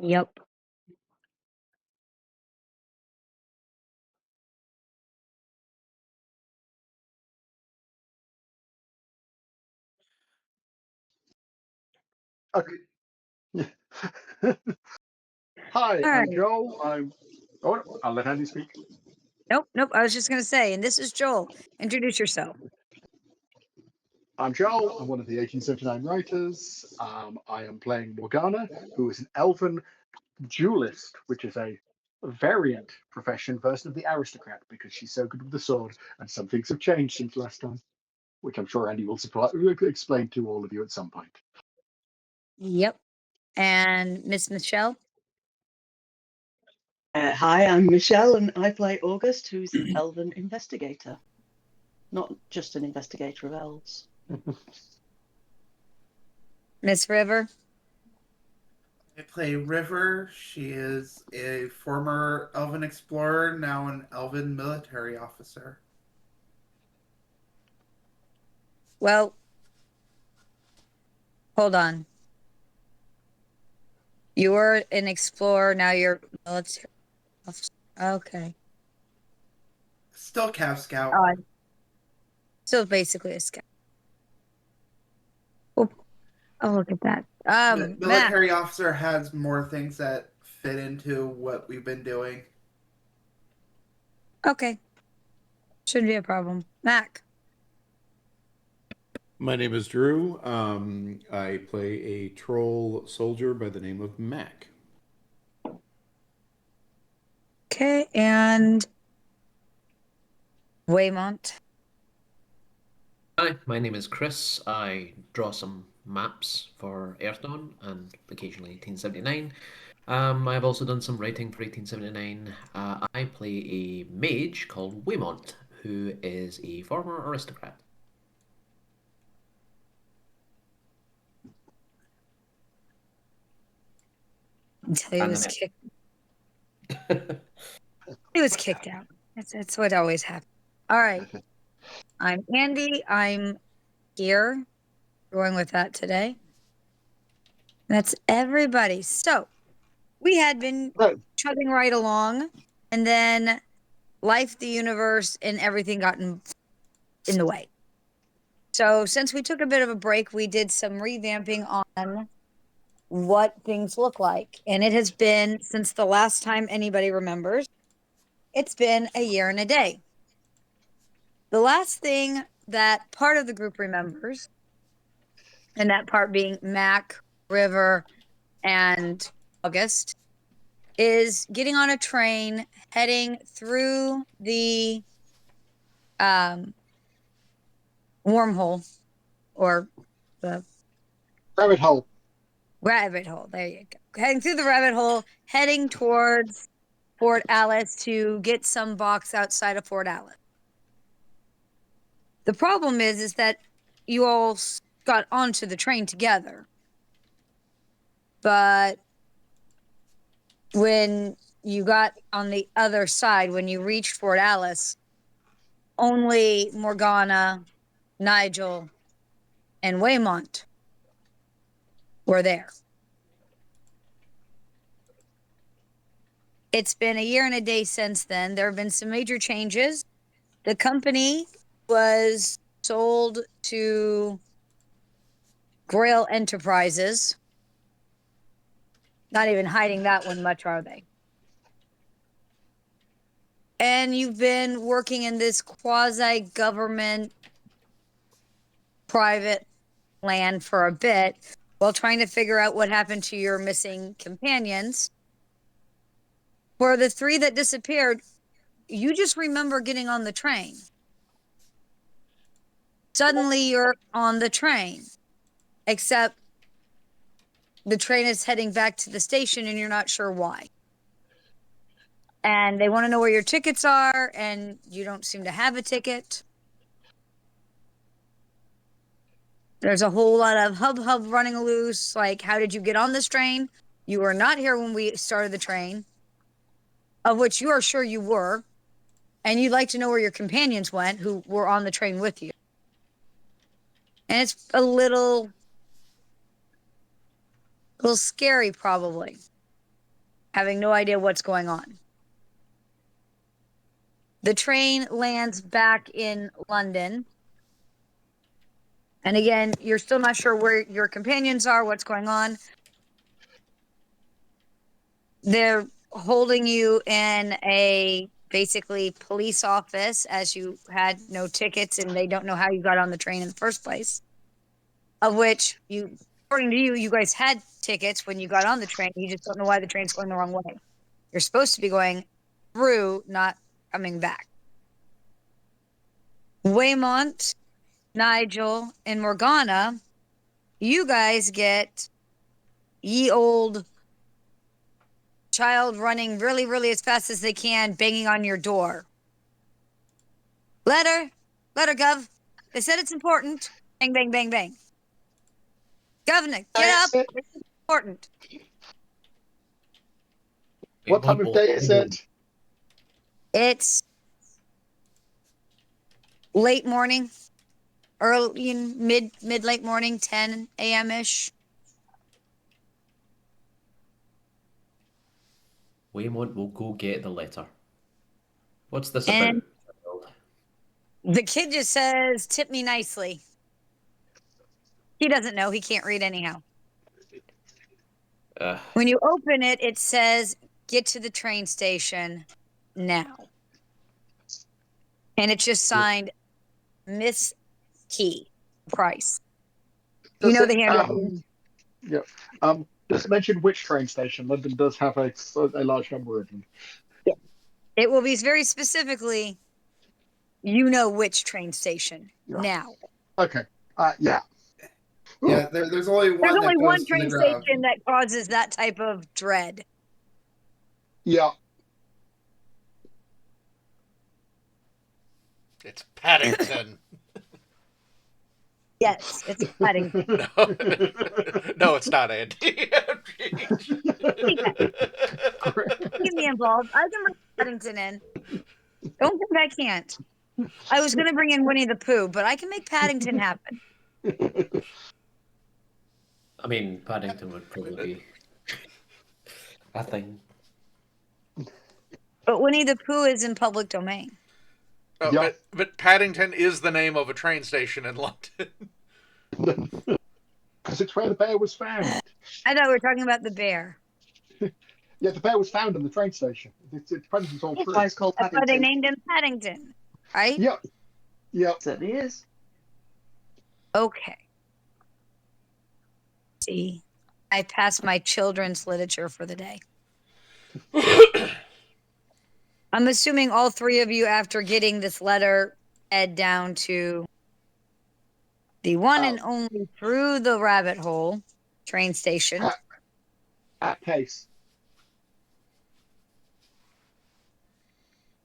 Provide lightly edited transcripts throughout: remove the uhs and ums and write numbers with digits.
Yep. Okay. Hi, All I'm right. Joel. Oh, I'll let Andy speak. Nope. I was just going to say, and this is Joel. Introduce yourself. I'm Joel. I'm one of the 1879 writers. I am playing Morgana, who is an elven duelist, which is a variant profession version of the aristocrat because she's so good with the sword, and some things have changed since last time, which I'm sure Andy will explain to all of you at some point. Yep. And Miss Michelle. Hi, I'm Michelle, and I play August, who's an elven investigator. Not just an investigator of elves. Miss River. I play River. She is a former elven explorer, now an elven military officer. Well, hold on. You were an explorer, now you're military officer. Okay. Still Cav Scout. So basically a scout. Oh, look at that. Matt. Military officer has more things that fit into what we've been doing. Okay. Shouldn't be a problem. Mac. My name is Drew. I play a troll soldier by the name of Mac. Okay, and Weymont. Hi, my name is Chris. I draw some maps for Earthdawn and occasionally 1879. I've also done some writing for 1879. I play a mage called Weymont, who is a former aristocrat. Until he was kicked. He was kicked out. That's what always happens. All right. I'm Andy. I'm here going with that today. That's everybody. So we had been chugging right along, and then life, the universe, and everything got in the way. So since we took a bit of a break, we did some revamping on what things look like. And it has been, since the last time anybody remembers, it's been a year and a day. The last thing that part of the group remembers, and that part being Mac, River, and August, is getting on a train heading through the wormhole, or the rabbit hole. Rabbit hole. There you go. Heading through the rabbit hole, heading towards Fort Alice to get some box outside of Fort Alice. The problem is that you all got onto the train together, but when you got on the other side, when you reached Fort Alice, only Morgana, Nigel, and Weymont were there. It's been a year and a day since then. There have been some major changes. The company was sold to Grail Enterprises. Not even hiding that one much, are they? And you've been working in this quasi-government private land for a bit while trying to figure out what happened to your missing companions. For the 3 that disappeared, you just remember getting on the train. Suddenly you're on the train, except the train is heading back to the station and you're not sure why. And they want to know where your tickets are, and you don't seem to have a ticket. There's a whole lot of hub running loose, like, how did you get on this train? You were not here when we started the train, of which you are sure you were, and you'd like to know where your companions went who were on the train with you. And it's a little scary, probably. having no idea what's going on. The train lands back in London. And again, you're still not sure where your companions are, what's going on. They're holding you in a basically police office as you had no tickets and they don't know how you got on the train in the first place. Of which you, according to you, you guys had tickets when you got on the train. You just don't know why the train's going the wrong way. You're supposed to be going through, not coming back. Weymont, Nigel, and Morgana, you guys get ye old child running really, really as fast as they can, banging on your door. Letter, gov. They said it's important. Bang, bang, bang, bang. Governor, get up. It's important. What time of day is it? It's late morning, early, mid late morning, 10 a.m. ish. Weymont will go get the letter. What's this And about? the kid just says, "Tip me nicely." He doesn't know. He can't read anyhow. When you open it, it says, "Get to the train station now." And it's just signed Miss Key Price. You know the handwriting. Yeah. Does it mention which train station? London does have a large number of them. Yeah. It will be very specifically, you know which train station now. Okay. Yeah. Yeah, there's only one. There's only one to the train ground. station that causes that type of dread. Yeah. It's Paddington. Yes, it's Paddington. No, it's not, Andy. Keep me involved. I can bring Paddington in. Don't think I can't. I was going to bring in Winnie the Pooh, but I can make Paddington happen. I mean, Paddington would probably be a thing. But Winnie the Pooh is in public domain. Oh, Yeah. but Paddington is the name of a train station in London. Because it's where the bear was found. I thought we were talking about the bear. Yeah, the bear was found in the train station. It's Paddington's all true. That's called That's why Paddington. they named him Paddington, right? Yeah. Yeah. Certainly is. Okay. See, I passed my children's literature for the day. I'm assuming all three of you, after getting this letter, head down to the one and only Through the Rabbit Hole train station. At pace.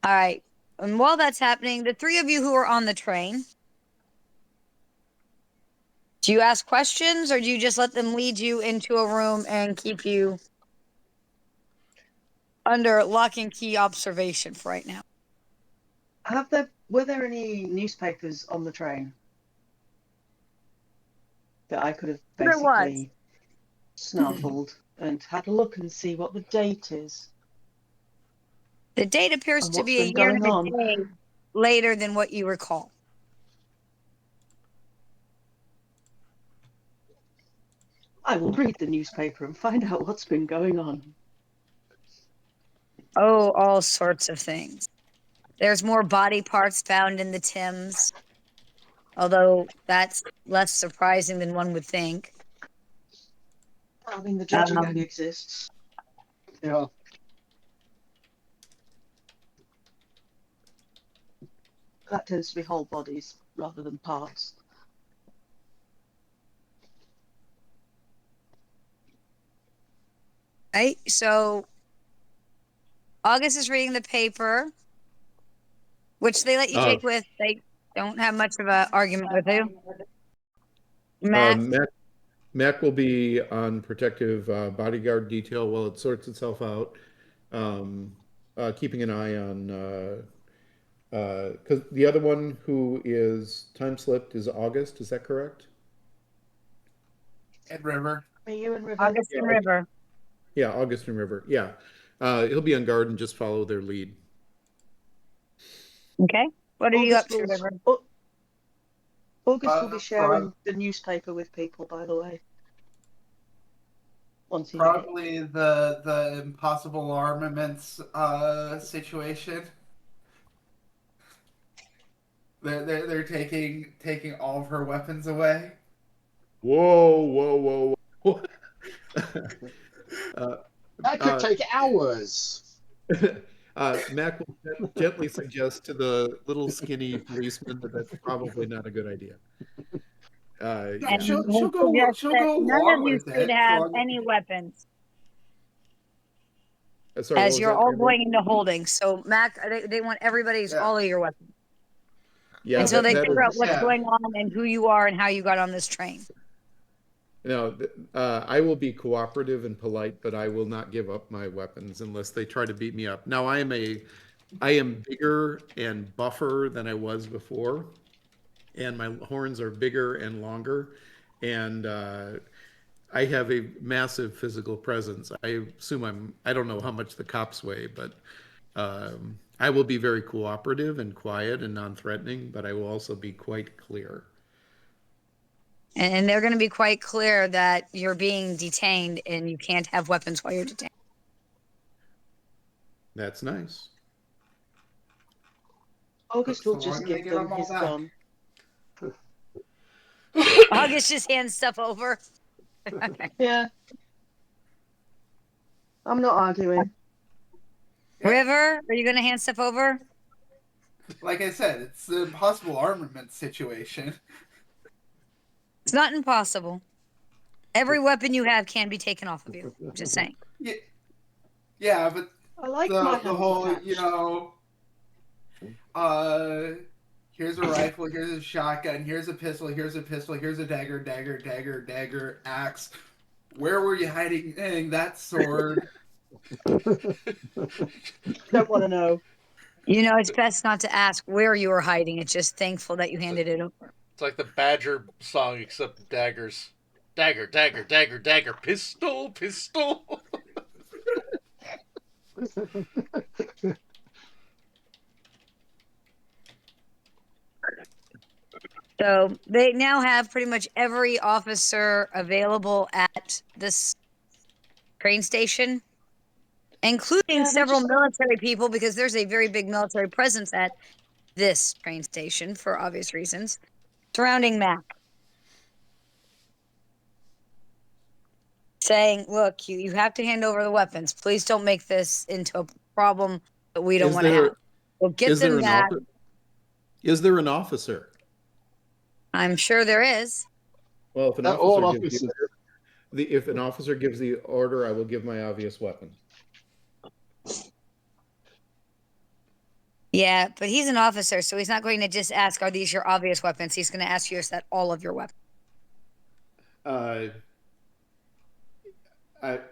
All right. And while that's happening, the three of you who are on the train, do you ask questions or do you just let them lead you into a room and keep you under lock and key observation for right now? Were there any newspapers on the train that I could have There was. basically snuffled and had a look and see what the date is? The date appears And to what's be a been year going and on? a day later than what you recall. I will read the newspaper and find out what's been going on. Oh, all sorts of things. There's more body parts found in the Thames, although that's less surprising than one would think. I mean, the dredging gang exists. Yeah. That tends to be whole bodies rather than parts. Right? So August is reading the paper, which they let you take with. They don't have much of an argument with you. Matt? Mac will be on protective bodyguard detail while it sorts itself out, keeping an eye on, because the other one who is time slipped is August, is that correct? And River. Are you and River? August and River. Yeah, August and River. Yeah. He'll be on guard and just follow their lead. Okay. What are you up August to, will, River? August will be sharing prob- the newspaper with people, by the way. Once he Probably the impossible armaments situation. They're taking all of her weapons away. Whoa, whoa, whoa, whoa. That could take hours. Mac will gently suggest to the little skinny policeman that that's probably not a good idea. No, Yeah. And she'll he go suggests she'll that go none of along you with should it. have any weapons, Sorry, what as was you're that, all Raven? going into holding. So, Mac, they want everybody's Yeah. all of your weapons Yeah, until they that is, figure out what's Yeah. going on and who you are and how you got on this train. I will be cooperative and polite, but I will not give up my weapons unless they try to beat me up. Now, I am bigger and buffer than I was before, and my horns are bigger and longer, and I have a massive physical presence. I assume I don't know how much the cops weigh, but I will be very cooperative and quiet and non-threatening, but I will also be quite clear. And they're going to be quite clear that you're being detained and you can't have weapons while you're detained. That's nice. August So will long just as they give get them them all his back. gun. August just hands stuff over. Okay. Yeah. I'm not arguing. River, are you going to hand stuff over? Like I said, it's the impossible armament situation. It's not impossible. Every weapon you have can be taken off of you. Just saying. Yeah, but I like my the hands whole, attached. here's a rifle, here's a shotgun, here's a pistol, here's a pistol, here's a dagger, axe. Where were you hiding that sword? Don't want to know. You know, it's best not to ask where you were hiding. It's just thankful that you handed it over. It's like the Badger song, except daggers. Dagger, dagger, dagger, dagger. Pistol, pistol. So they now have pretty much every officer available at this train station, including Yeah, they several just military people, because there's a very big military presence at this train station for obvious reasons, surrounding Mac. Saying, look, you have to hand over the weapons. Please don't make this into a problem that we don't Is want to there have. We'll get is there them an back. is there an officer? I'm sure there is. Well, if an They're all officer gives officers. if an officer gives the order, I will give my obvious weapon. Yeah, but he's an officer, so he's not going to just ask, are these your obvious weapons? He's going to ask you, is that all of your weapons?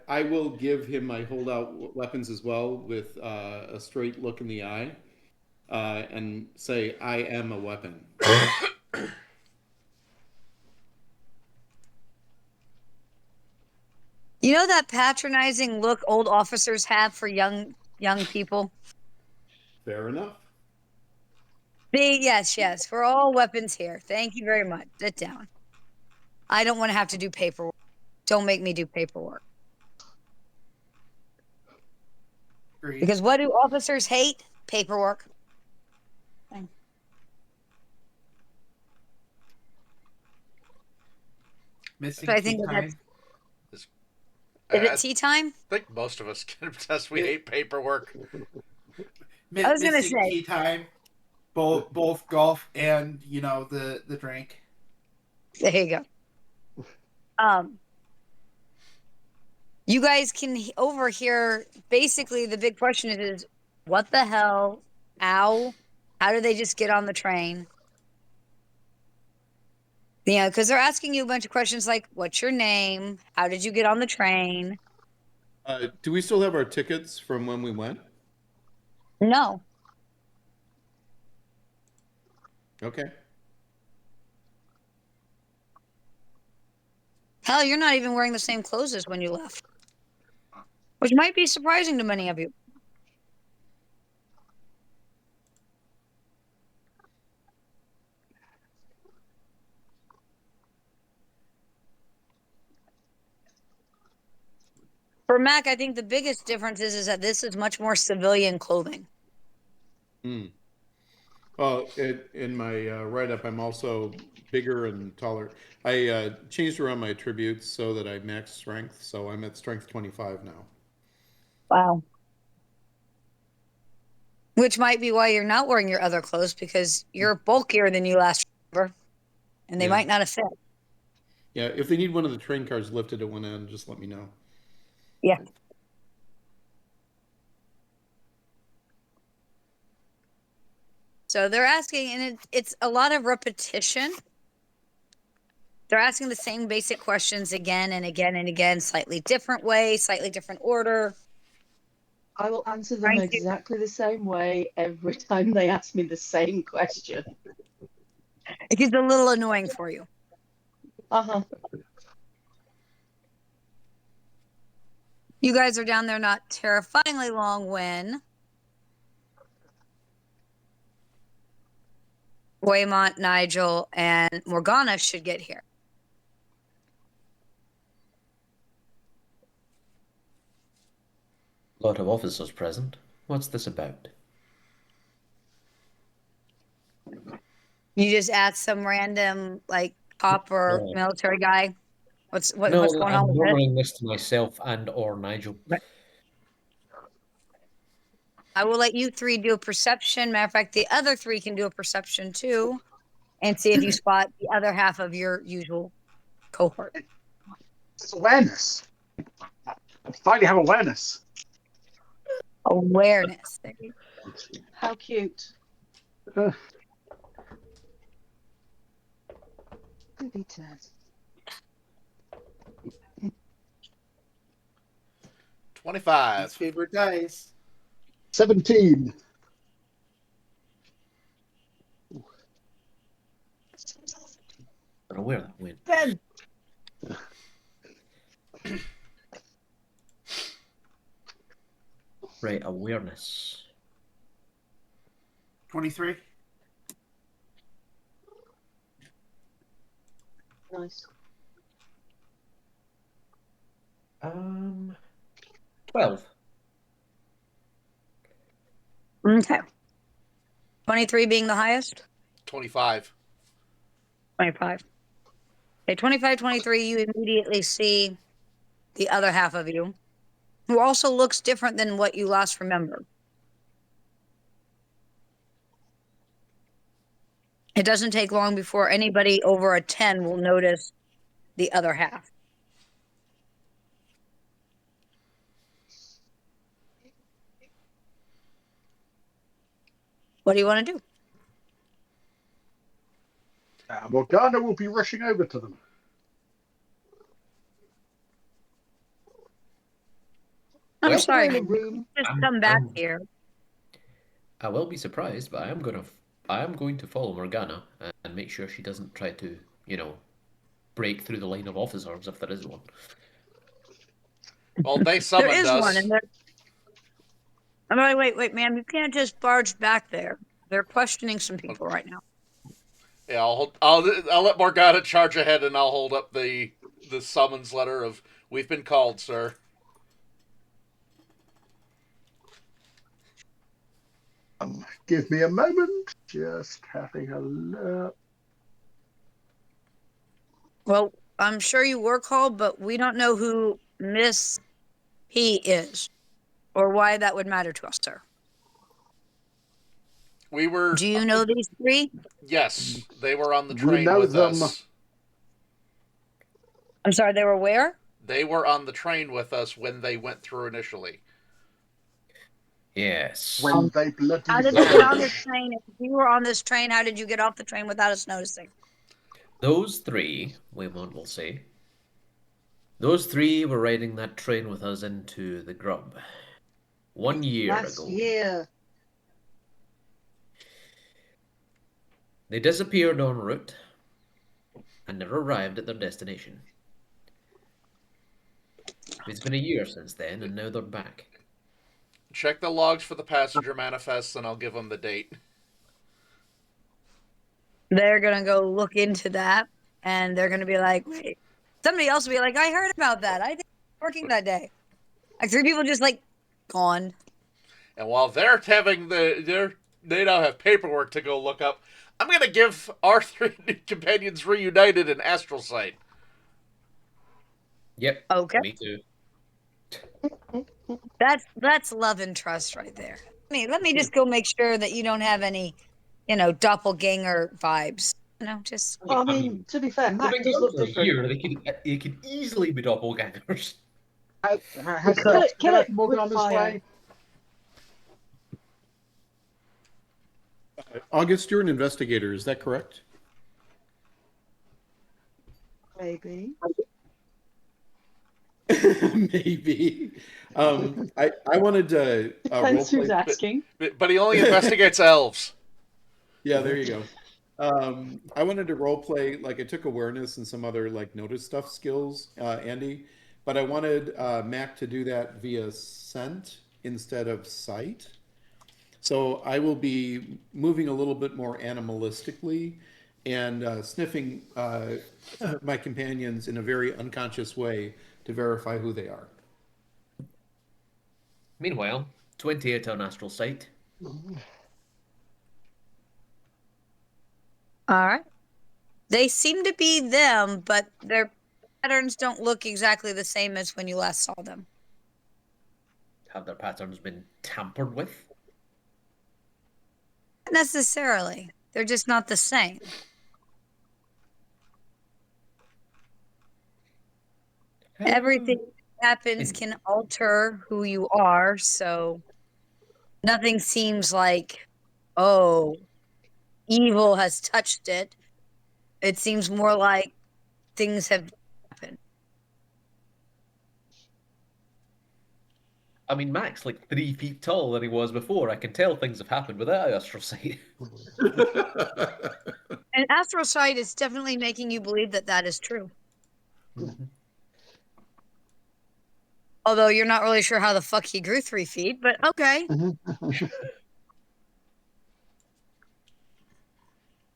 I will give him my holdout weapons as well, with a straight look in the eye, and say, I am a weapon. You know that patronizing look old officers have for young people? Fair enough. Yes, we're all weapons here. Thank you very much. Sit down. I don't want to have to do paperwork. Don't make me do paperwork. Agreed. Because what do officers hate? Paperwork. Missing So I tea think time. is it tea time? I think most of us can attest we hate paperwork. I was gonna Missing say. tea time. Both golf and the drink. There you go. You guys can overhear. Basically, the big question is, what the hell? How did they just get on the train? Yeah, because they're asking you a bunch of questions like, what's your name? How did you get on the train? Do we still have our tickets from when we went? No. Okay. Hell, you're not even wearing the same clothes as when you left. which might be surprising to many of you. For Mac, I think the biggest difference is that this is much more civilian clothing. Well, in my write-up, I'm also bigger and taller. I changed around my attributes so that I max strength, so I'm at strength 25 now. Wow. Which might be why you're not wearing your other clothes, because you're bulkier than you last remember, and they might not have fit. Yeah, if they need one of the train cars lifted at one end, just let me know. Yeah. So they're asking, and it's a lot of repetition. They're asking the same basic questions again and again and again, slightly different way, slightly different order. I will answer them exactly the same way every time they ask me the same question. It gets a little annoying for you. Uh-huh. You guys are down there not terrifyingly long when Weymont, Nigel, and Morgana should get here. A lot of officers present. What's this about? You just ask some random like cop or military guy, what's going on I'm with murmuring this to myself and or Nigel. I will let you three do a perception. Matter of fact, the other three can do a perception too, and see if you spot the other half of your usual cohort. It's awareness. I finally have awareness. Awareness. How cute. 25. His favorite dice. 17. I don't know where that went. 10. Right, awareness. 23. Nice. 12. Okay. 23 being the highest? 25. 25. Okay, 25, 23, you immediately see the other half of you, who also looks different than what you last remember. It doesn't take long before anybody over a 10 will notice the other half. What do you want to do? Morgana will be rushing over to them. I'm Well, sorry, in a man. room. Just come back here. I will be surprised, but I am going to follow Morgana and make sure she doesn't try to, break through the line of officers if there is one. Well, they There summoned is us. one, and I'm like, wait, ma'am, you can't just barge back there. They're questioning some people right now. Yeah, I'll let Morgana charge ahead, and I'll hold up the summons letter of "We've been called, sir." Give me a moment. Just having a look. Well, I'm sure you were called, but we don't know who Miss P is, or why that would matter to us, sir. We were. Do you know these three? Yes, they were on the We train know with them. us. I'm sorry, they were where? They were on the train with us when they went through initially. Yes. When they bloody How did you get on this train? If you were on this train, how did you get off the train without us noticing? Those three, Weymont will say, those three were riding that train with us into the grub 1 year Last ago. year. They disappeared en route and never arrived at their destination. It's been a year since then, and now they're back. Check the logs for the passenger manifests, and I'll give them the date. They're gonna go look into that, and they're gonna be like, wait. Somebody else will be like, I heard about that. I did working that day. Like 3 people just like gone. And while they're having they now have paperwork to go look up, I'm going to give our 3 companions reunited an astral sight. Yep. Okay. Me too. That's love and trust right there. Let me just go make sure that you don't have any, doppelganger vibes. Just. Well, I mean, to be fair, They've Mac been does gone look for a different. year. They could easily be doppelgangers. Has Kill it Morgana's quick fire. way? August, you're an investigator, is that correct? Maybe. Maybe. I wanted to Depends who's roleplay. asking. But he only investigates elves. Yeah, there you go. I wanted to roleplay, like I took awareness and some other like notice stuff skills, Andy, but I wanted Mac to do that via scent instead of sight. So I will be moving a little bit more animalistically and sniffing my companions in a very unconscious way to verify who they are. Meanwhile, 28 on astral sight. All right. They seem to be them, but their patterns don't look exactly the same as when you last saw them. Have their patterns been tampered with? Not necessarily. They're just not the same. Everything that happens can alter who you are, so nothing seems like, oh, evil has touched it. It seems more like things have happened. I mean, Mac's like 3 feet taller than he was before. I can tell things have happened without astral sight. And astral sight is definitely making you believe that that is true. Mhm. Although you're not really sure how the fuck he grew 3 feet, but okay.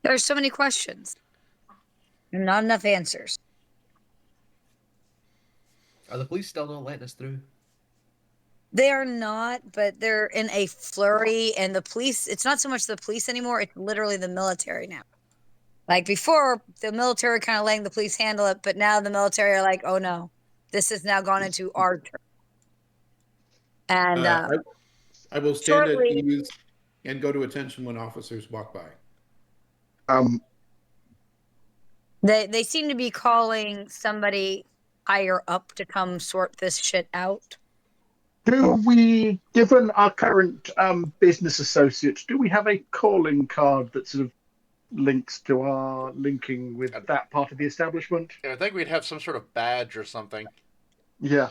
There's so many questions and not enough answers. Are the police still not letting us through? They are not, but they're in a flurry, and the police, it's not so much the police anymore, it's literally the military now. Like before, the military kind of letting the police handle it, but now the military are like, oh no, this has now gone into our turn. And I will stand at shortly, ease and go to attention when officers walk by. they seem to be calling somebody higher up to come sort this shit out. Do we, given our current business associates, do we have a calling card that sort of links to our linking with that part of the establishment? Yeah, I think we'd have some sort of badge or something. Yeah.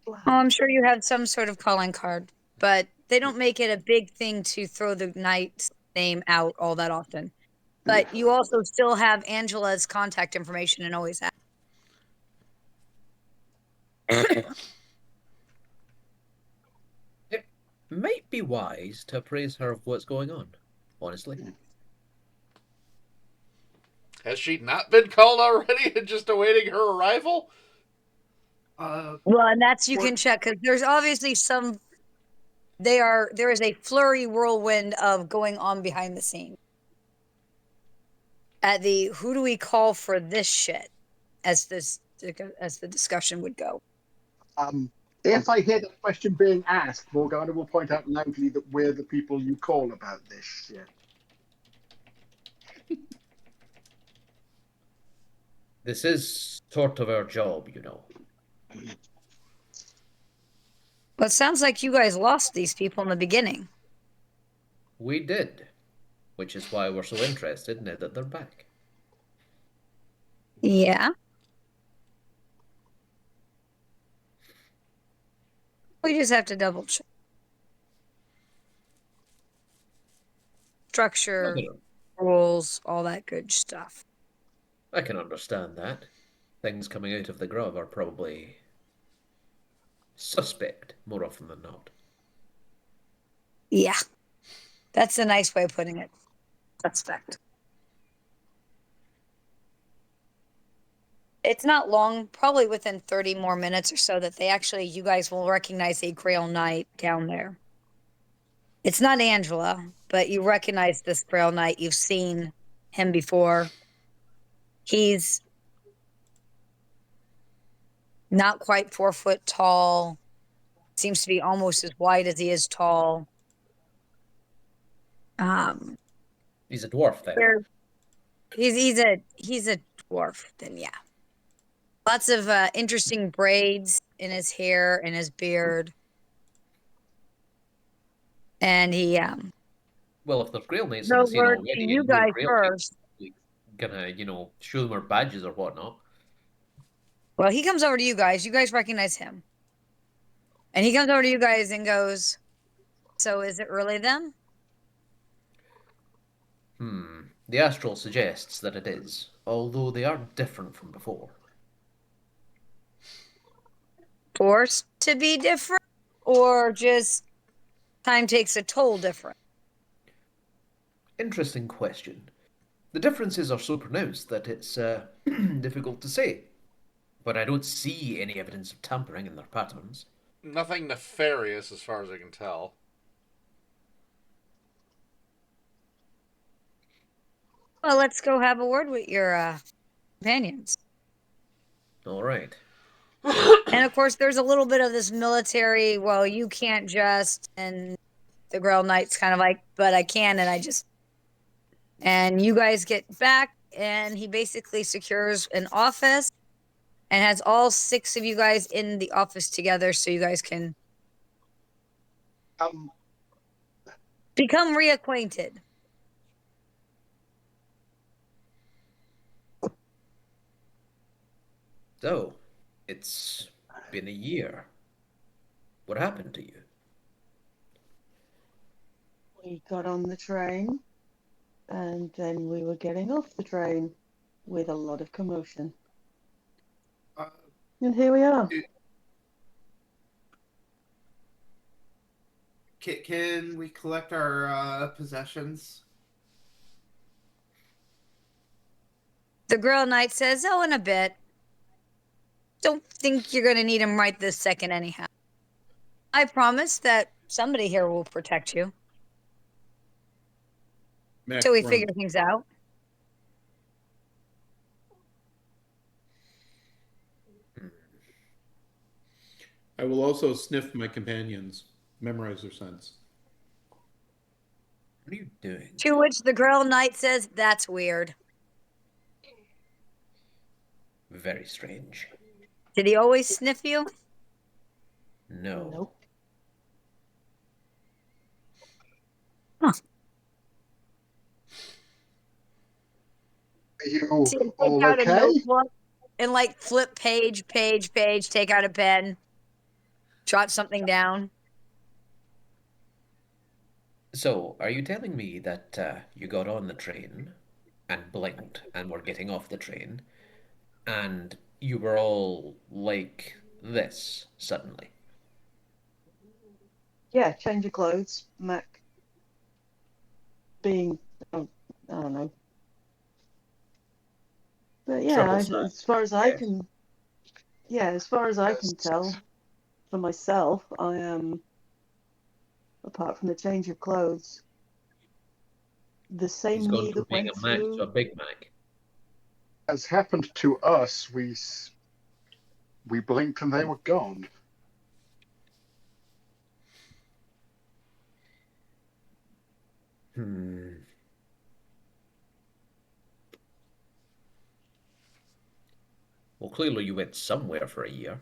Oh, I'm sure you have some sort of calling card, but they don't make it a big thing to throw the knight's name out all that often. But you also still have Angela's contact information and always have. It might be wise to appraise her of what's going on, honestly. Has she not been called already and just awaiting her arrival? Well, and that's you can check because there's obviously some. There is a flurry whirlwind of going on behind the scenes. At the who do we call for this shit, as the discussion would go. If I hear that question being asked, Morgana will point out loudly that we're the people you call about this shit. This is sort of our job, you know. Well, it sounds like you guys lost these people in the beginning. We did, which is why we're so interested now that they're back. Yeah. We just have to double check. Structure, rules, all that good stuff. I can understand that. things coming out of the grove are probably suspect more often than not. Yeah, that's a nice way of putting it. Suspect. It's not long, probably within 30 more minutes or so, that you guys will recognize a Grail Knight down there. It's not Angela, but you recognize this Grail Knight. You've seen him before. He's not quite 4 foot tall. Seems to be almost as wide as he is tall. He's a dwarf then. He's a dwarf then, yeah. Lots of interesting braids in his hair and his beard. And he Well, if there's Grail Knights on the no scene word already, to you and you're guys Grail first. Knights, gonna, show them our badges or whatnot. Well, he comes over to you guys. You guys recognize him. And he comes over to you guys and goes, "So is it really them?" The astral suggests that it is, although they are different from before. Forced to be different? Or just time takes a toll different? Interesting question. The differences are so pronounced that it's difficult to say. But I don't see any evidence of tampering in their patterns. Nothing nefarious as far as I can tell. Well, let's go have a word with your companions. All right. And of course, there's a little bit of this military, well, you can't just, and the Grail Knight's kind of like, but I can, and I just. And you guys get back, and he basically secures an office and has all 6 of you guys in the office together so you guys can become reacquainted. So, it's been a year. What happened to you? We got on the train, and then we were getting off the train with a lot of commotion. And here we are. Can we collect our possessions? The Grail Knight says, "Oh, in a bit. Don't think you're going to need him right this second anyhow. I promise that somebody here will protect you till we figure things out." I will also sniff my companions, memorize their scents. What are you doing? To which the Grail Knight says, "That's weird." Very strange. Did he always sniff you? No. Nope. Huh. Are you So you all take out okay? a notebook and like flip page, take out a pen, jot something down. So, are you telling me that you got on the train and blinked and were getting off the train and you were all like this suddenly? Yeah, change of clothes, Mac being, I don't know. But yeah, Troublesome. as far as I Yes. can, as far as I can tell for myself, I am, apart from the change of clothes, the He's same gone me from that being went a Mac to a through. Big Mac. As happened to us, we blinked and they were gone. Well, clearly you went somewhere for a year.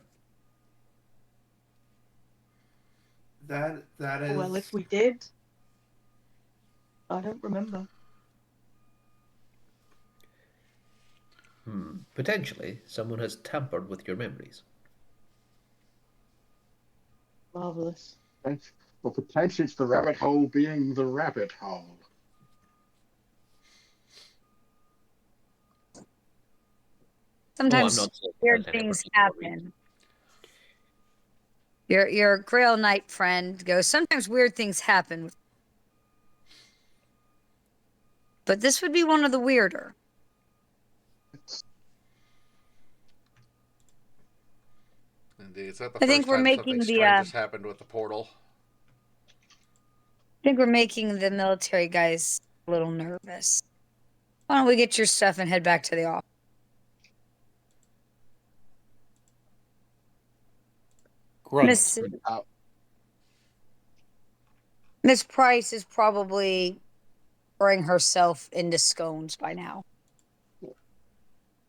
That is. Well, if we did, I don't remember. Potentially, someone has tampered with your memories. Marvelous. Well, potentially it's the rabbit hole being the rabbit hole. Sometimes not saying weird that in any things particular reason. happen. Your Grail Knight friend goes, sometimes weird things happen. But this would be one of the weirder. Indeed. Is that the I think first we're time making something the strange has happened with the portal? I think we're making the military guys a little nervous. Why don't we get your stuff and head back to the office? Grunt. Miss Price is probably pouring herself into scones by now. Do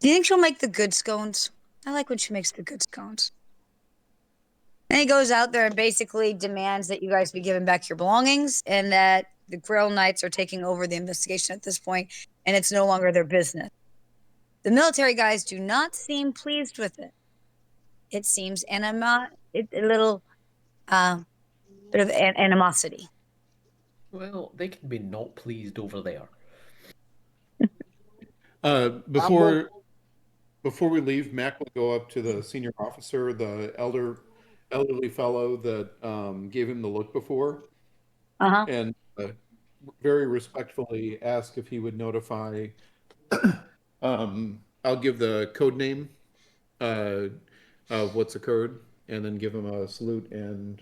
you think she'll make the good scones? I like when she makes the good scones. And he goes out there and basically demands that you guys be given back your belongings and that the Grail Knights are taking over the investigation at this point, and it's no longer their business. The military guys do not seem pleased with it. It seems a little bit of animosity. Well, they can be not pleased over there. Before we leave, Mac will go up to the senior officer, the elderly fellow that gave him the look before, and very respectfully ask if he would notify. I'll give the code name of what's occurred, and then give him a salute and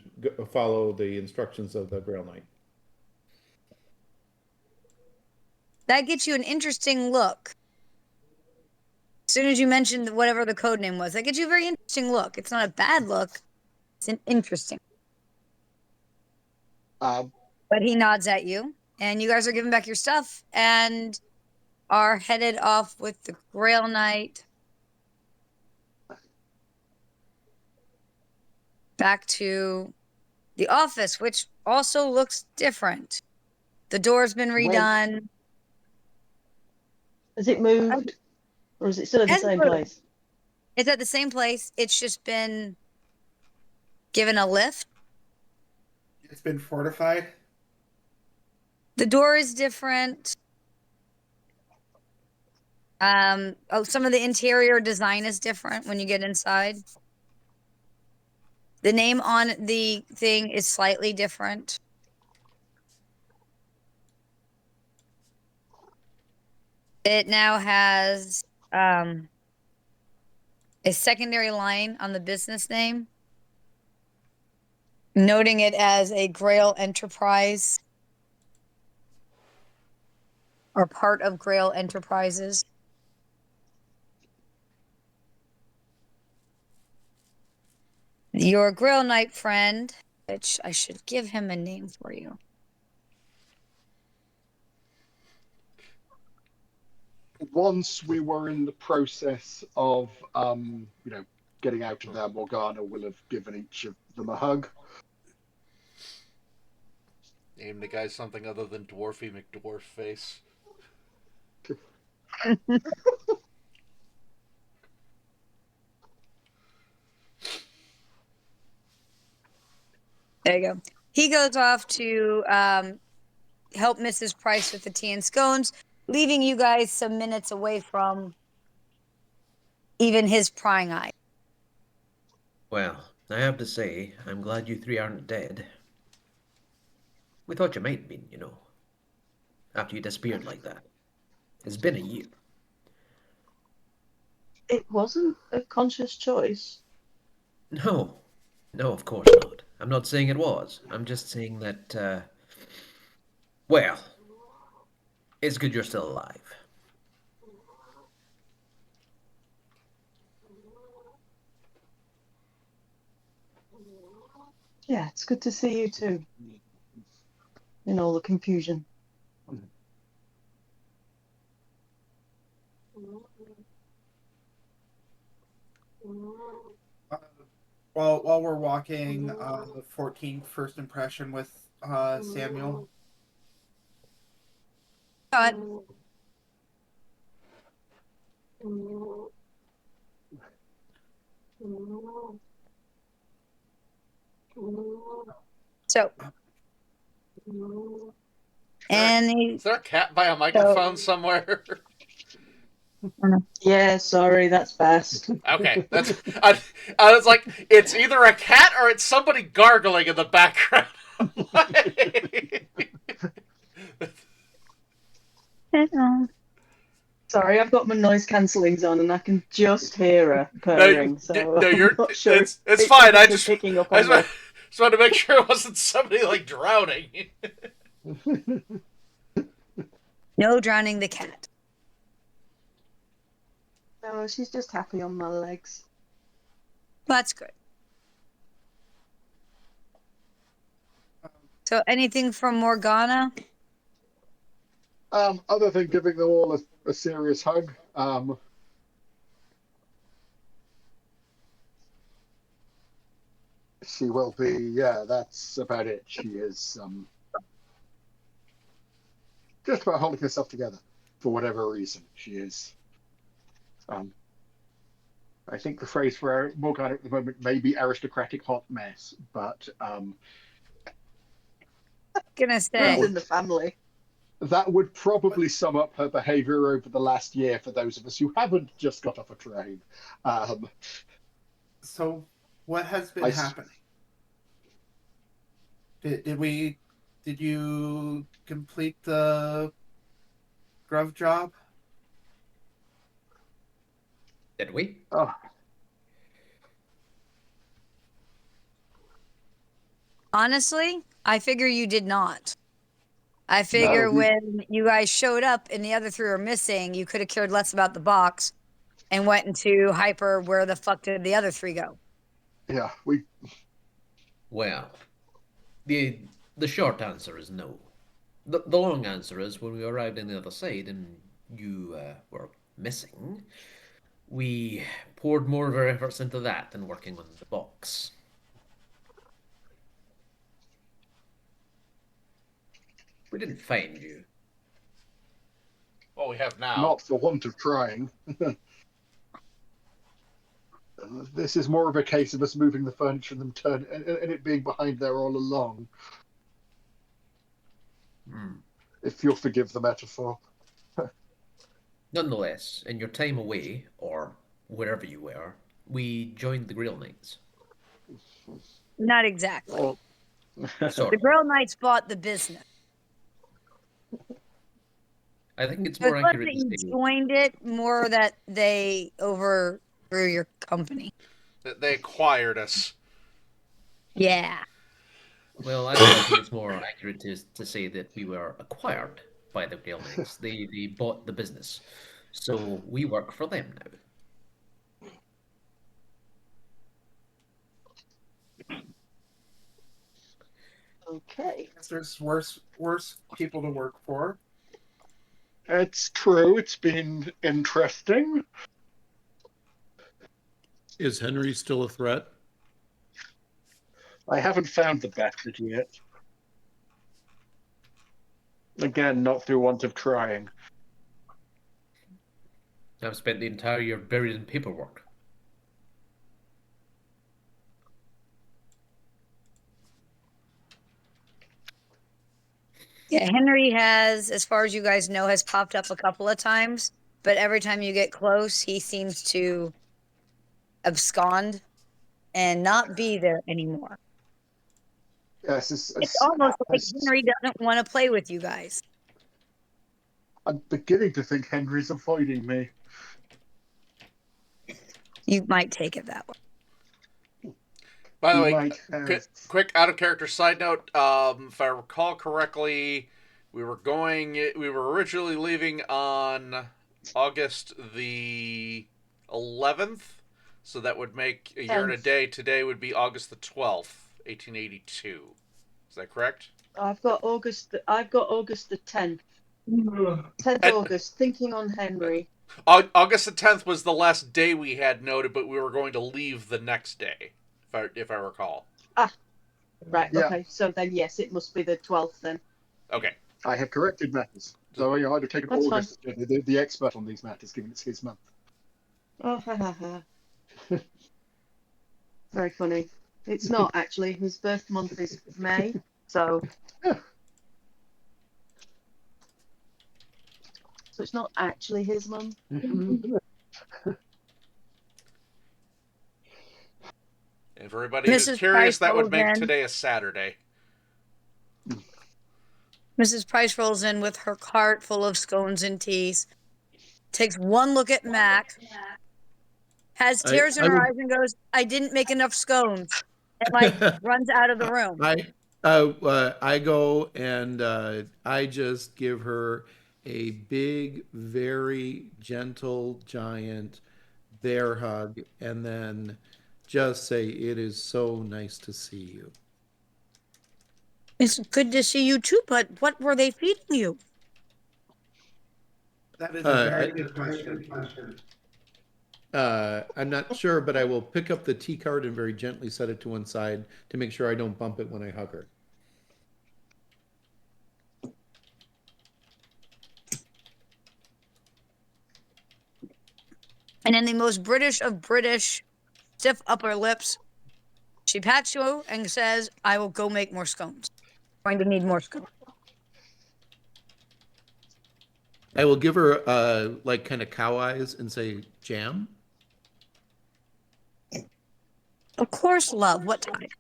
follow the instructions of the Grail Knight. That gets you an interesting look. As soon as you mentioned whatever the code name was, that gets you a very interesting look. It's not a bad look. It's an interesting. But he nods at you, and you guys are giving back your stuff and are headed off with the Grail Knight back to the office, which also looks different. The door's been redone. Has it moved? Or is it still at the same place? It's at the same place. It's just been given a lift. It's been fortified. The door is different. Some of the interior design is different when you get inside. The name on the thing is slightly different. It now has a secondary line on the business name, noting it as a Grail Enterprise or part of Grail Enterprises. Your Grail Knight friend, which I should give him a name for you. Once we were in the process of, getting out of there, Morgana will have given each of them a hug. Name the guy something other than Dwarfy McDwarf Face. There you go. He goes off to help Mrs. Price with the tea and scones, leaving you guys some minutes away from even his prying eye. Well, I have to say, I'm glad you three aren't dead. We thought you might have been, you know, after you disappeared like that. It's been a year. It wasn't a conscious choice. No, of course not. I'm not saying it was. I'm just saying that, well, it's good you're still alive. Yeah, it's good to see you too. In all the confusion. While we're walking, the 14th first impression with Samuel. So, and Is there a cat by a microphone somewhere? Yeah, sorry, that's best. Okay, that's. I was like, it's either a cat or it's somebody gargling in the background. Sorry, I've got my noise cancellings on and I can just hear her purring, so no, I'm not sure if it's fine. obviously picking up I on that. just wanted to make sure it wasn't somebody like drowning. No drowning the cat. No, she's just happy on my legs. That's good. So anything from Morgana? Other than giving them all a serious hug, she will be. Yeah, that's about it. She is just about holding herself together for whatever reason. She is. I think the phrase for Morgana at the moment may be aristocratic hot mess, but Gonna say. Runs in the family. that would probably sum up her behaviour over the last year for those of us who haven't just got off a train. So, what has been happening? Did you complete the Grove job? Did we? Oh, Honestly, I figure you did not. I figure No, when you guys showed up and the other three were missing, you could have cared less about the box and went into hyper. Where the fuck did the other three go? yeah, Well, the short answer is no. The long answer is when we arrived on the other side and you were missing, we poured more of our efforts into that than working on the box. We didn't find you. Well, we have now. not for want of trying. This is more of a case of us moving the furniture and them and it being behind there all along. If you'll forgive the metaphor. Nonetheless, in your time away, or wherever you were, we joined the Grail Knights. Not exactly. Well, Sort The of. Grail Knights bought the business. I think it's So more it's less accurate that to you say joined it, more that they overthrew your company. They acquired us. Yeah. well, actually, I think it's more accurate to say that we were acquired by the Grail Knights. They bought the business. So we work for them now. Okay. There's worse people to work for. it's true. It's been interesting. Is Henry still a threat? I haven't found the bastard yet. Again, not through want of trying. I've spent the entire year buried in paperwork. Yeah, Henry has, as far as you guys know, has popped up a couple of times, but every time you get close, he seems to abscond and not be there anymore. Yes, It's almost like Henry doesn't want to play with you guys. I'm beginning to think Henry's avoiding me. You might take it that way. By the He way, might have. quick out of character side note. If I recall correctly, we were originally leaving on August the 11th, so that would make a year and a day. Today would be August the 12th, 1882. Is that correct? I've got August the 10th. 10th August, thinking on Henry. August the 10th was the last day we had noted, but we were going to leave the next day, if I recall. Ah, right, Yeah. okay. So then, yes, it must be the 12th then. Okay. I have corrected matters. So I'd have taken That's August, the expert on these matters, given it's his month. Oh, ha ha ha. Very funny. It's not actually. His birth month is May, so. So it's not actually his mum. If everybody is Mrs. curious, Price that would rolls make in. today a Saturday. Mrs. Price rolls in with her cart full of scones and teas, takes one look at Mac, has tears in her eyes and goes, I didn't make enough scones. And runs out of the room. I go and I just give her a big, very gentle, giant bear hug, and then just say, "It is so nice to see you." It's good to see you too, but what were they feeding you? That is a very good question. I'm not sure, but I will pick up the tea card and very gently set it to one side to make sure I don't bump it when I hug her. And in the most British of British, stiff upper lips, she pats you and says, I will go make more scones. I'm going to need more scones. I will give her like kind of cow eyes and say, "Jam?" Of course, love. What type?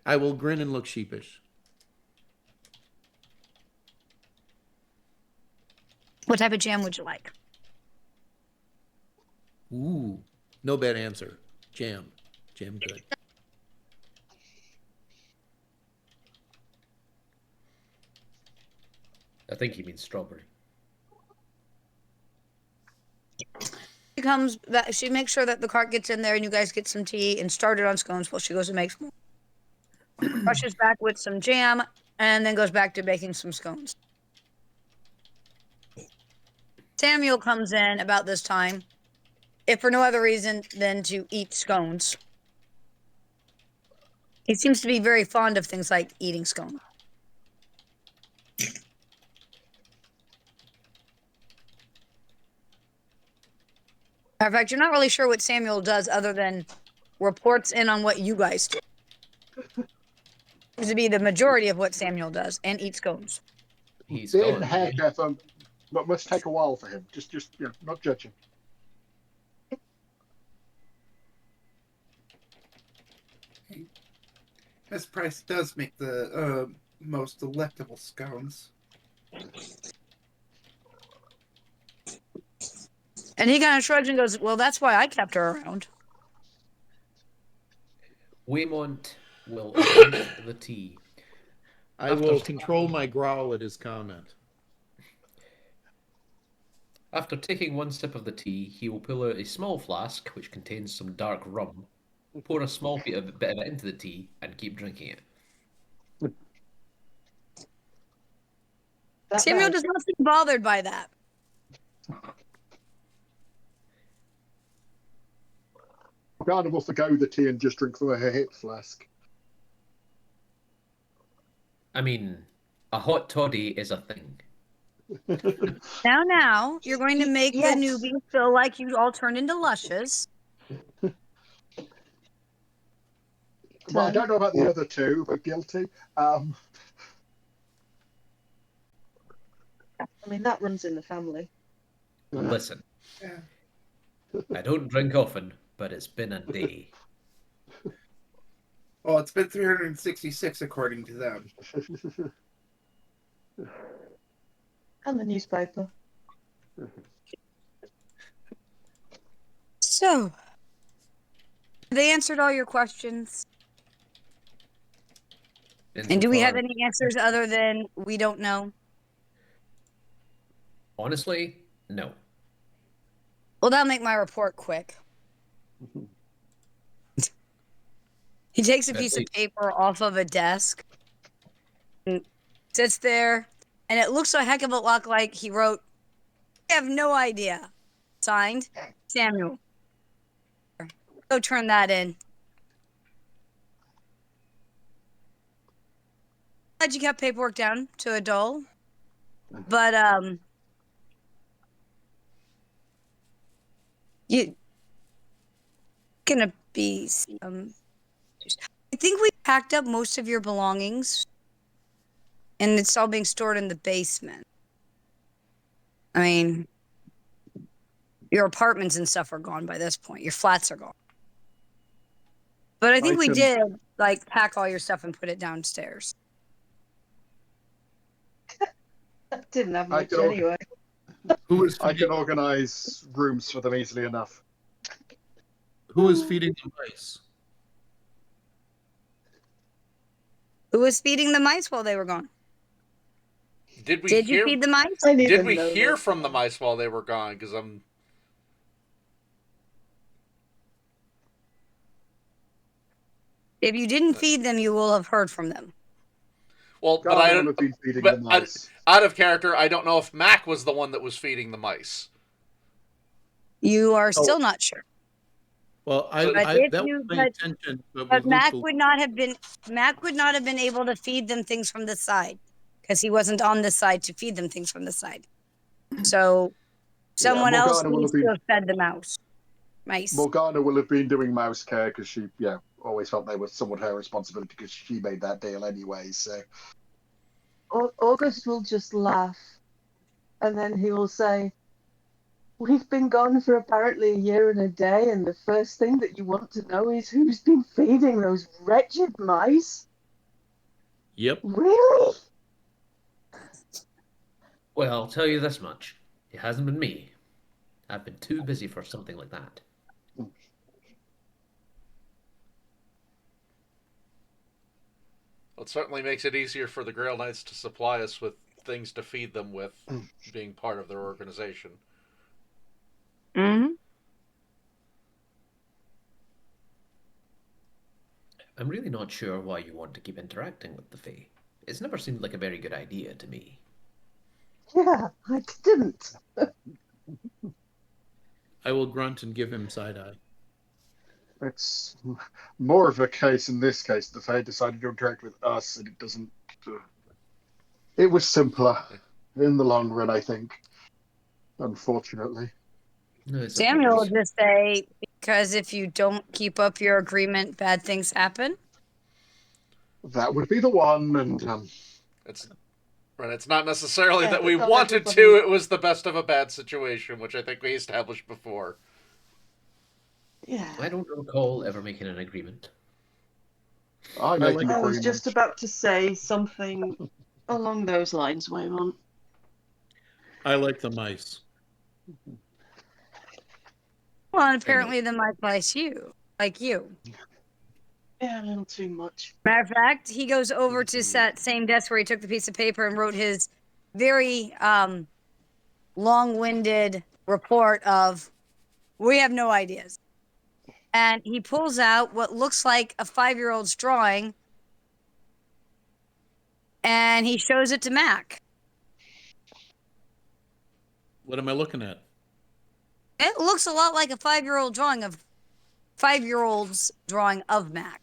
I will grin and look sheepish. What type of jam would you like? Ooh, no bad answer. Jam. Jam good. I think he means strawberry. She makes sure that the cart gets in there and you guys get some tea and started on scones while she goes and makes more. Rushes back with some jam and then goes back to making some scones. Samuel comes in about this time, if for no other reason than to eat scones. He seems to be very fond of things like eating scones. In fact, you're not really sure what Samuel does other than reports in on what you guys do. Seems to be the majority of what Samuel does, and eats scones. He's Beard and gone. hair care firm, but must take a while for him. Just not judging. Miss Price does make the most delectable scones. And he kind of shrugs and goes, well, that's why I kept her around. Weymont will drink the tea. I will control my growl at his comment. After taking one sip of the tea, he will pull out a small flask which contains some dark rum, pour a small bit of it into the tea, and keep drinking it. Samuel does not seem bothered by that. Morgana will forgo the tea and just drink from her hip flask. I mean, a hot toddy is a thing. Now, you're going to make Yes. the newbie feel like you all turned into lushes. Well, I don't know about the other two, but guilty. I mean, that runs in the family. Listen, Yeah. I don't drink often, but it's been a day. Well, it's been 366 according to them. And the newspaper. So, they answered all your questions. And do we have any answers other than we don't know? Honestly, no. Well, that'll make my report quick. He takes a piece of paper off of a desk and sits there, and it looks a heck of a lot like he wrote, I have no idea. Signed, Samuel. Go turn that in. Glad you kept paperwork down to a dull, but you gonna be I think we packed up most of your belongings, and it's all being stored in the basement. I mean, your apartments and stuff are gone by this point. Your flats are gone. But I think we did, like, pack all your stuff and put it downstairs. I didn't have I much can anyway. I can organize rooms for them easily enough. Who was feeding the mice? Who was feeding the mice while they were gone? Did you feed the mice? I didn't Did even we know hear that. from the mice while they were gone? Because I'm. If you didn't feed them, you will have heard from them. Well, but Garner I will don't. have been feeding But the mice. out of character, I don't know if Mac was the one that was feeding the mice. You are still not sure. Well, So- that was my intention, but we Mac looped would not have been able to feed them things from the side because he wasn't on the side to feed them things from the side. So someone else Morgana will needs have to been- have fed the mice. Morgana will have been doing mouse care because she, always felt they were somewhat her responsibility because she made that deal anyway. So August will just laugh, and then he will say, "We've been gone for apparently a year and a day, and the first thing that you want to know is who's been feeding those wretched mice? Yep. Really?" Well, I'll tell you this much. It hasn't been me. I've been too busy for something like that. Well, it certainly makes it easier for the Grail Knights to supply us with things to feed them with, being part of their organization. Mm-hmm. I'm really not sure why you want to keep interacting with the Fae. It's never seemed like a very good idea to me. Yeah, I didn't. I will grunt and give him side eye. it's more of a case in this case. The Fae decided to interact with us, and it doesn't. It was simpler in the long run, I think. Unfortunately. No, it's Samuel will okay. just say, because if you don't keep up your agreement, bad things happen. That would be the one, and It's not necessarily Yeah, that but we not wanted everybody- to. It was the best of a bad situation, which I think we established before. Yeah. I don't recall ever making an agreement. I like- make an I was agreement. just about to say something along those lines, Weymont. I like the mice. Well, and apparently the mice like you. Yeah, a little too much. Matter of fact, he goes over to that same desk where he took the piece of paper and wrote his very long-winded report of, we have no ideas. And he pulls out what looks like a 5-year-old's drawing, and he shows it to Mac. What am I looking at? It looks a lot like a 5-year-old's drawing of Mac.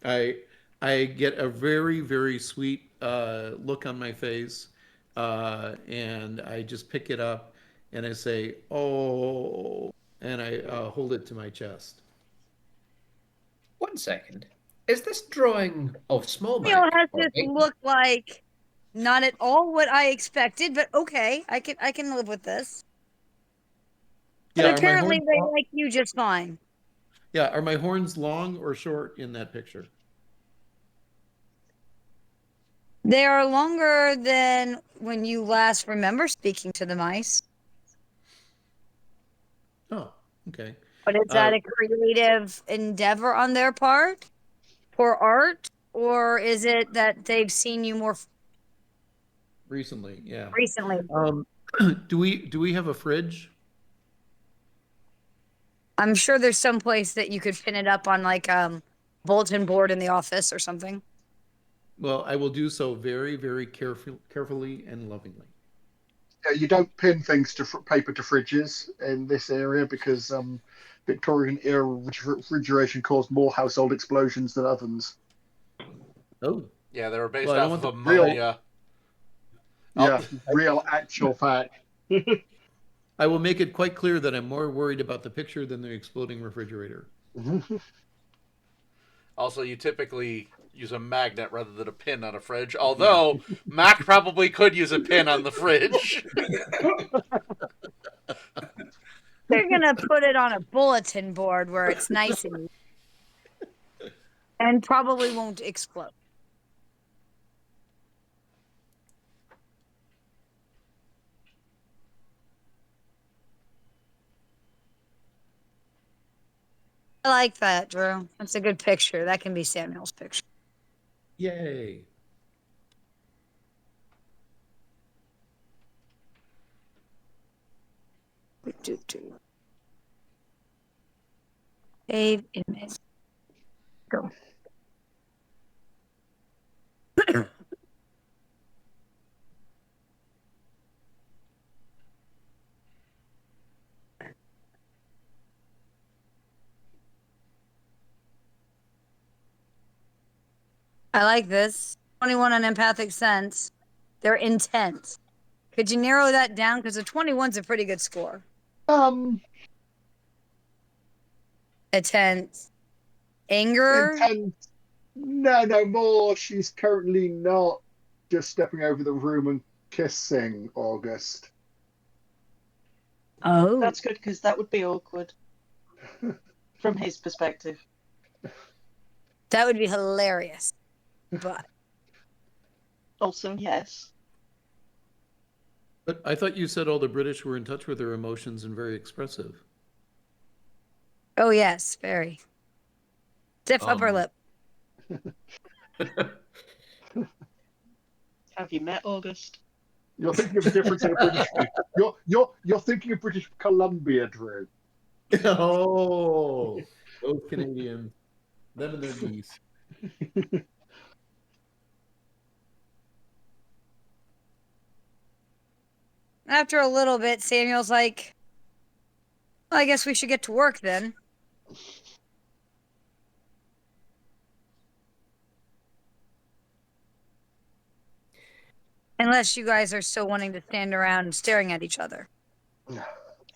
I get a very, very sweet look on my face, and I just pick it up and I say, "Oh," and I hold it to my chest. 1 second. Is this drawing of small You know, Mac it has or this big look like not at all what I expected, but okay, I can live with this. But Yeah, are my apparently horns they long? like you just fine. Yeah, are my horns long or short in that picture? They are longer than when you last remember speaking to the mice. Oh, okay. But is that a creative endeavor on their part for art, or is it that they've seen you more Recently, yeah. recently? Do we have a fridge? I'm sure there's some place that you could pin it up on, like bulletin board in the office or something. Well, I will do so very, very carefully and lovingly. You don't pin things to paper to fridges in this area because Victorian era refrigeration caused more household explosions than ovens. Oh, Yeah, they were based Well, I don't off of want ammonia. Yeah, real actual fact. I will make it quite clear that I'm more worried about the picture than the exploding refrigerator. Also, you typically use a magnet rather than a pin on a fridge. Although Mac probably could use a pin on the fridge. They're gonna put it on a bulletin board where it's nice and probably won't explode. I like that, Drew. That's a good picture. That can be Samuel's picture. Yay. Save image. Go. I like this. 21 on empathic sense. They're intense. Could you narrow that down? Because a 21's a pretty good score. Intense. Anger? Intense. No more. She's currently not just stepping over the room and kissing August. Oh. That's good, because that would be awkward from his perspective. That would be hilarious. But Also, yes. But I thought you said all the British were in touch with their emotions and very expressive. oh yes, very. Stiff upper lip. Have you met August? You're thinking of a difference in a British. You're thinking of British Columbia, Drew. Oh, those Canadians, them and their geese. After a little bit, Samuel's like, well, I guess we should get to work then. Unless you guys are still wanting to stand around and staring at each other.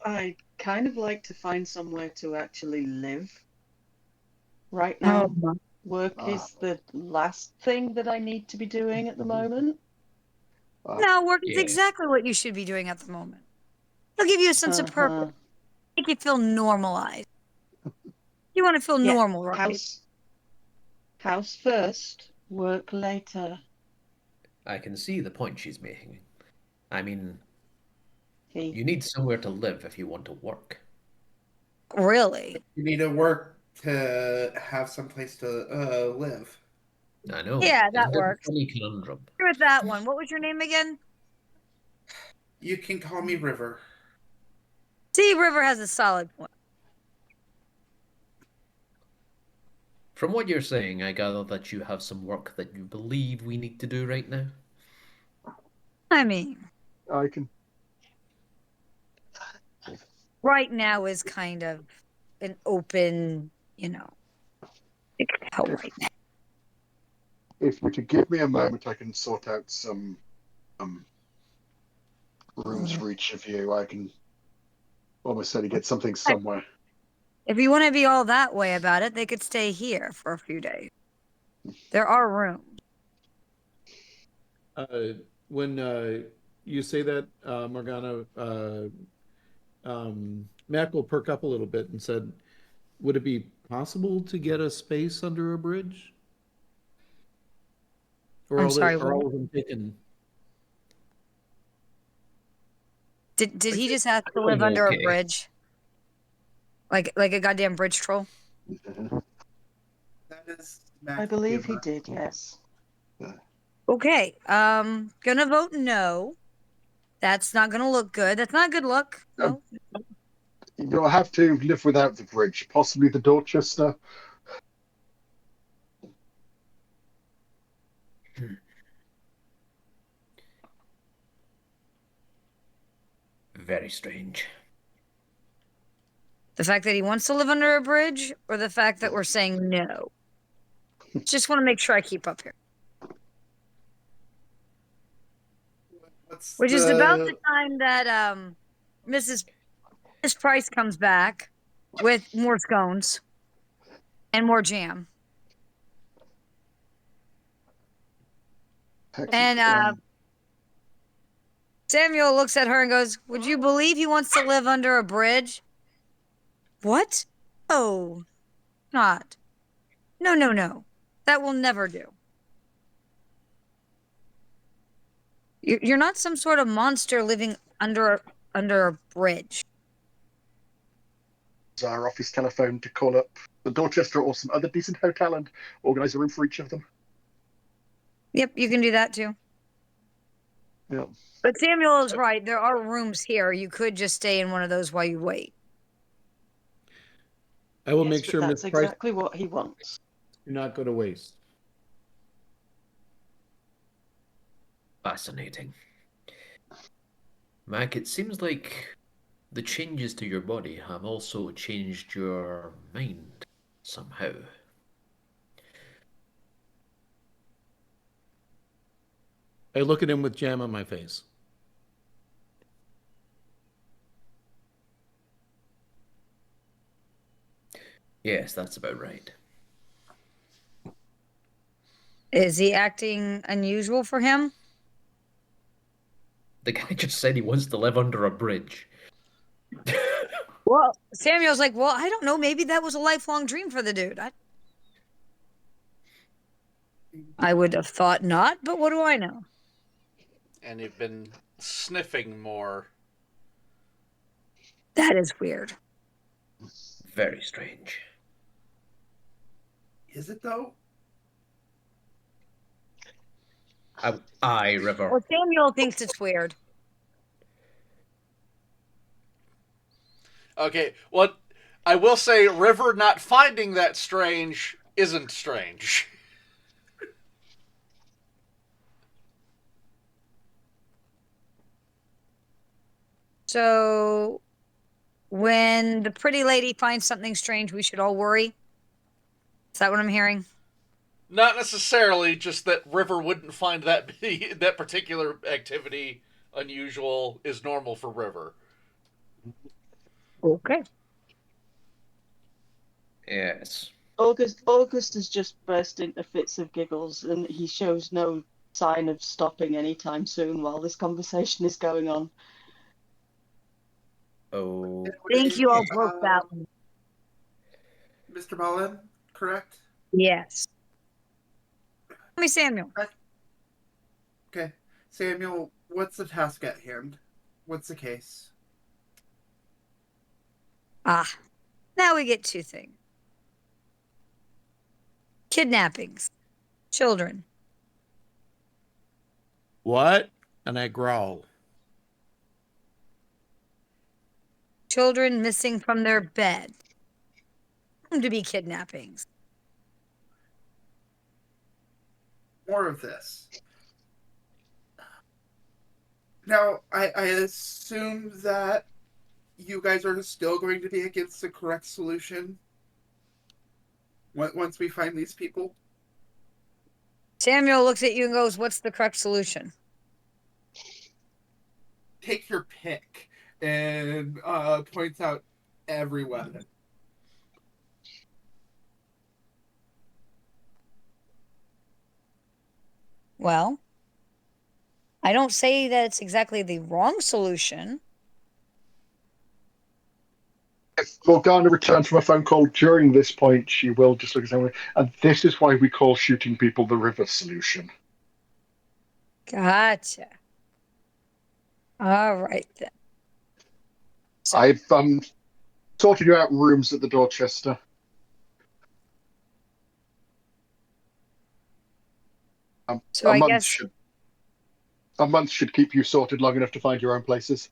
I'd kind of like to find somewhere to actually live. Right now, work is the last thing that I need to be doing at the moment. No, work is exactly what you should be doing at the moment. It'll give you a sense of purpose. Make you feel normalized. You want to feel normal, right? House first, work later. I can see the point she's making. I mean, Hey. you need somewhere to live if you want to work. Really? You need to work to have some place to live. I know. Yeah, that Isn't it a works. funny conundrum? Here with that one. What was your name again? You can call me River. See, River has a solid point. From what you're saying, I gather that you have some work that you believe we need to do right now. I mean, I can. right now is kind of an open, hell right now. If you could give me a moment, I can sort out some rooms for each of you. I can almost certainly get something somewhere. If you want to be all that way about it, they could stay here for a few days. There are rooms. When you say that, Morgana, Mac will perk up a little bit and said, would it be possible to get a space under a bridge? Or I'm are sorry, are what? all of them taken? Did he just have to live under a okay. bridge? Like a goddamn bridge troll? That is I believe he did, yes. Okay, gonna vote no. That's not gonna look good. That's not a good look. No. You'll have to live without the bridge, possibly the Dorchester. Very strange. The fact that he wants to live under a bridge, or the fact that we're saying no? Just want to make sure I keep up here. Which is about the time that Mrs. Price comes back with more scones and more jam. And Samuel looks at her and goes, "Would you believe he wants to live under a bridge?" "What? Oh, not. No, no, no. That will never do. You're not some sort of monster living under a bridge." Our office telephone to call up the Dorchester or some other decent hotel and organise a room for each of them. Yep, you can do that too. Yeah. But Samuel is right. There are rooms here. You could just stay in one of those while you wait. I will Yes, make but sure that's Miss Price exactly what he wants. do not go to waste. Fascinating. Mac, it seems like the changes to your body have also changed your mind somehow. I look at him with jam on my face. Yes, that's about right. Is he acting unusual for him? The guy just said he wants to live under a bridge. Well, Samuel's like, well, I don't know. Maybe that was a lifelong dream for the dude. I would have thought not, but what do I know? And you've been sniffing more. That is weird. Very strange. Is it though? Aye, River. Well, Samuel thinks it's weird. Okay, well, I will say River not finding that strange isn't strange. So when the pretty lady finds something strange, we should all worry. Is that what I'm hearing? Not necessarily, just that River wouldn't find that particular activity unusual is normal for River. Okay. Yes. August has just burst into fits of giggles, and he shows no sign of stopping anytime soon while this conversation is going on. Oh. I think you all broke that one. Mr. Mullen, correct? Yes. Tell me, Samuel. Okay. Samuel, what's the task at hand? What's the case? Now we get two things. Kidnappings. Children. What? And I growl. Children missing from their bed. To be kidnappings. More of this. Now, I assume that you guys are still going to be against the correct solution once we find these people? Samuel looks at you and goes, "What's the correct solution?" Take your pick, and points out every weapon. Well, I don't say that it's exactly the wrong solution. If Morgana returns from a phone call during this point, she will just look at someone. And this is why we call shooting people the river solution. Gotcha. All right then. So, I've sorted you out rooms at the Dorchester. so I guess A month should keep you sorted long enough to find your own places.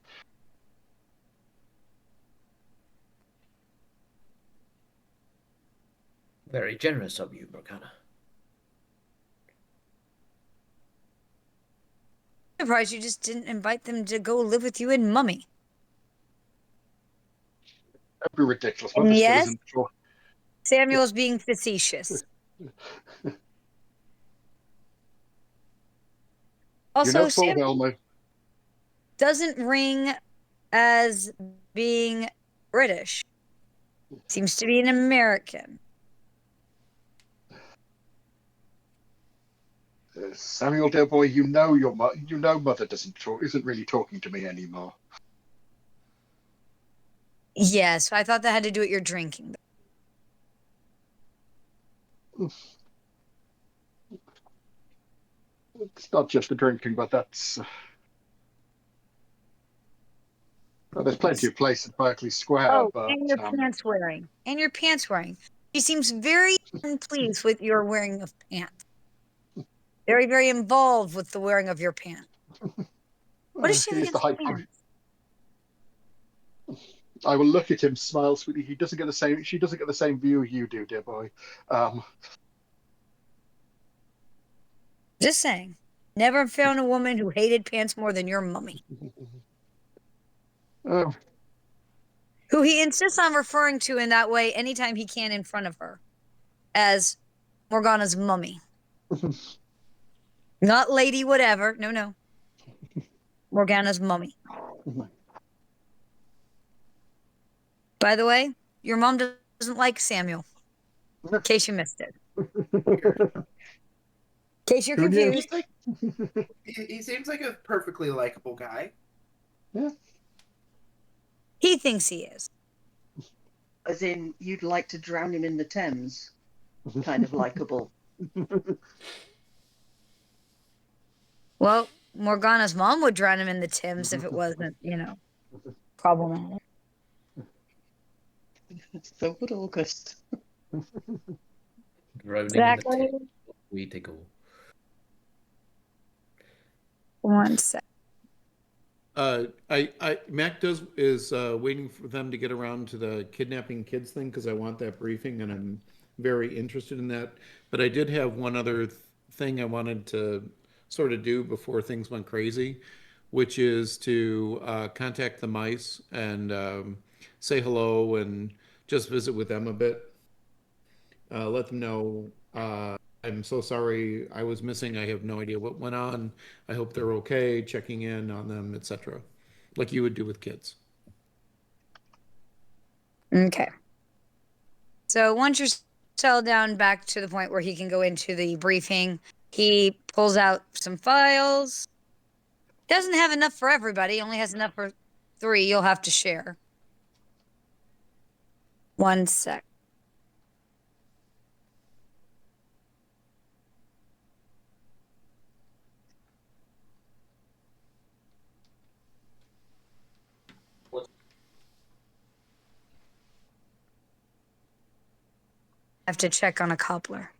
Very generous of you, Morgana. I'm surprised you just didn't invite them to go live with you in Mummy. That'd be ridiculous. And Mother still yes, isn't sure. Samuel's being facetious. Also, full Samuel well, my doesn't ring as being British. Seems to be an American. Samuel, dear boy, you know mother isn't really talking to me anymore. Yes, I thought that had to do with your drinking. It's not just the drinking, but that's. Well, there's plenty of place at Berkeley Square, Oh, but and your pants wearing. And your pants wearing. She seems very unpleased with your wearing of pants. Very, very involved with the wearing of your pants. What is she he is the against high pants? I will look at him, smile sweetly. She doesn't get the same view you do, dear boy. Just saying. Never found a woman who hated pants more than your mummy. Who he insists on referring to in that way anytime he can in front of her. As Morgana's mummy. Not lady whatever. No. Morgana's mummy. By the way, your mom doesn't like Samuel. In case you missed it. In case you're confused. He seems like a perfectly likable guy. Yeah. He thinks he is. As in, you'd like to drown him in the Thames. Kind of likable. Well, Morgana's mom would drown him in the Thames if it wasn't, problematic. So would August. Drowning Exactly. in the Thames. Way to go. One sec. Mac is waiting for them to get around to the kidnapping kids thing because I want that briefing and I'm very interested in that. But I did have one other thing I wanted to sort of do before things went crazy, which is to contact the mice and say hello and just visit with them a bit. Let them know I'm so sorry I was missing. I have no idea what went on. I hope they're okay, checking in on them, etc. Like you would do with kids. Okay. So once you're settled down back to the point where he can go into the briefing, he pulls out some files. Doesn't have enough for everybody, only has enough for 3. You'll have to share. One sec. I have to check on a cobbler.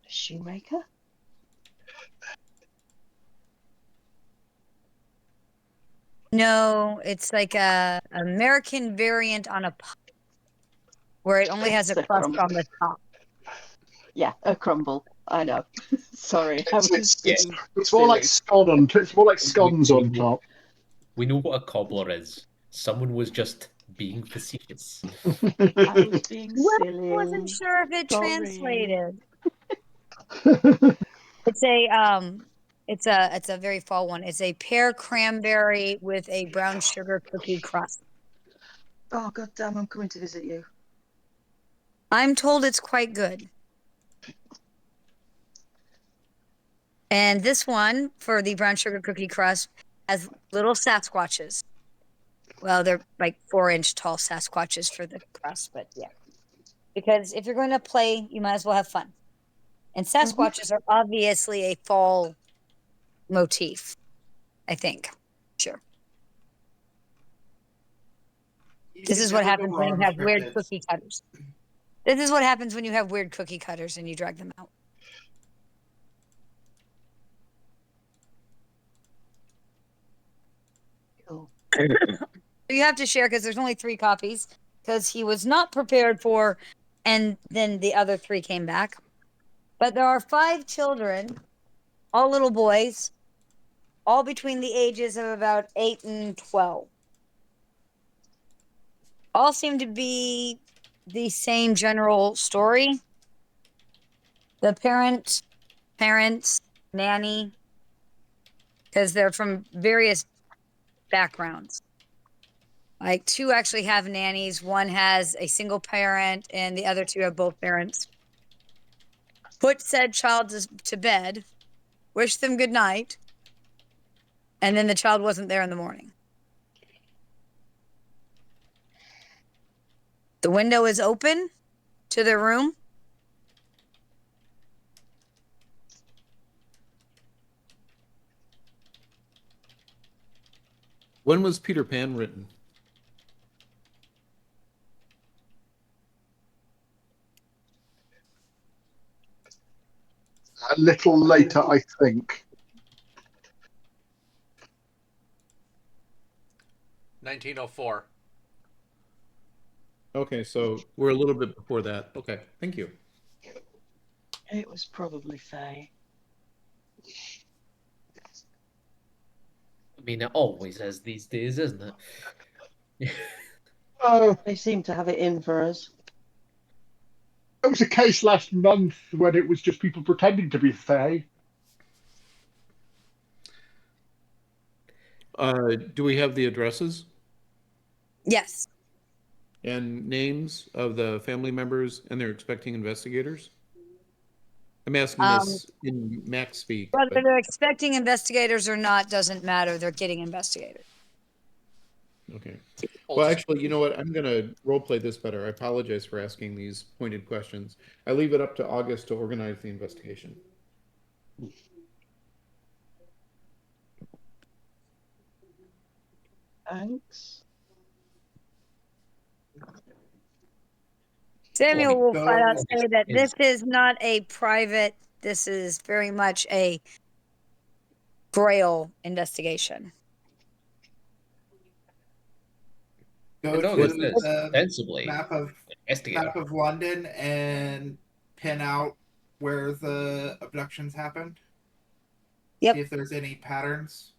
Shoemaker? No, it's like a American variant on a pie, where it only has a It's a crust crumble. on the top. Yeah, a crumble. I know. Sorry. It's more like scones on top. We know what a cobbler is. Someone was just being facetious. I was being Well, silly. I wasn't sure if it Sorry. translated. It's a very fall one. It's a pear cranberry with a brown sugar cookie crust. Oh, goddamn, I'm coming to visit you. I'm told it's quite good. And this one, for the brown sugar cookie crust, has little Sasquatches. Well, they're like 4-inch tall Sasquatches for the crust, but yeah. Because if you're going to play, you might as well have fun. And Sasquatches are obviously a fall motif, I think. Sure. This is what happens when you have weird cookie cutters. This is what happens when you have weird cookie cutters and you drag them out. Cool. You have to share because there's only 3 copies because he was not prepared for, and then the other 3 came back. But there are 5 children, all little boys, all between the ages of about 8 and 12. All seem to be the same general story. The parents, nanny, because they're from various backgrounds. Like 2 actually have nannies. 1 has a single parent, and the other 2 have both parents. Put said child to bed, wish them good night, and then the child wasn't there in the morning. The window is open to their room. When was Peter Pan written? A little later, I think. 1904. Okay, so we're a little bit before that. Okay, thank you. It was probably Faye. I mean, it always is these days, isn't it? They seem to have it in for us. There was a case last month when it was just people pretending to be Fae. Do we have the addresses Yes. and names of the family members and their expecting investigators? I'm asking this in Max speak. Whether But... they're expecting investigators or not doesn't matter. They're getting investigators. Okay. Well, actually, you know what? I'm going to role-play this better. I apologize for asking these pointed questions. I leave it up to August to organize the investigation. Thanks. Samuel will Go flat out say that is- this is not a private, this is very much a Grail investigation. Go It to always is, the ostensibly, map of investigator. London and pin out where the abductions happened. Yep. See if there's any patterns.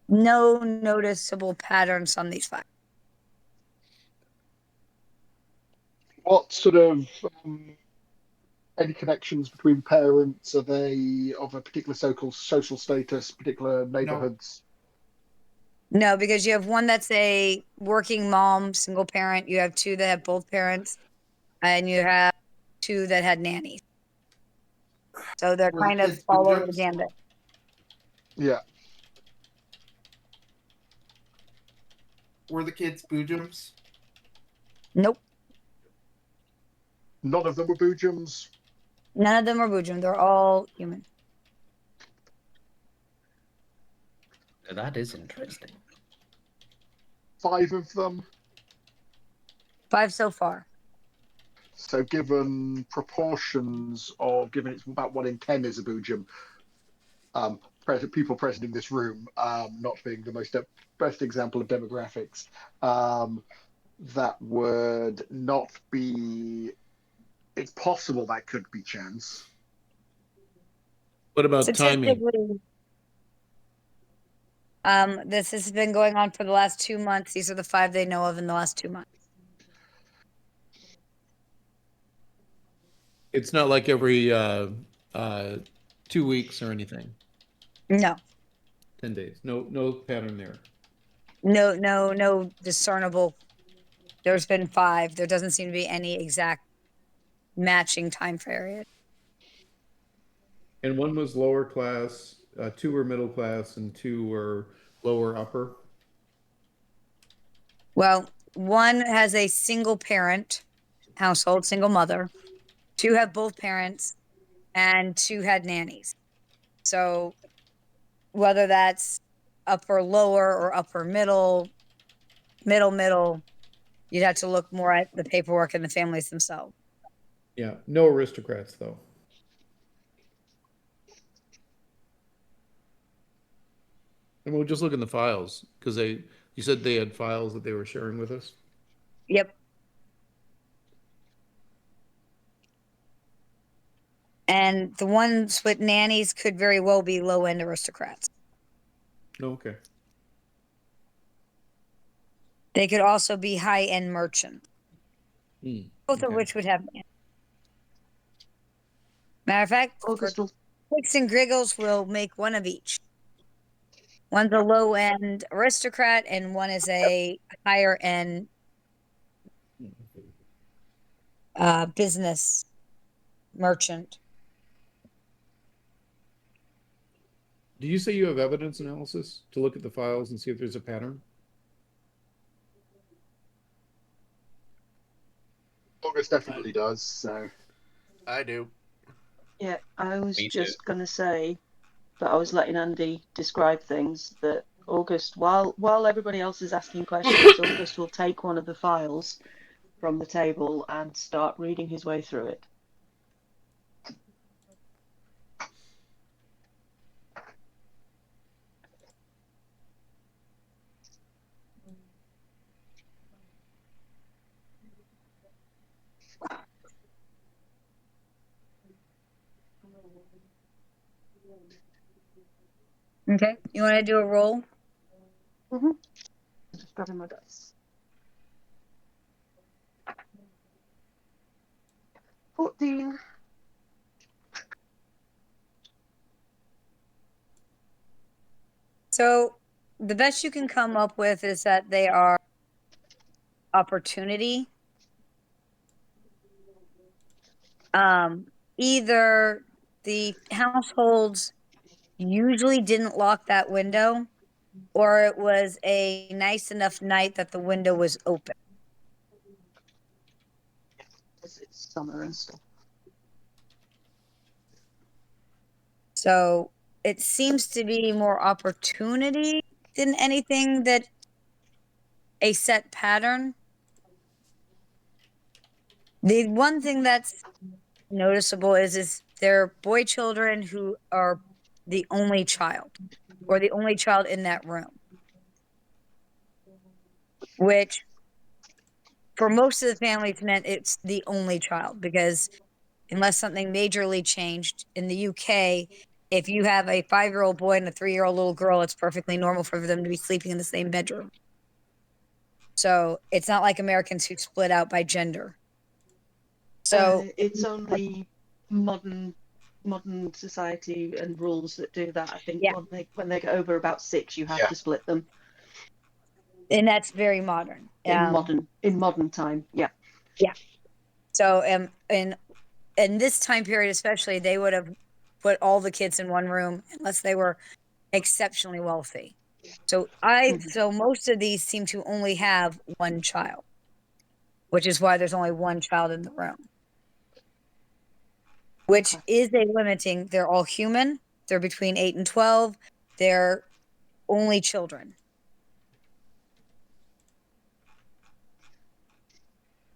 No noticeable patterns on these files. What sort of any connections between parents? Are they of a particular social status, particular neighborhoods? No, because you have one that's a working mom, single parent. You have 2 that have both parents, and you have 2 that had nannies. So they're Were the kind of kids all over the boojums? gambit. Yeah. Were the kids boojums? Nope. None of them were boojums. None of them are boojum. They're all human. That is interesting. 5 of them. 5 so far. So given proportions of, given it's about 1 in 10 is a boojum, people present in this room, not being the best example of demographics, that would not be, it's possible that could be chance. What about timing? Statistically, this has been going on for the last 2 months. These are the 5 they know of in the last 2 months. It's not like every 2 weeks or anything. No. 10 days. No pattern there. No discernible. There's been 5. There doesn't seem to be any exact matching time period. And 1 was lower class, 2 were middle class, and 2 were lower upper. Well, 1 has a single parent household, single mother. 2 have both parents, and 2 had nannies. So whether that's upper lower or upper middle, you'd have to look more at the paperwork and the families themselves. Yeah, no aristocrats though. And we'll just look in the files because you said they had files that they were sharing with us. Yep. And the ones with nannies could very well be low-end aristocrats. Oh, okay. They could also be high-end merchants, both of which would have nannies. Matter of fact, for Quicks and Griggles, we'll make 1 of each. One's a low end aristocrat, and one is a higher end business merchant. Do you say you have evidence analysis to look at the files and see if there's a pattern? August definitely does. So I do. Yeah, I was Me just going to say that I was letting Andy describe things, that August, while everybody else is asking questions, August will take one of the files from the table and start reading his way through it. Okay, you want to do a roll? Just grabbing my dice. 14. So the best you can come up with is that they are opportunity. Either the households usually didn't lock that window, or it was a nice enough night that the window was open. Because it's summer and stuff. So it seems to be more opportunity than anything that a set pattern. The one thing that's noticeable is they're boy children who are the only child, or the only child in that room, which for most of the families meant it's the only child, because unless something majorly changed in the UK, if you have a 5-year-old boy and a 3-year-old little girl, it's perfectly normal for them to be sleeping in the same bedroom. So it's not like Americans who split out by gender. So it's only modern society and rules that do that. I think yeah, when they get over about 6, you have to split them. And that's very modern. In modern time, yeah. Yeah. So in this time period especially, they would have put all the kids in one room unless they were exceptionally wealthy. So most of these seem to only have one child, which is why there's only one child in the room. Which is a limiting. They're all human. They're between 8 and 12. They're only children.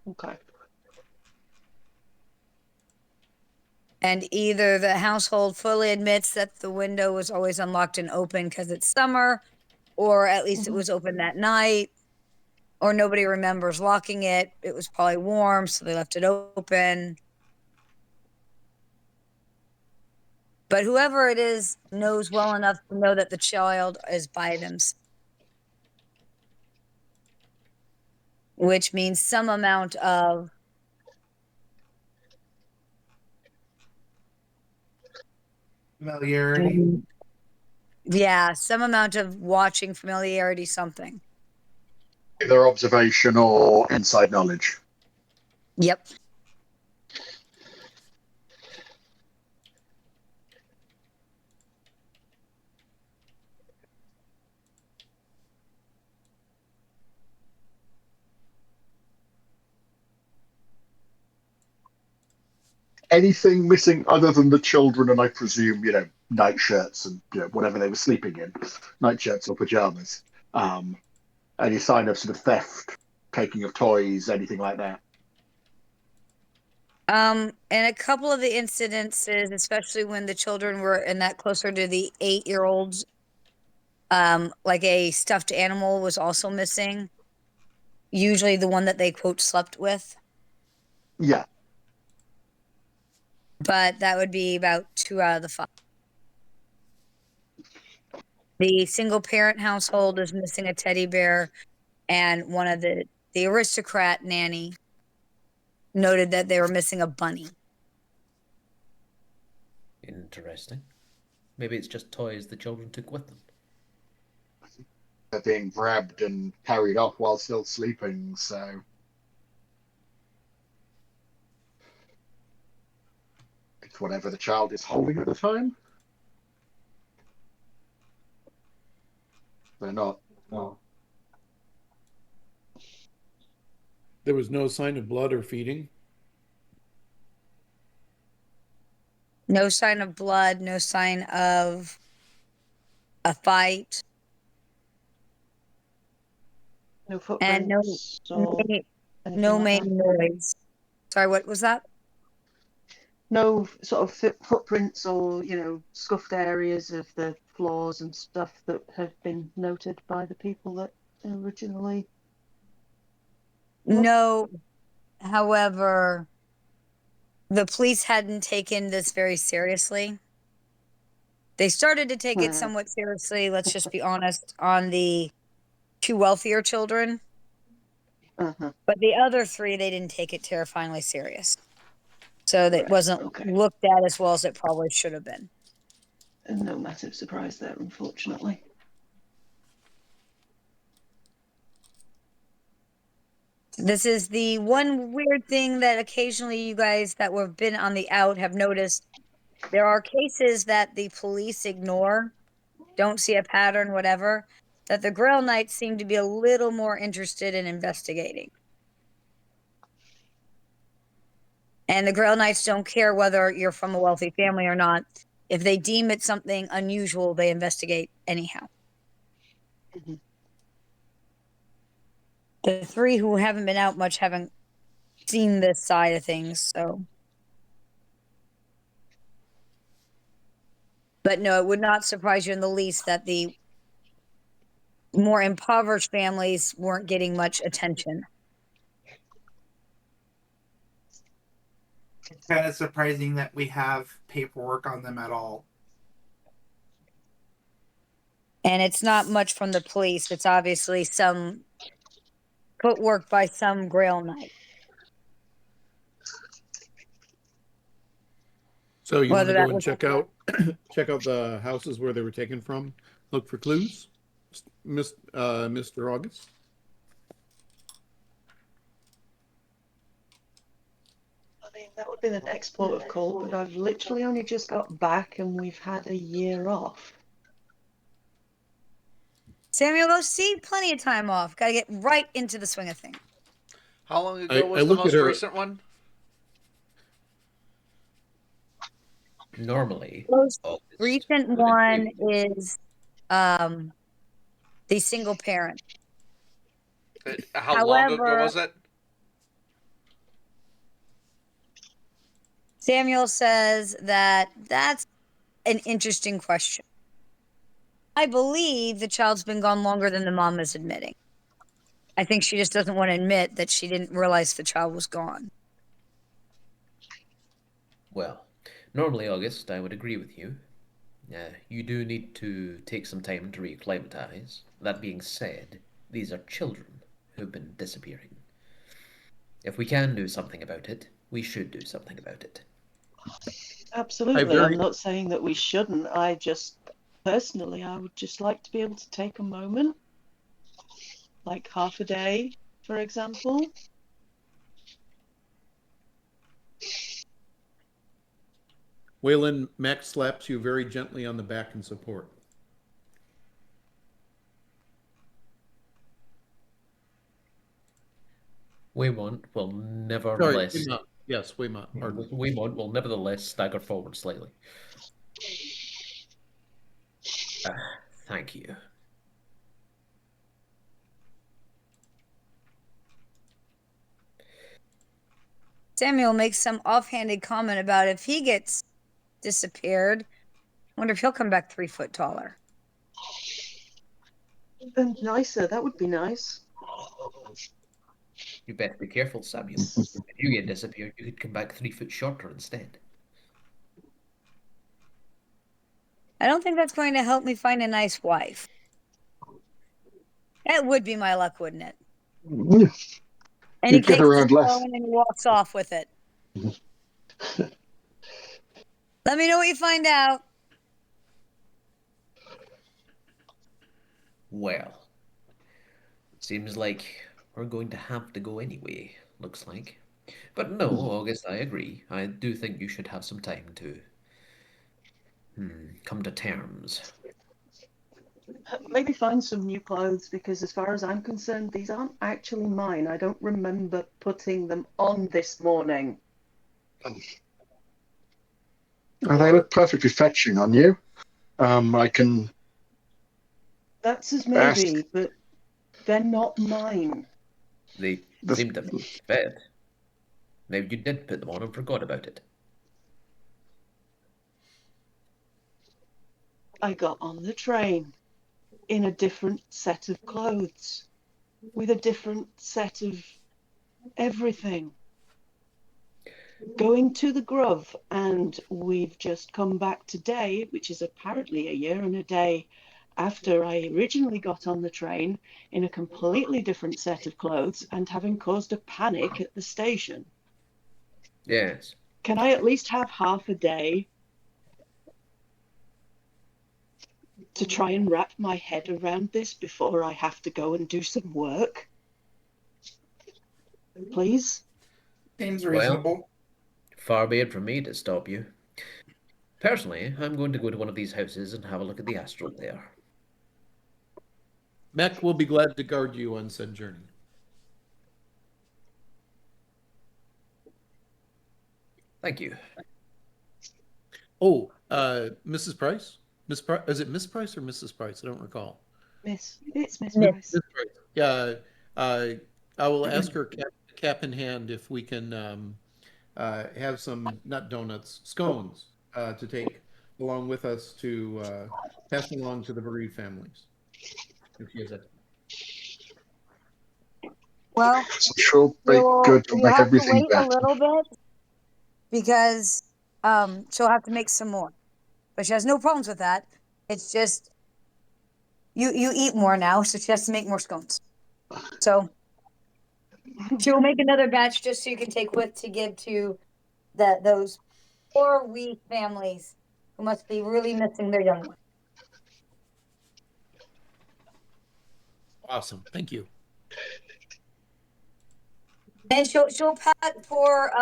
Okay. And either the household fully admits that the window was always unlocked and open because it's summer, or at least it was open that night, or nobody remembers locking it. It was probably warm, so they left it open. But whoever it is knows well enough to know that the child is by themselves, which means some amount of Familiarity. Yeah, some amount of watching, familiarity, something. either observation or inside knowledge. Yep. Anything missing other than the children and I presume, nightshirts and whatever they were sleeping in, nightshirts or pajamas. Any sign of sort of theft, taking of toys, anything like that? And a couple of the incidences, especially when the children were in that closer to the 8-year-olds, like a stuffed animal was also missing. Usually the one that they quote slept with. Yeah. But that would be about 2 out of the 5. The single parent household is missing a teddy bear, and one of the aristocrat nanny noted that they were missing a bunny. Interesting. Maybe it's just toys the children took with them. they're being grabbed and carried off while still sleeping, so it's whatever the child is holding at the time. They're not. There was no sign of blood or feeding. No sign of blood, no sign of a fight, No and no footprints or anything no like main that? noise. Sorry, what was that? No sort of footprints or, scuffed areas of the floors and stuff that have been noted by the people that originally. No. However, the police hadn't taken this very seriously. They started to take it somewhat seriously, let's just be honest, on the 2 wealthier children. Uh-huh. But the other 3, they didn't take it terrifyingly serious. So that Right, wasn't okay. looked at as well as it probably should have been. And no massive surprise there, unfortunately. This is the one weird thing that occasionally you guys that have been on the out have noticed. There are cases that the police ignore, don't see a pattern, whatever, that the Grail Knights seem to be a little more interested in investigating. And the Grail Knights don't care whether you're from a wealthy family or not. If they deem it something unusual, they investigate anyhow. Mm-hmm. The 3 who haven't been out much haven't seen this side of things, so. But no, it would not surprise you in the least that the more impoverished families weren't getting much attention. It's kind of surprising that we have paperwork on them at all. And it's not much from the police. It's obviously some footwork by some Grail Knight. So you want Whether to go that and was check out the houses where they were taken from? Look for clues, Mr. August. I mean, that would be the next port of call, but I've literally only just got back and we've had a year off. Samuel, go see, plenty of time off. Got to get right into the swing of things. How long ago I was the looked at most her- recent one? Normally, Most August recent would one include- is the single parent. How long ago However- was it? Samuel says that that's an interesting question. I believe the child's been gone longer than the mom is admitting. I think she just doesn't want to admit that she didn't realize the child was gone. Well, normally, August, I would agree with you. You do need to take some time to reacclimatize. That being said, these are children who've been disappearing. If we can do something about it, we should do something about it. Absolutely. I'm not saying that we shouldn't. Personally, I would just like to be able to take a moment, like half a day, for example. Waylon, Max slaps you very gently on the back in support. Weymont will nevertheless. Weymont. Yes, Weymont. Pardon. Weymont will nevertheless stagger forward slightly. Thank you. Samuel makes some offhanded comment about if he gets disappeared, I wonder if he'll come back 3 foot taller. And nicer, that would be nice. You better be careful, Samuel. If you get disappeared, you could come back 3 foot shorter instead. I don't think that's going to help me find a nice wife. That would be my luck, wouldn't it? And he You'd get takes around the less. phone and he walks off with it. Let me know what you find out. Well, Seems like we're going to have to go anyway, looks like. But no, August, I agree. I do think you should have some time to come to terms. Maybe find some new clothes, because as far as I'm concerned, these aren't actually mine. I don't remember putting them on this morning. Well, they look perfectly fetching on you. I can That's as ask. maybe, but they're not mine. They seem to fit. Maybe you did put them on and forgot about it. I got on the train in a different set of clothes, with a different set of everything. Going to the Grove, and we've just come back today, which is apparently a year and a day after I originally got on the train, in a completely different set of clothes and having caused a panic at the station. Yes. Can I at least have half a day to try and wrap my head around this before I have to go and do some work? Please? Seems Well, reasonable. far be it from me to stop you. Personally, I'm going to go to one of these houses and have a look at the astral there. Mech will be glad to guard you on said journey. Thank you. Oh, Mrs. Price? Is it Miss Price or Mrs. Price? I don't recall. Miss. It's Miss Miss. Price. Miss Price. Yeah, I will ask her cap in hand if we can have some, not donuts, scones to take along with us to pass along to the bereaved families. If she has that. Well, So she'll be good to you make have to everything wait a better. little bit because she'll have to make some more. But she has no problems with that. It's just you eat more now, so she has to make more scones. So she will make another batch just so you can take with to give to those poor wee families who must be really missing their young one. Awesome. Thank you. And she'll pat poor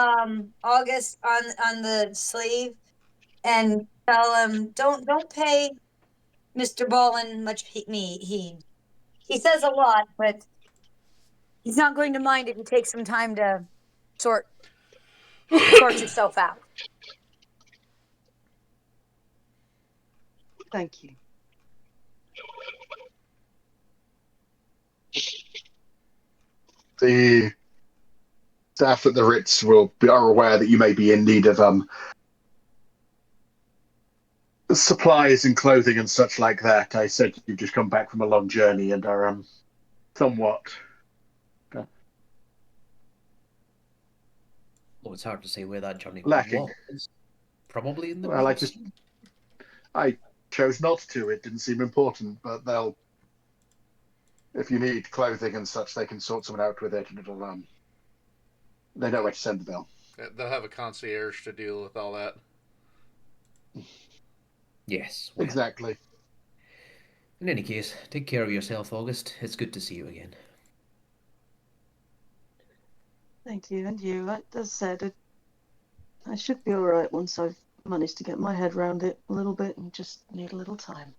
August on the sleeve and tell him don't pay Mr. Ballin much heed. He says a lot, but he's not going to mind if you take some time to sort yourself out. Thank you. The staff at the Ritz are aware that you may be in need of supplies and clothing and such like that. I said you've just come back from a long journey and are somewhat. Oh, it's hard to say where that journey Lacking. was. Probably in the Well, woods. I chose not to. It didn't seem important, but if you need clothing and such, they can sort someone out with it, and they know where to send the bill. They'll have a concierge to deal with all that. Yes. Well, Exactly. in any case, take care of yourself, August. It's good to see you again. Thank you, and you. As I said, I should be all right once I've managed to get my head around it a little bit, and just need a little time.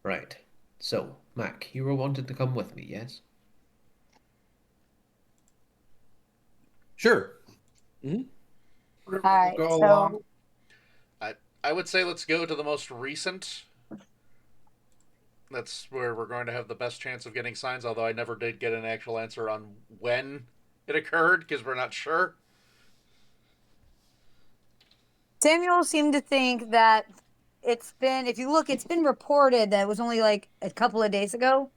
Right. So, Mac, you were wanting to come with me, yes? Sure. All right, Go so along. I would say let's go to the most recent. That's where we're going to have the best chance of getting signs, although I never did get an actual answer on when it occurred, because we're not sure. Samuel seemed to think that it's been reported that it was only like a couple of days ago.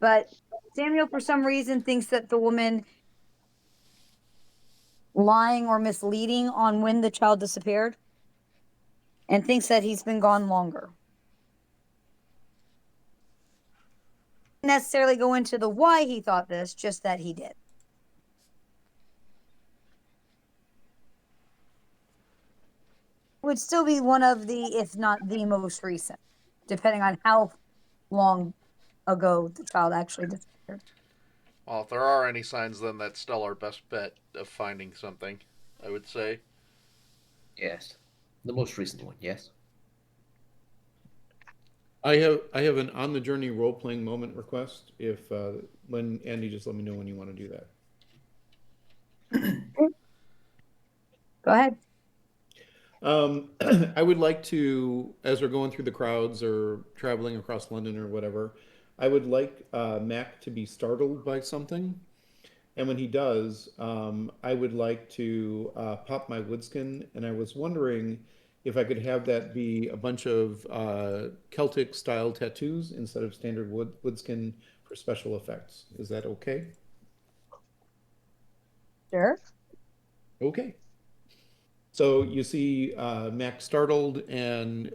But Samuel, for some reason, thinks that the woman lying or misleading on when the child disappeared and thinks that he's been gone longer. Necessarily go into the why he thought this, just that he did. Would still be one of the, if not the most recent, depending on how long ago the child actually disappeared. Well, if there are any signs, then that's still our best bet of finding something, I would say. Yes. The most recent one, yes. I have an on the journey role playing moment request. If when Andy, just let me know when you want to do that. Go ahead. I would like to, as we're going through the crowds or traveling across London or whatever, I would like Mac to be startled by something. And when he does, I would like to pop my woodskin. And I was wondering if I could have that be a bunch of Celtic style tattoos instead of standard woodskin for special effects. Is that okay? Sure. Okay. So you see Mac startled and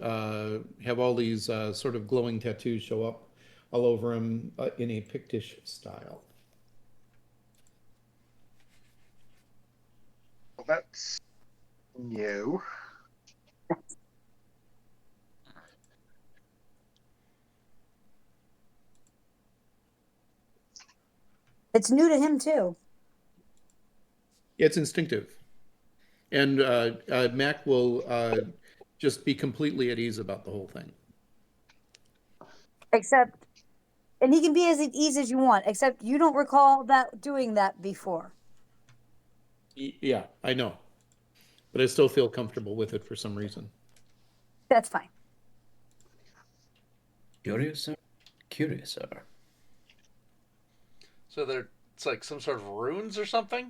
have all these sort of glowing tattoos show up all over him in a Pictish style. Well, that's new. It's new to him too. It's instinctive. And Mac will just be completely at ease about the whole thing. Except, and he can be as at ease as you want, except you don't recall that doing that before. Yeah, I know. But I still feel comfortable with it for some reason. That's fine. Curiouser? Curiouser. So it's like some sort of runes or something?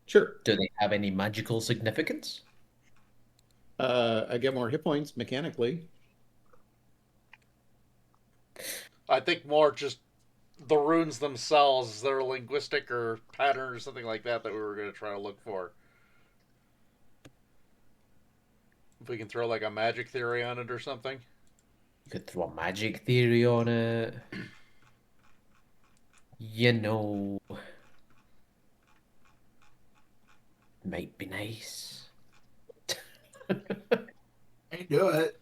Sure. Do they have any magical significance? I get more hit points mechanically. I think more just the runes themselves, their linguistic or pattern or something like that we were going to try to look for. If we can throw like a magic theory on it or something. You could throw a magic theory on it. You know, might be nice. I do it.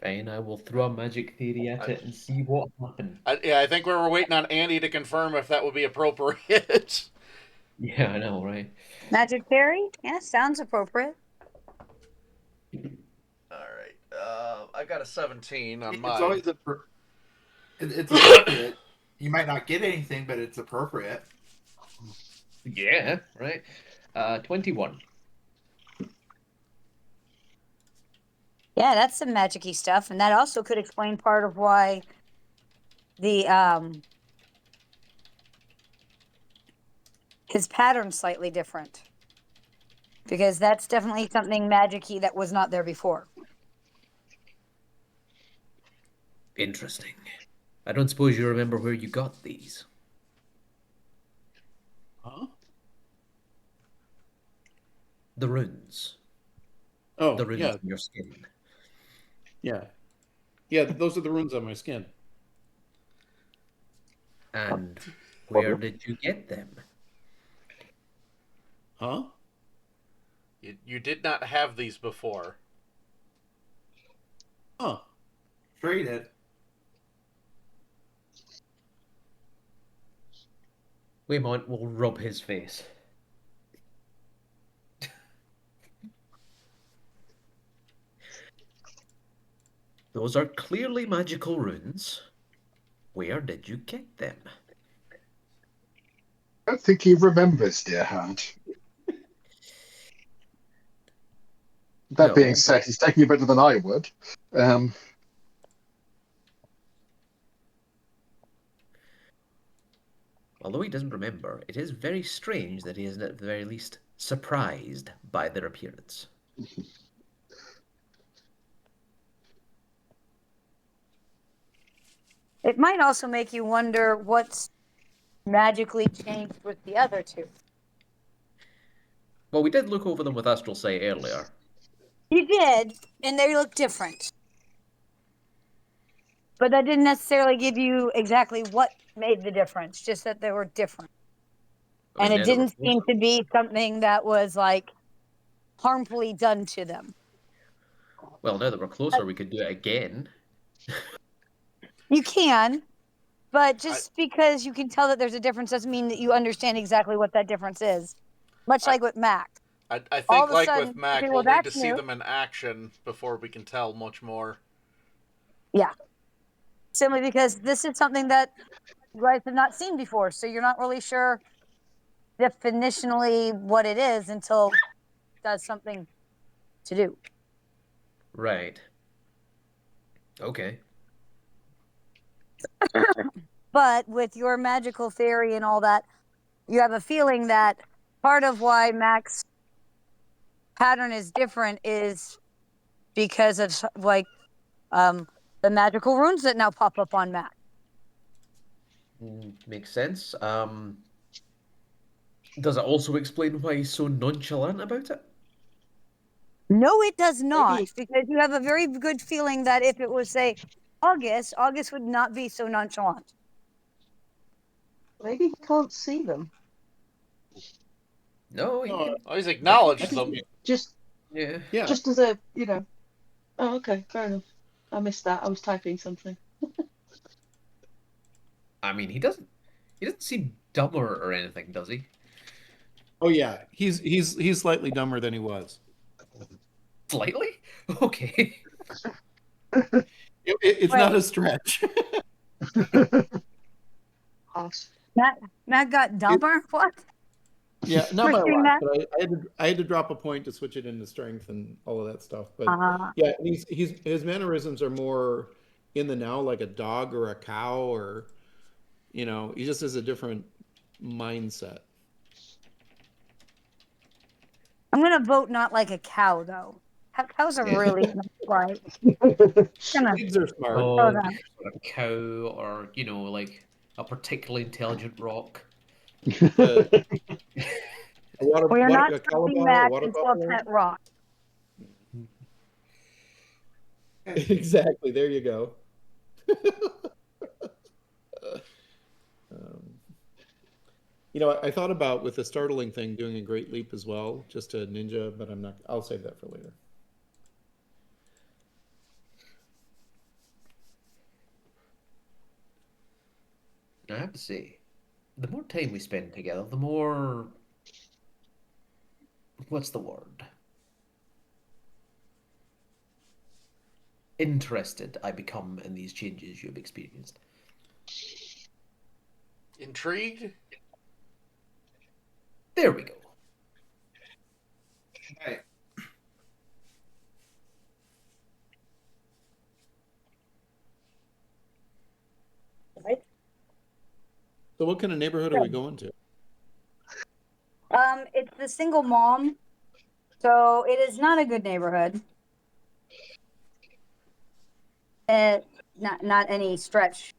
Fine, I will throw a magic theory at it and see what happens. I think we were waiting on Andy to confirm if that would be appropriate. Yeah, I know, right? Magic fairy? Yeah, sounds appropriate. All right. I got a 17 on It's mine. always it's appropriate. You might not get anything, but it's appropriate. Yeah, right. 21. Yeah, that's some magic-y stuff, and that also could explain part of why the his pattern's slightly different. Because that's definitely something magic-y that was not there before. Interesting. I don't suppose you remember where you got these. Huh? The runes. Oh, The runes yeah. on your skin. Yeah. Yeah, those are the runes on my skin. And where did you get them? Huh? You did not have these before. Huh. Traded. Weymont will rub his face. Those are clearly magical runes. Where did you get them? I don't think he remembers, dear Hand. That No. being said, he's taking it better than I would. Although he doesn't remember, it is very strange that he isn't at the very least surprised by their appearance. It might also make you wonder what's magically changed with the other two. Well, we did look over them with Astral Sight earlier. You did, and they look different. But that didn't necessarily give you exactly what made the difference, just that they were different. I And mean, it now that we're didn't seem closer- to be something that was like harmfully done to them. Well, now that we're closer, we could do it again. You can, but just because you can tell that there's a difference doesn't mean that you understand exactly what that difference is. Much like with Mac. I All think, of a like sudden, with Mac, okay, we'll well, need to that's see new. them in action before we can tell much more. Yeah. Simply because this is something that you guys have not seen before, so you're not really sure definitionally what it is until it does something to do. Right. Okay. But with your magical theory and all that, you have a feeling that part of why Mac's pattern is different is because of like the magical runes that now pop up on Mac. Makes sense. Does it also explain why he's so nonchalant about it? No, it does not, Maybe. because you have a very good feeling that if it was, say, August would not be so nonchalant. Maybe he can't see them. No, he can. Oh, he's acknowledged them. Just Yeah. Yeah. just as a, you know. Oh, okay, fair enough. I missed that. I was typing something. I mean, he doesn't seem dumber or anything, does he? Oh yeah, he's slightly dumber than he was. Slightly? Okay. It's not a stretch. Pass. Matt got dumber? What? Yeah, not by a Pushing lot, that? but I had to drop a point to switch it into strength and all of that stuff. But Uh, yeah, his mannerisms are more in the now, like a dog or a cow, or he just has a different mindset. I'm gonna vote not like a cow though. Cows are really not right. Gonna Pigs are smart. throw Dog, that. or a cow, or like a particularly intelligent rock. A We are not a stopping calabar, a Mac water until a buffalo. pet rock. Exactly. There you go. Um, I thought about with the startling thing doing a great leap as well, just to ninja, but I'm not. I'll save that for later. I have to say, the more time we spend together, the more. What's the word? Interested I become in these changes you've experienced. Intrigued? There we go. Right. Right? So, what kind of neighborhood are we going to? It's the single mom, so it is not a good neighborhood. Not any stretch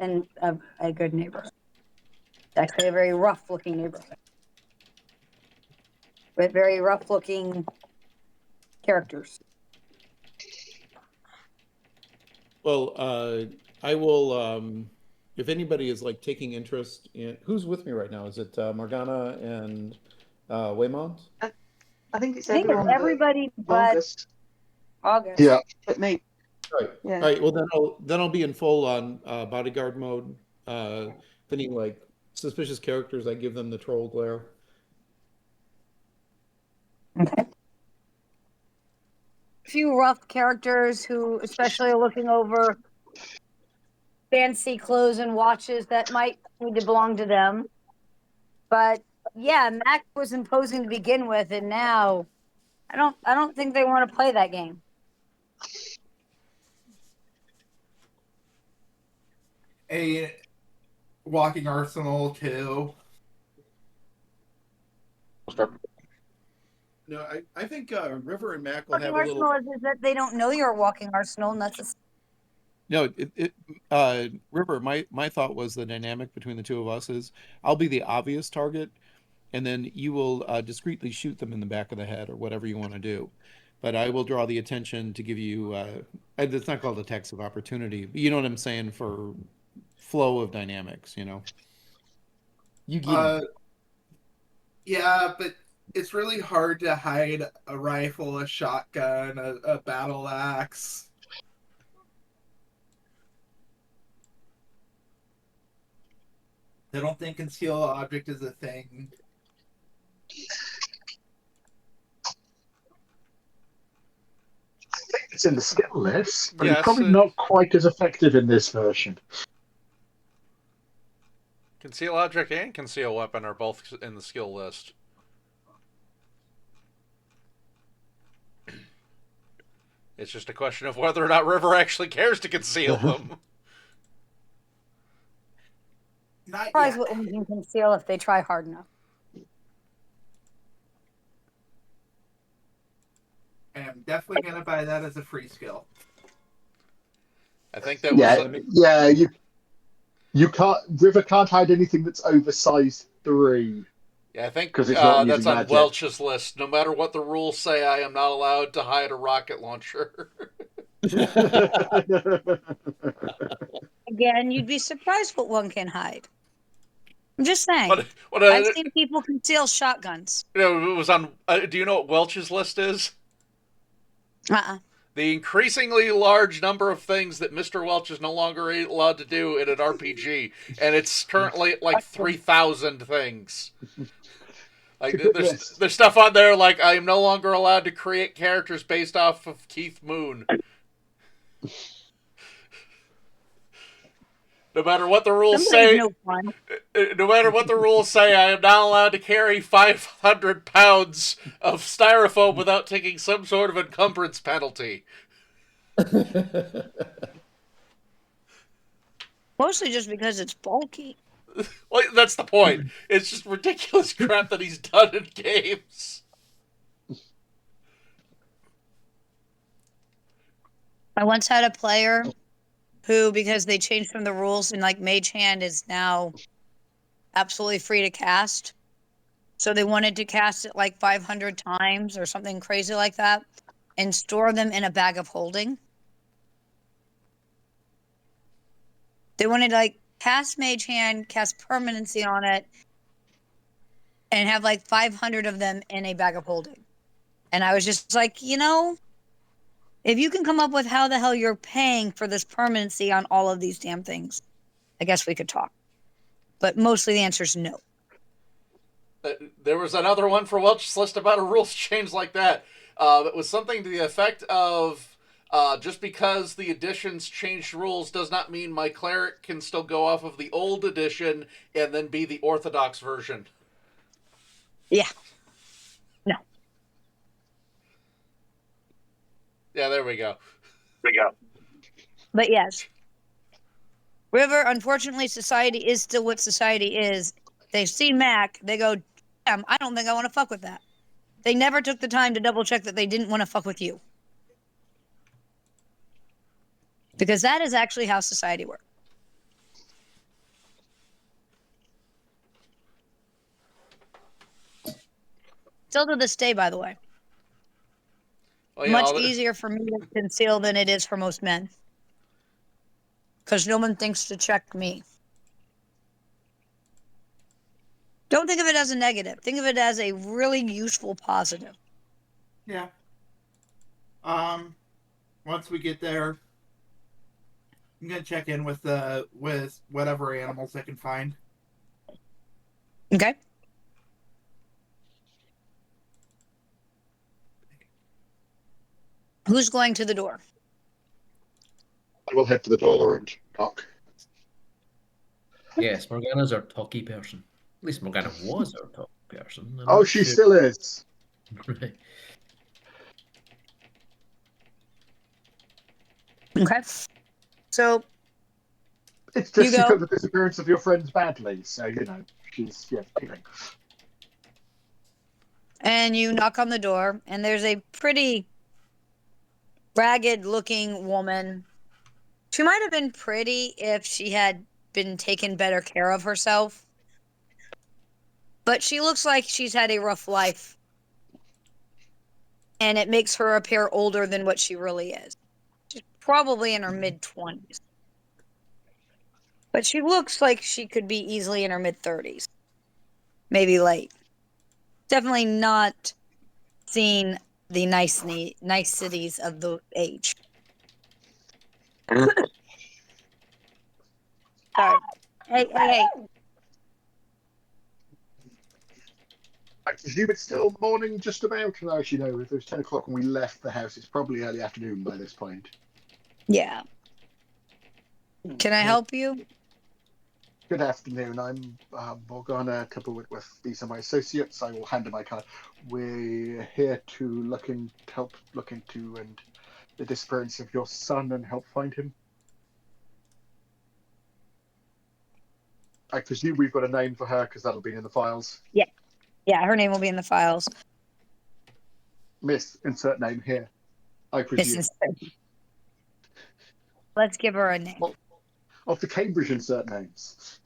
in a good neighborhood. It's actually a very rough looking neighborhood with very rough looking characters. Well, I will. If anybody is like taking interest in who's with me right now, is it Morgana and Weymont? I think it's I think it's everyone but everybody but August. Yeah. but me. Right. Yeah. All right. Well, then I'll be in full on bodyguard mode. If any like suspicious characters, I give them the troll glare. Okay. A few rough characters who, especially, are looking over fancy clothes and watches that might need to belong to them. But yeah, Mac was imposing to begin with, and now I don't think they want to play that game. A walking arsenal too. No, I think River and Mac will Walking have a little. arsenal is that they don't know you're a walking arsenal, and that's No, River. My thought was the dynamic between the two of us is I'll be the obvious target, and then you will discreetly shoot them in the back of the head or whatever you want to do. but I will draw the attention to give you. It's not called attacks of opportunity, but you know what I'm saying, for flow of dynamics. You know. You get it. Yeah, but it's really hard to hide a rifle, a shotgun, a battle axe. They don't think conceal object is a thing. I think it's in the skill list, but Yes, it's probably not quite as effective in this version. Conceal object and conceal weapon are both in the skill list. It's just a question of whether or not River actually cares to conceal them. Not Surprise yet. what one can conceal if they try hard enough. I am definitely going to buy that as a free skill. I think that was... Yeah, you can't... River can't hide anything that's over size 3. Yeah, I think It's not that's using on magic. Welch's list. No matter what the rules say, I am not allowed to hide a rocket launcher. Again, you'd be surprised what one can hide. I'm just saying. I've seen people conceal shotguns. You know, it was on... do you know what Welch's list is? The increasingly large number of things that Mr. Welch is no longer allowed to do in an RPG, and it's currently at like 3,000 things. Like there's stuff on there like I am no longer allowed to create characters based off of Keith Moon. No matter what the rules say, no matter what the rules say, I am not allowed to carry 500 pounds of styrofoam without taking some sort of encumbrance penalty. Mostly just because it's bulky. Well, that's the point. It's just ridiculous crap that he's done in games. I once had a player who, because they changed from the rules and like Mage Hand is now absolutely free to cast. So they wanted to cast it like 500 times or something crazy like that and store them in a bag of holding. They wanted to like cast Mage Hand, cast permanency on it, and have like 500 of them in a bag of holding. And I was just like, you know, if you can come up with how the hell you're paying for this permanency on all of these damn things, I guess we could talk. But mostly the answer is no. There was another one for Welch's list about a rules change like that. It was something to the effect of just because the editions changed rules does not mean my cleric can still go off of the old edition and then be the orthodox version. Yeah. No. Yeah, there we go. But yes. River, unfortunately, society is still what society is. They see Mac, they go, damn, I don't think I want to fuck with that. They never took the time to double check that they didn't want to fuck with you. Because that is actually how society works. Still to this day, by the way. Well, Much easier for me to conceal than it is for most men. Because no one thinks to check me. Don't think of it as a negative. Think of it as a really useful positive. Yeah. Once we get there, I'm gonna check in with whatever animals I can find. Okay. Who's going to the door? I will head to the door and knock. Yes, Morgana's our talky person. At least Morgana was our talky person. Oh, she still is. Right. Okay. So it's just you took the disappearance of your friends badly, so you know she's feeling. And you knock on the door, and there's a pretty ragged-looking woman. She might have been pretty if she had been taken better care of herself. But she looks like she's had a rough life. and it makes her appear older than what she really is. She's probably in her mid-20s. But she looks like she could be easily in her mid-30s. Maybe late. Definitely not seen the niceties of the age. Sorry. Hey. I presume it's still morning just about. And as you know, if it was 10 o'clock when we left the house, it's probably early afternoon by this point. Yeah. Can I help you? Good afternoon. I'm Morgana, coupled with these are my associates. I will hand in my card. We're here to help look into the disappearance of your son and help find him. I presume we've got a name for her because that'll be in the files. Yeah, her name will be in the files. Miss, insert name here. I presume. Let's give her a name. Well, of the Cambridge insert names.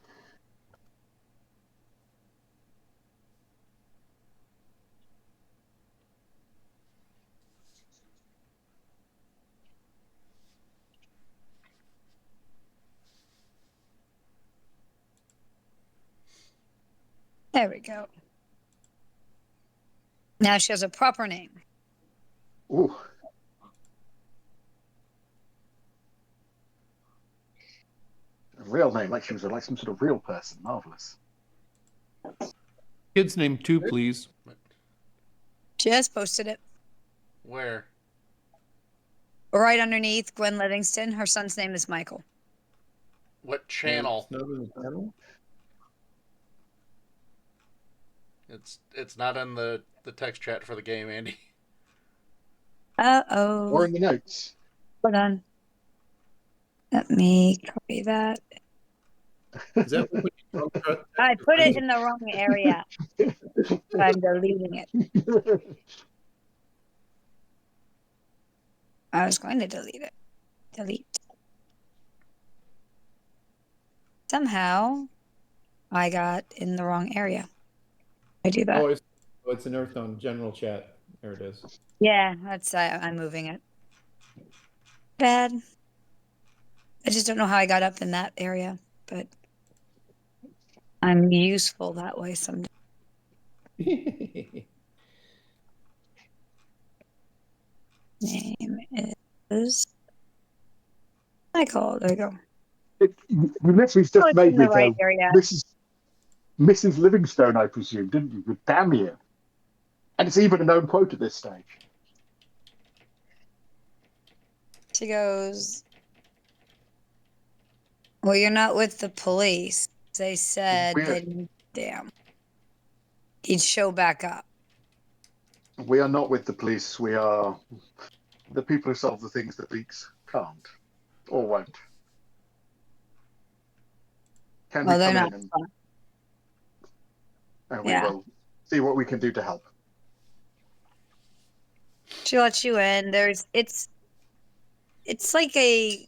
There we go. Now she has a proper name. Ooh. A real name, like she was like some sort of real person. Marvelous. Kid's name too, please. Just posted it. Where? Right underneath Gwen Livingston. Her son's name is Michael. What channel? It's not in the text chat for the game, Andy. Uh-oh. Or in the notes. Hold on. Let me copy that. Is that I put it in the wrong area. I'm deleting it. I was going to delete it. Delete. Somehow, I got in the wrong area. I do that. Oh, it's an Earthstone general chat. There it is. Yeah, that's I'm moving it. Bad. I just don't know how I got up in that area, but I'm useful that way sometimes. Name is Michael. There you go. You literally just it's made in the me right go, area. Mrs. Livingstone, I presume, didn't you? With damn you. And it's even a known quote at this stage. She goes, well, you're not with the police. They said that, damn, he'd show back up. We are not with the police. We are the people who solve the things that leaks can't or won't. Can we come in and we will see what we can do to help. She lets you in. It's like a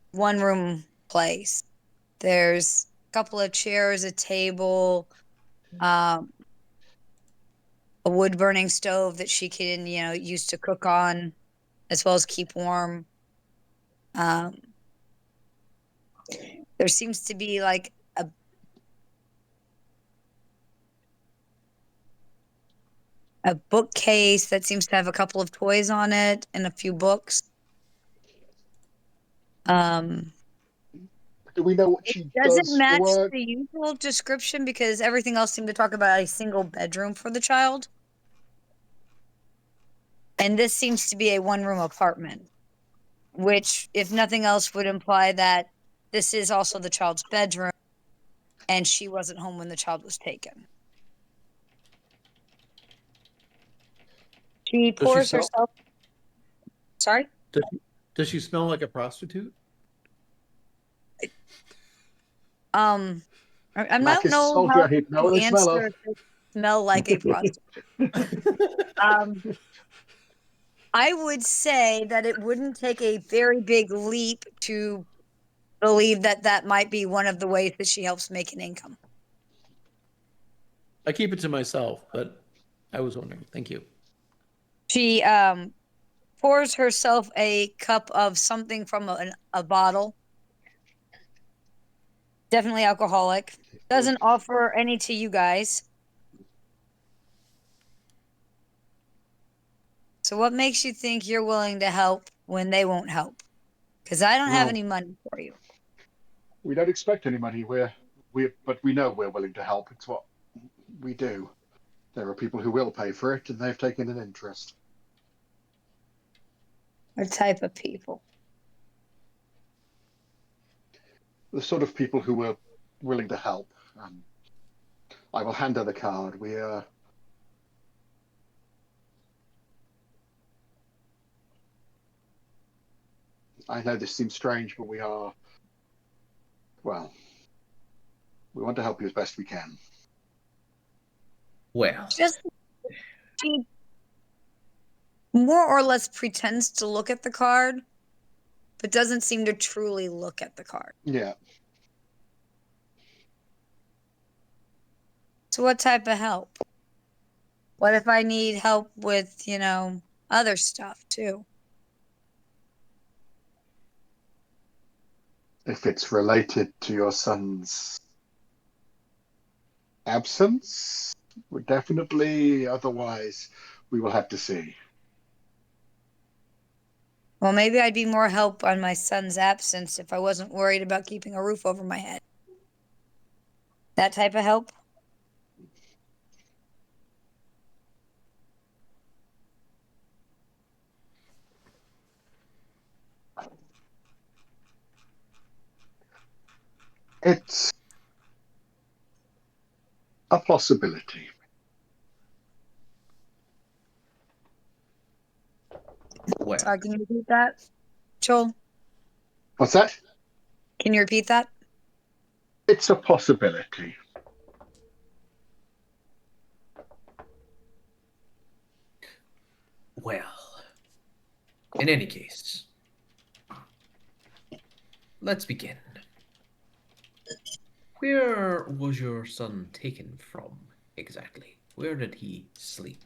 one-room place. There's a couple of chairs, a table, a wood-burning stove that she can, use to cook on, as well as keep warm. There seems to be like a bookcase that seems to have a couple of toys on it and a few books. Do we know what she doesn't does match for work? the usual description because everything else seemed to talk about a single bedroom for the child. And this seems to be a one-room apartment, which, if nothing else, would imply that this is also the child's bedroom and she wasn't home when the child was taken. She pours herself. Sorry? Does she smell like a prostitute? I don't know how to answer smell like a prostitute. I would say that it wouldn't take a very big leap to believe that that might be one of the ways that she helps make an income. I keep it to myself, but I was wondering. Thank you. She pours herself a cup of something from a bottle. Definitely alcoholic. Doesn't offer any to you guys. So what makes you think you're willing to help when they won't help? Because I don't have Well, any money for you. we don't expect any money. But we know we're willing to help. It's what we do. There are people who will pay for it, and they've taken an interest. What type of people? The sort of people who were willing to help. I will hand her the card. I know this seems strange, but we want to help you as best we can. Well, Just she more or less pretends to look at the card, but doesn't seem to truly look at the card. Yeah. So what type of help? What if I need help with, other stuff too? If it's related to your son's absence, definitely. Otherwise, we will have to see. Well, maybe I'd be more help on my son's absence if I wasn't worried about keeping a roof over my head. That type of help? It's a possibility. well, Sorry, can you repeat that, Joel? What's that? Can you repeat that? It's a possibility. well. In any case, let's begin. Where was your son taken from, exactly? Where did he sleep?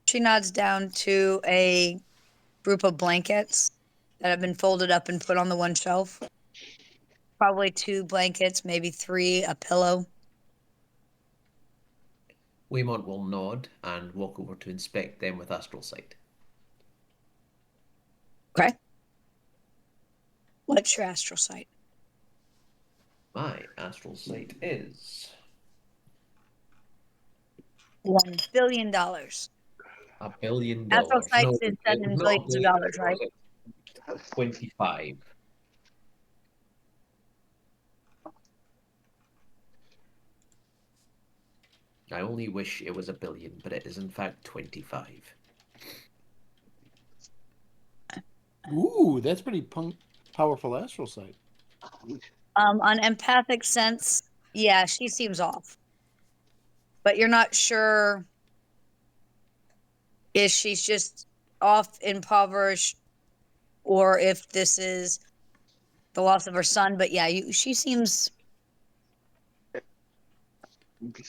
She nods down to a group of blankets that have been folded up and put on the one shelf. Probably 2 blankets, maybe 3, a pillow. Weymont will nod and walk over to inspect them with astral sight. Okay. What's your astral sight? My astral sight is $1 billion. $1 billion. Astral sight No, is done it's in not billions of dollars, right? 25. I only wish it was $1 billion, but it is in fact 25. Ooh, that's pretty powerful astral sight. On empathic sense, yeah, she seems off. But you're not sure if she's just off, impoverished, or if this is the loss of her son. But yeah, she seems. A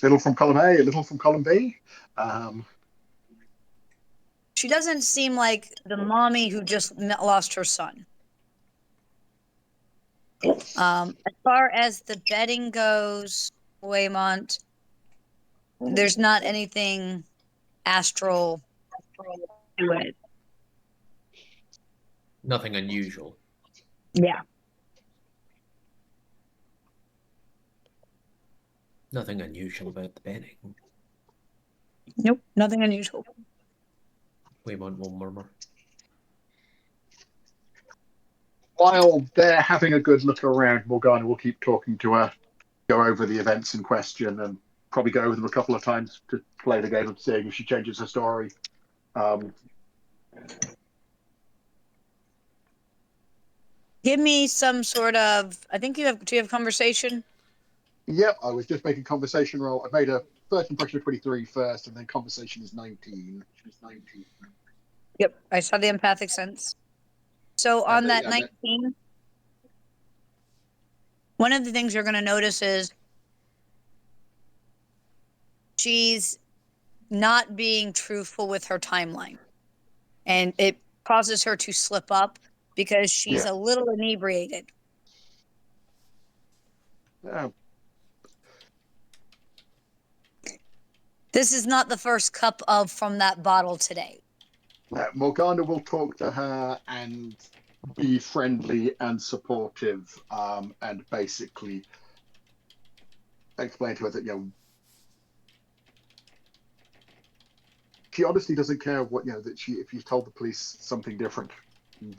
little from column A, a little from column B. She doesn't seem like the mommy who just lost her son. As far as the bedding goes, Weymont, there's not anything astral to it. Nothing unusual. Yeah. Nothing unusual about the bedding. Nope, nothing unusual. Weymont will murmur. While they're having a good look around, Morgana will keep talking to her, go over the events in question, and probably go over them a couple of times to play the game of seeing if she changes her story. Give me some sort of. I think do you have conversation? Yep, I was just making conversation roll. I made a first impression of 23 first, and then conversation is 19. Yep, I saw the empathic sense. So on that 19, one of the things you're going to notice is she's not being truthful with her timeline. And it causes her to slip up because she's a little inebriated. This is not the first cup of from that bottle today. Morgana will talk to her and be friendly and supportive, and basically explain to her that, you know, she honestly doesn't care what, you know, that if you told the police something different,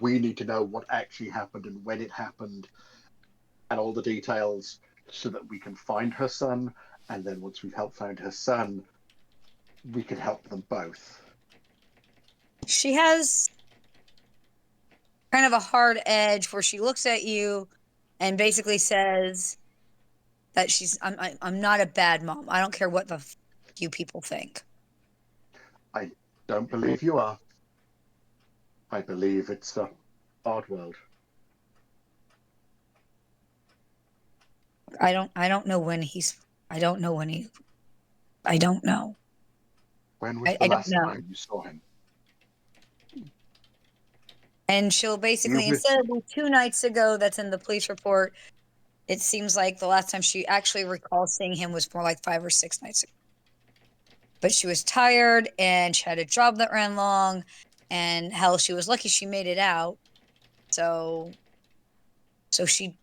we need to know what actually happened and when it happened and all the details so that we can find her son. And then once we've helped find her son, we can help them both. She has kind of a hard edge where she looks at you and basically says that I'm not a bad mom. I don't care what the you people think. I don't believe you are. I believe it's a hard world. I don't know when I don't know. When was the last time you saw him? And she'll basically, instead of 2 nights ago, that's in the police report, it seems like the last time she actually recalls seeing him was more like 5 or 6 nights ago. But she was tired and she had a job that ran long, and hell, she was lucky she made it out. So she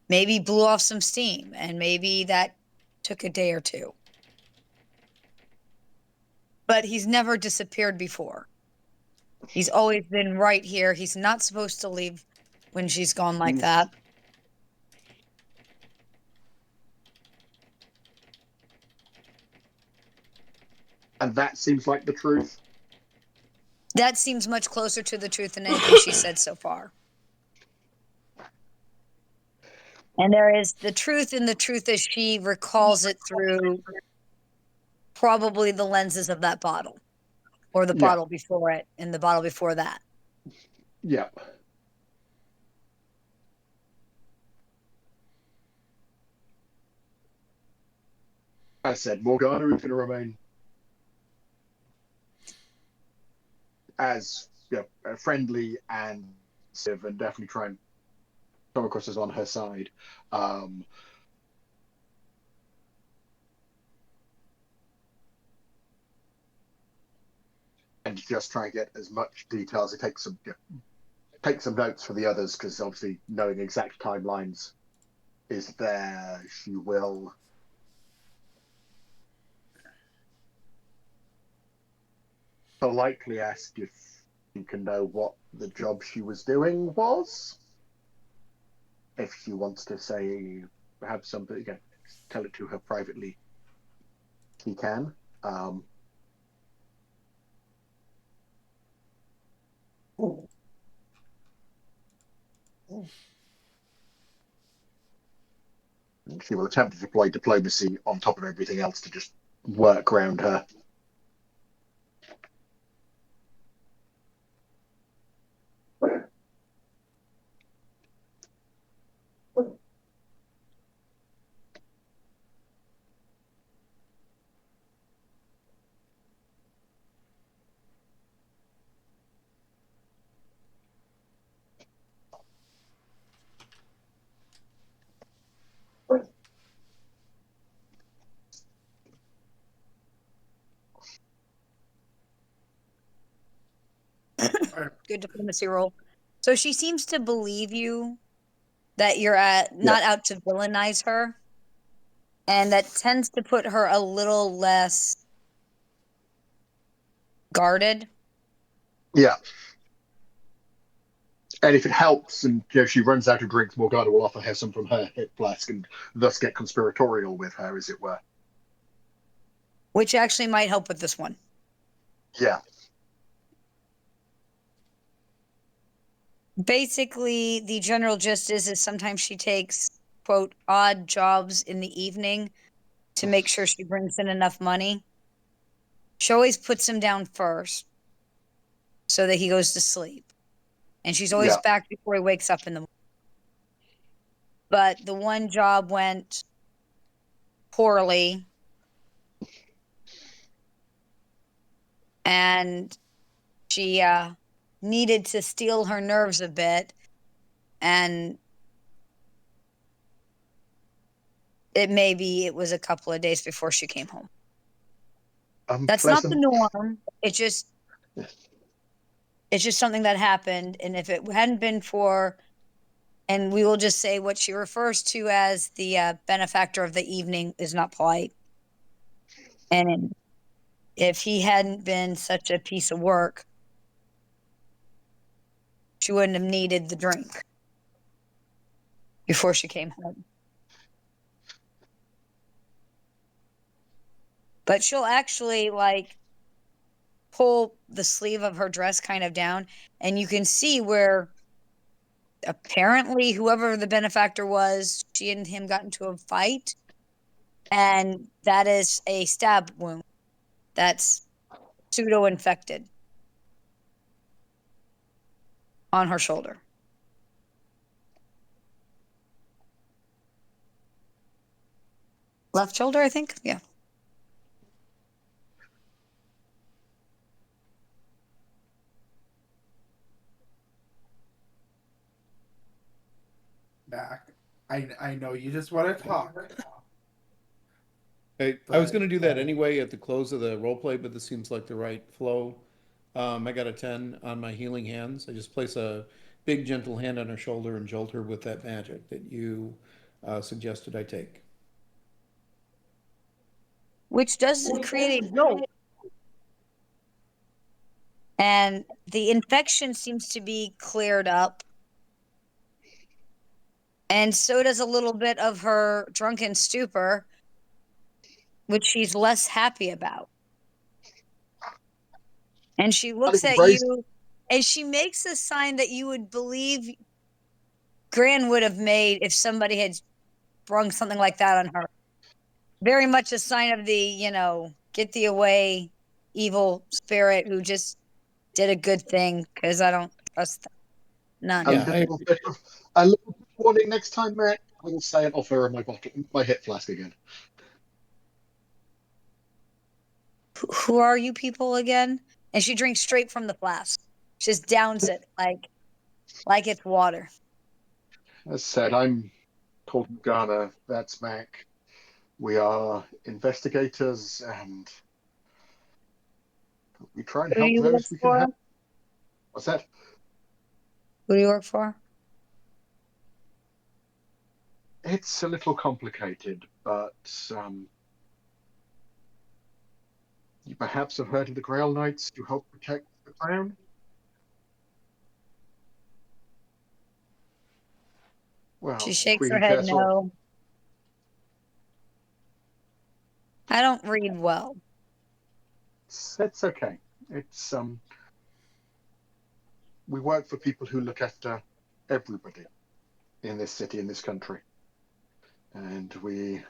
maybe blew off some steam, and maybe that took a day or two. But he's never disappeared before. He's always been right here. He's not supposed to leave when she's gone like that. And that seems like the truth? That seems much closer to the truth than anything she said so far. And there is the truth, and the truth as she recalls it through probably the lenses of that bottle. Or the bottle before it, and the bottle before that. Yeah. I said Morgana is going to remain as friendly and definitely try and come across as on her side. And just try and get as much detail as it takes. Take some notes for the others, because obviously knowing exact timelines is there. She will politely ask if you can know what the job she was doing was. If she wants to say, have somebody tell it to her privately, she can. She will attempt to deploy diplomacy on top of everything else to just work around her. Good diplomacy roll. So she seems to believe you that you're not out to villainize her. And that tends to put her a little less guarded. Yeah. And if it helps and she runs out of drinks, Morgana will offer her some from her hip flask and thus get conspiratorial with her, as it were. Which actually might help with this one. Yeah. Basically, the general gist is sometimes she takes, quote, odd jobs in the evening to make sure she brings in enough money. She always puts him down first so that he goes to sleep. And she's always back before he wakes up in the morning. But the one job went poorly, and she needed to steel her nerves a bit, and it was a couple of days before she came home. That's not the norm. It's just something that happened, and if it hadn't been for, and we will just say what she refers to as the benefactor of the evening is not polite, and if he hadn't been such a piece of work, she wouldn't have needed the drink before she came home. But she'll actually pull the sleeve of her dress kind of down, and you can see where apparently whoever the benefactor was, she and him got into a fight, and that is a stab wound that's pseudo-infected on her shoulder. Left shoulder, I think. Yeah. Back. I know you just want to talk. I was going to do that anyway at the close of the roleplay, but this seems like the right flow. I got a 10 on my healing hands. I just place a big, gentle hand on her shoulder and jolt her with that magic that you suggested I take. Which does create a jolt. And the infection seems to be cleared up. And so does a little bit of her drunken stupor, which she's less happy about. And she looks at you, and she makes a sign that you would believe Gran would have made if somebody had sprung something like that on her. Very much a sign of the, get thee away evil spirit who just did a good thing, because I don't trust them. None. Yeah, a little warning next time, Matt. I will say and offer her my hit flask again. Who are you people again? And she drinks straight from the flask. She just downs it like it's water. As said, I'm called Morgana. That's Mac. We are investigators, and we try and help those we can help. What's that? Who do you work for? It's a little complicated, but you perhaps have heard of the Grail Knights who help protect the crown? Well, she shakes her head no. I don't read well. It's okay. It's we work for people who look after everybody in this city, in this country. And we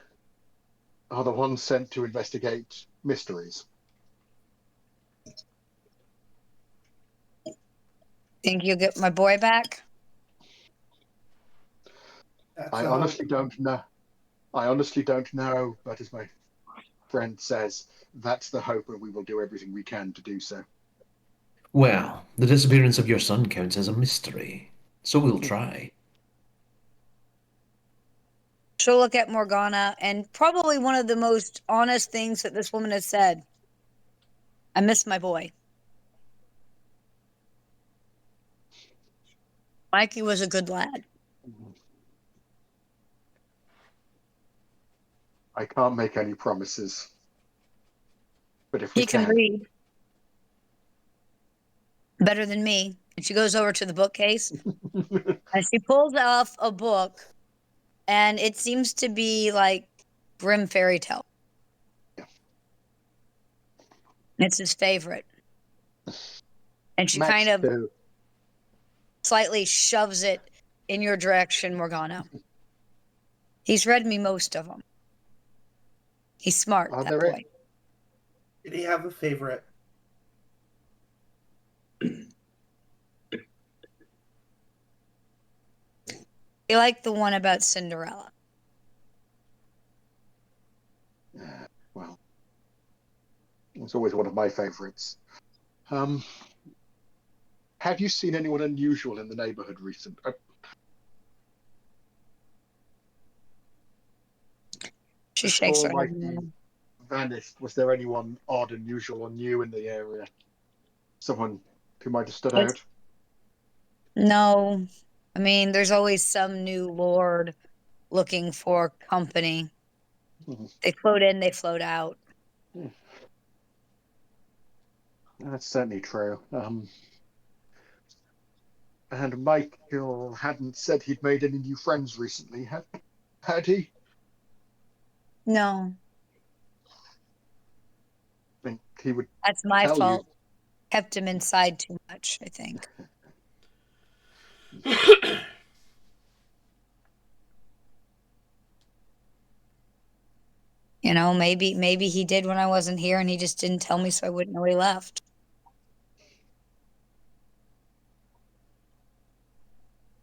are the ones sent to investigate mysteries. Think you'll get my boy back? I honestly don't know. But as my friend says, that's the hope, and we will do everything we can to do so. Well, the disappearance of your son counts as a mystery, so we'll try. She'll look at Morgana, and probably one of the most honest things that this woman has said. I miss my boy. Mikey was a good lad. I can't make any promises. But if we he can read better than me. And she goes over to the bookcase and she pulls off a book, and it seems to be like Grimm fairy tale. Yeah. It's his favorite. And she Max kind of too. Slightly shoves it in your direction, Morgana. He's read me most of them. He's smart, that boy. Did he have a favorite? You like the one about Cinderella. Well, it's always one of my favorites. Have you seen anyone unusual in the neighborhood recently? She shakes her Before head. Mikey vanished, was there anyone odd, unusual, or new in the area? Someone who might have stood out? No. I mean, there's always some new lord looking for company. They float in, they float out. That's certainly true. And Michael hadn't said he'd made any new friends recently, had he? No, I think he would that's my tell you. fault. Kept him inside too much, I think. You know, maybe he did when I wasn't here and he just didn't tell me so I wouldn't know he left.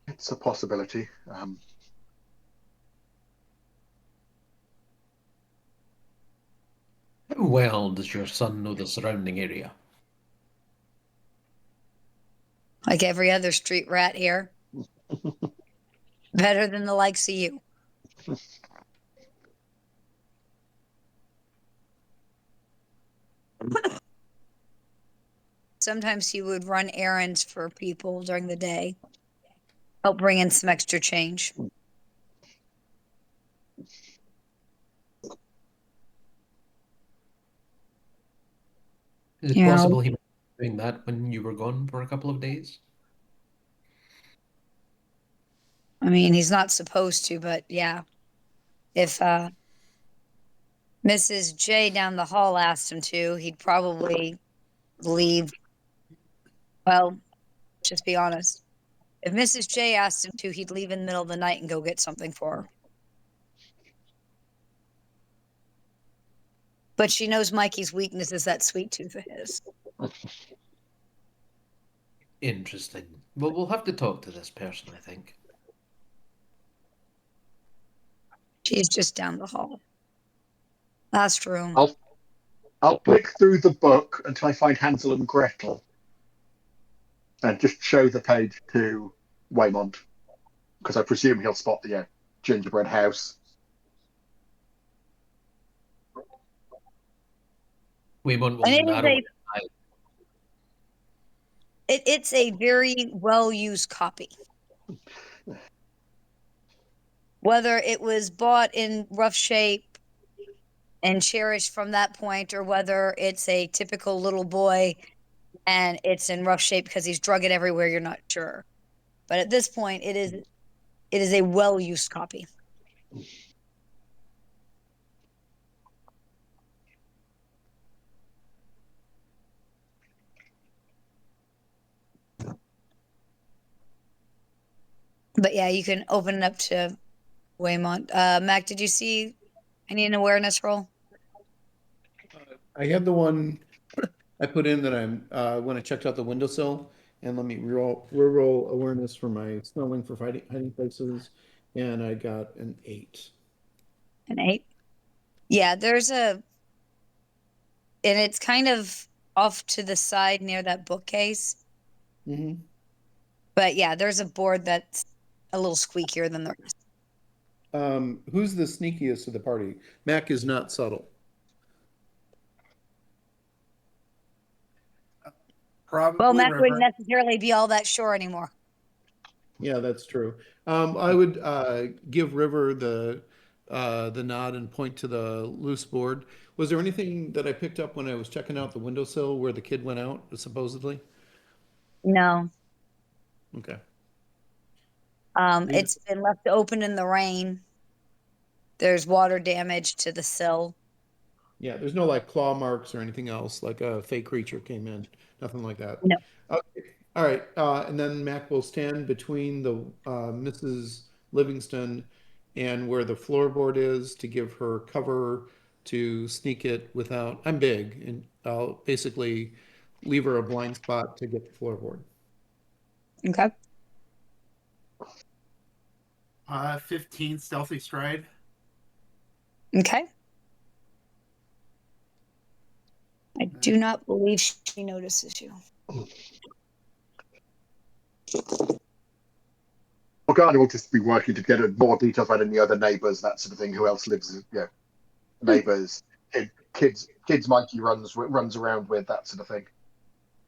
It's a possibility. How well does your son know the surrounding area? Like every other street rat here. Better than the likes of you. Sometimes he would run errands for people during the day. Help bring in some extra change. Is it You know, possible he was doing that when you were gone for a couple of days? I mean, he's not supposed to, but yeah. If Mrs. J down the hall asked him to, he'd probably leave. Well, just be honest. If Mrs. J asked him to, he'd leave in the middle of the night and go get something for her. But she knows Mikey's weakness is that sweet tooth of his. Interesting. Well, we'll have to talk to this person, I think. She's just down the hall. Last room. I'll flick through the book until I find Hansel and Gretel, and just show the page to Weymont, because I presume he'll spot the gingerbread house. Weymont will And narrow it. it's a very well-used copy. Whether it was bought in rough shape and cherished from that point, or whether it's a typical little boy and it's in rough shape because he's drug it everywhere, you're not sure. But at this point, it is a well-used copy. But yeah, you can open it up to Weymont. Mac, did you see any an awareness roll? I had the one I put in that I'm when I checked out the windowsill, and let me roll awareness for my smelling for hiding places, and I got an 8. An 8? Yeah, there's and it's kind of off to the side near that bookcase. Mm-hmm. But yeah, there's a board that's a little squeakier than the rest. Who's the sneakiest of the party? Mac is not subtle. Probably Well, Mac River. wouldn't necessarily be all that sure anymore. Yeah, that's true. I would give River the nod and point to the loose board. Was there anything that I picked up when I was checking out the windowsill where the kid went out, supposedly? No. Okay. It's been left open in the rain. There's water damage to the sill. Yeah, there's no like claw marks or anything else, like a fake creature came in. Nothing like that. No. Okay. All right. And then Mac will stand between the Mrs. Livingston and where the floorboard is to give her cover to sneak it without. I'm big, and I'll basically leave her a blind spot to get the floorboard. Okay. 15 stealthy stride. Okay. I do not believe she notices you. Morgana will just be working to get more details about any other neighbours, that sort of thing. Who else lives? Neighbours, kids. Mikey runs around with, that sort of thing.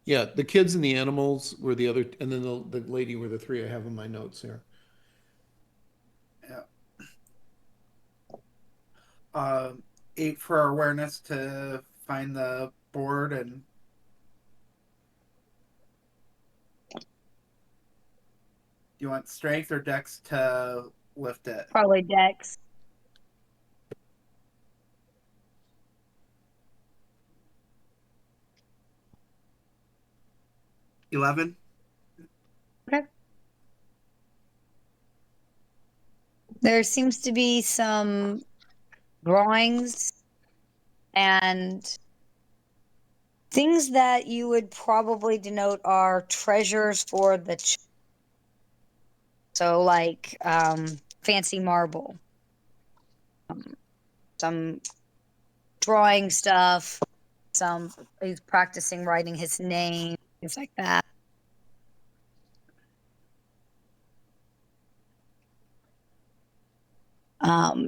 Yeah, the kids and the animals were the other, and then the lady were the three I have in my notes here. Yeah. 8 for our awareness to find the board and. Do you want strength or dex to lift it? Probably Dex. $11. Okay. There seems to be some drawings and things that you would probably denote are treasures for the so like fancy marble, some drawing stuff, some he's practicing writing his name, things like that.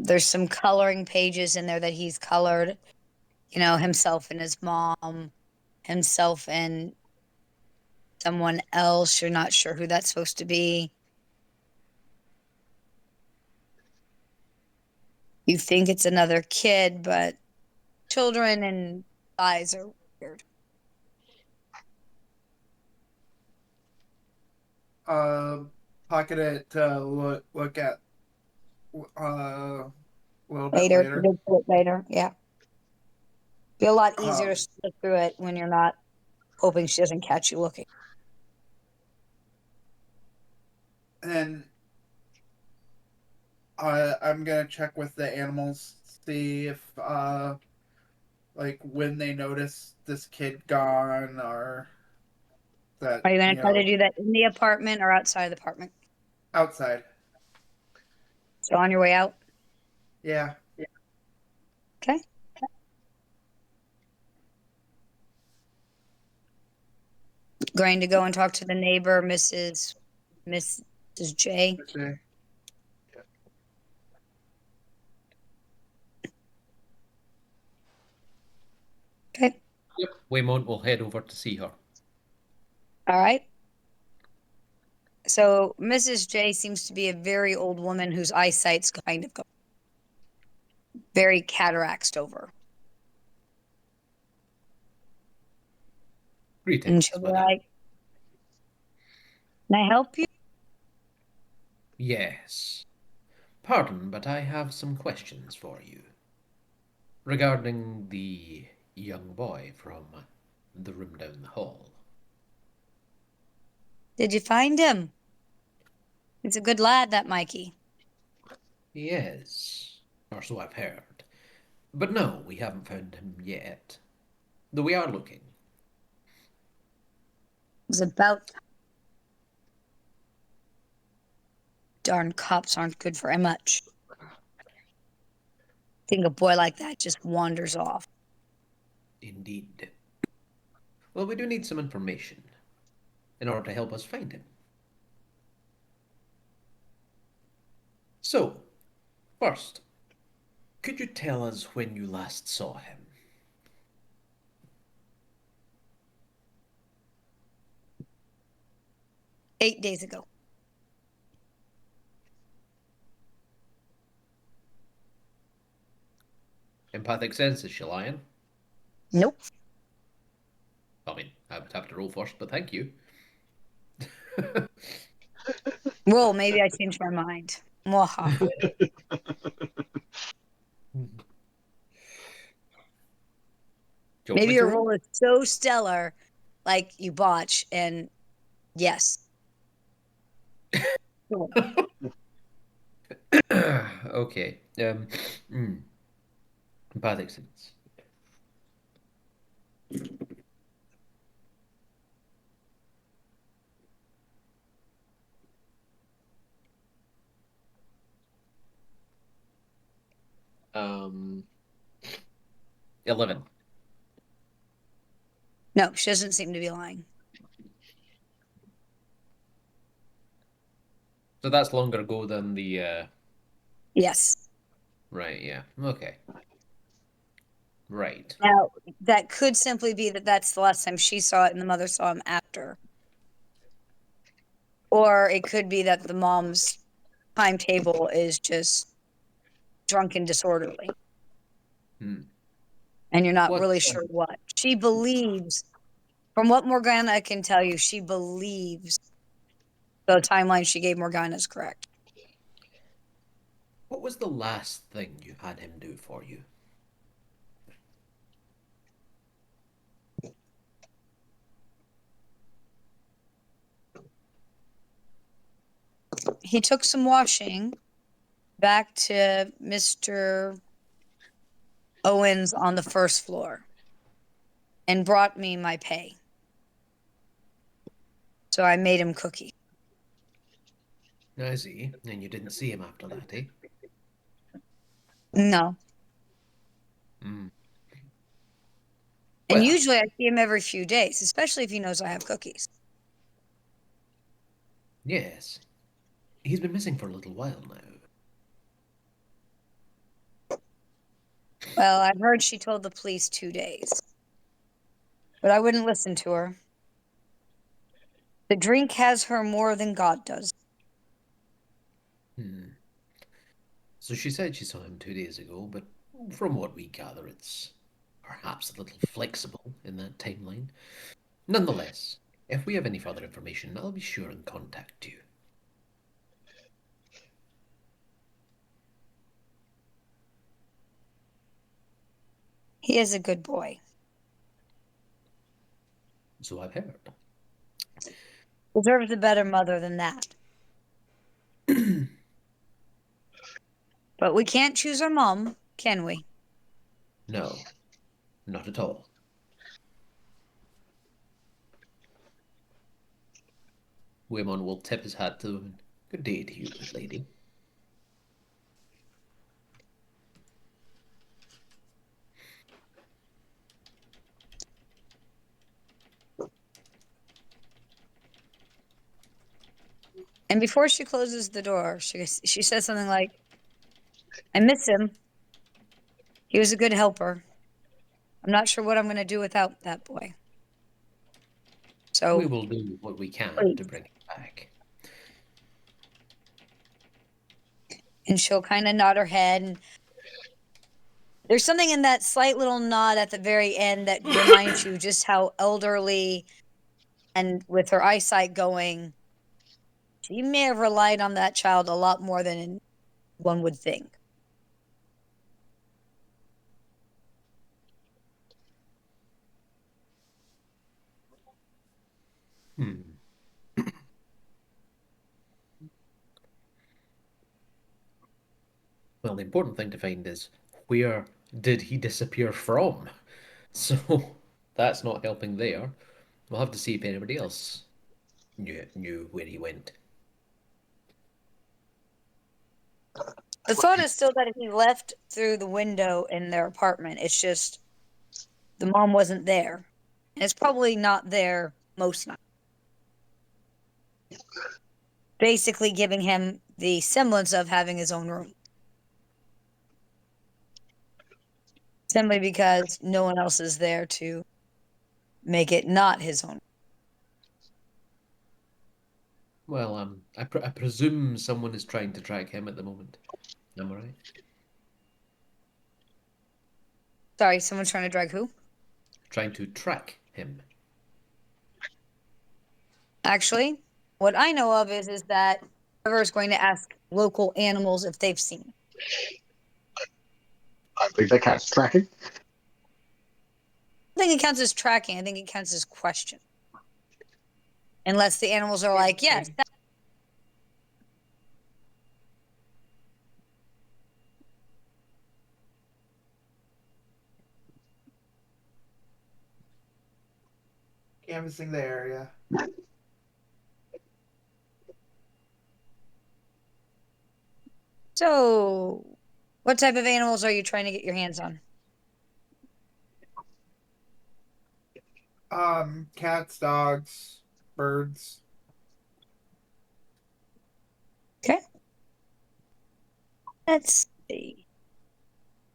There's some coloring pages in there that he's colored, himself and his mom, himself and someone else. You're not sure who that's supposed to be. You think it's another kid, but children and eyes are weird. Pocket it to look at a little bit Later, later. look through it later. Yeah. Be a lot easier to look through it when you're not hoping she doesn't catch you looking. And I'm gonna check with the animals, see if like when they notice this kid gone or that. Are you going to try to do that in the apartment or outside of the apartment? Outside. So on your way out? Yeah. Okay. Going to go and talk to the neighbor, Mrs. J. Okay. Okay. Yep. Weymont will head over to see her. All right. So Mrs. J seems to be a very old woman whose eyesight's kind of very cataracted over. Greetings, And she'll be madam. like, "Can I help you?" Yes. Pardon, but I have some questions for you. Regarding the young boy from the room down the hall. Did you find him? He's a good lad, that Mikey. Yes, or so I've heard. But no, we haven't found him yet. Though we are looking. It was about darn cops aren't good for much. Think a boy like that just wanders off. Indeed. Well, we do need some information in order to help us find him. So, first, could you tell us when you last saw him? "8 days ago." Empathic sense, is she lying? Nope. I mean, I would have to roll first, but thank you. Well, maybe I changed my mind. Mwahaha. Maybe your roll is so stellar, like you botch, and yes. Sure. Okay. Empathic sense. Um, 11. No, she doesn't seem to be lying. So that's longer ago than the. Yes. Right. Yeah. Okay. Right. Now, that could simply be that that's the last time she saw it and the mother saw him after. Or it could be that the mom's timetable is just drunk and disorderly. Hmm. And you're not What? really sure what. She believes, from what Morgana can tell you, she believes the timeline she gave Morgana is correct. What was the last thing you had him do for you? He took some washing back to Mr. Owens on the first floor and brought me my pay. So I made him cookies. I see. And you didn't see him after that, eh? No. Hmm. And Well, usually I see him every few days, especially if he knows I have cookies. yes. He's been missing for a little while now. Well, I've heard she told the police 2 days. But I wouldn't listen to her. The drink has her more than God does. Hmm. So she said she saw him 2 days ago, but from what we gather, it's perhaps a little flexible in that timeline. Nonetheless, if we have any further information, I'll be sure and contact you. He is a good boy. So I've heard. Deserves a better mother than that. But we can't choose our mom, can we? No, not at all. Weymont will tip his hat to the woman. Good day to you, good lady. And before she closes the door, she says something like, I miss him. He was a good helper. I'm not sure what I'm going to do without that boy. So, We will do what we can please. to bring him back. And she'll kind of nod her head. And there's something in that slight little nod at the very end that reminds you just how elderly and with her eyesight going, she may have relied on that child a lot more than one would think. Hmm. Well, the important thing to find is where did he disappear from? So that's not helping there. We'll have to see if anybody else knew where he went. The thought is still that he left through the window in their apartment. It's just the mom wasn't there. And it's probably not there most nights. Basically giving him the semblance of having his own room. Simply because no one else is there to make it not his own. Well, I presume someone is trying to track him at the moment. Am I right? Sorry, someone's trying to drag who? Trying to track him. Actually, what I know of is that whoever is going to ask local animals if they've seen him. I think that counts as tracking. I think it counts as tracking. I think it counts as question. Unless the animals are like, yes. Canvassing the area. So, what type of animals are you trying to get your hands on? Cats, dogs, birds. Okay. Let's see.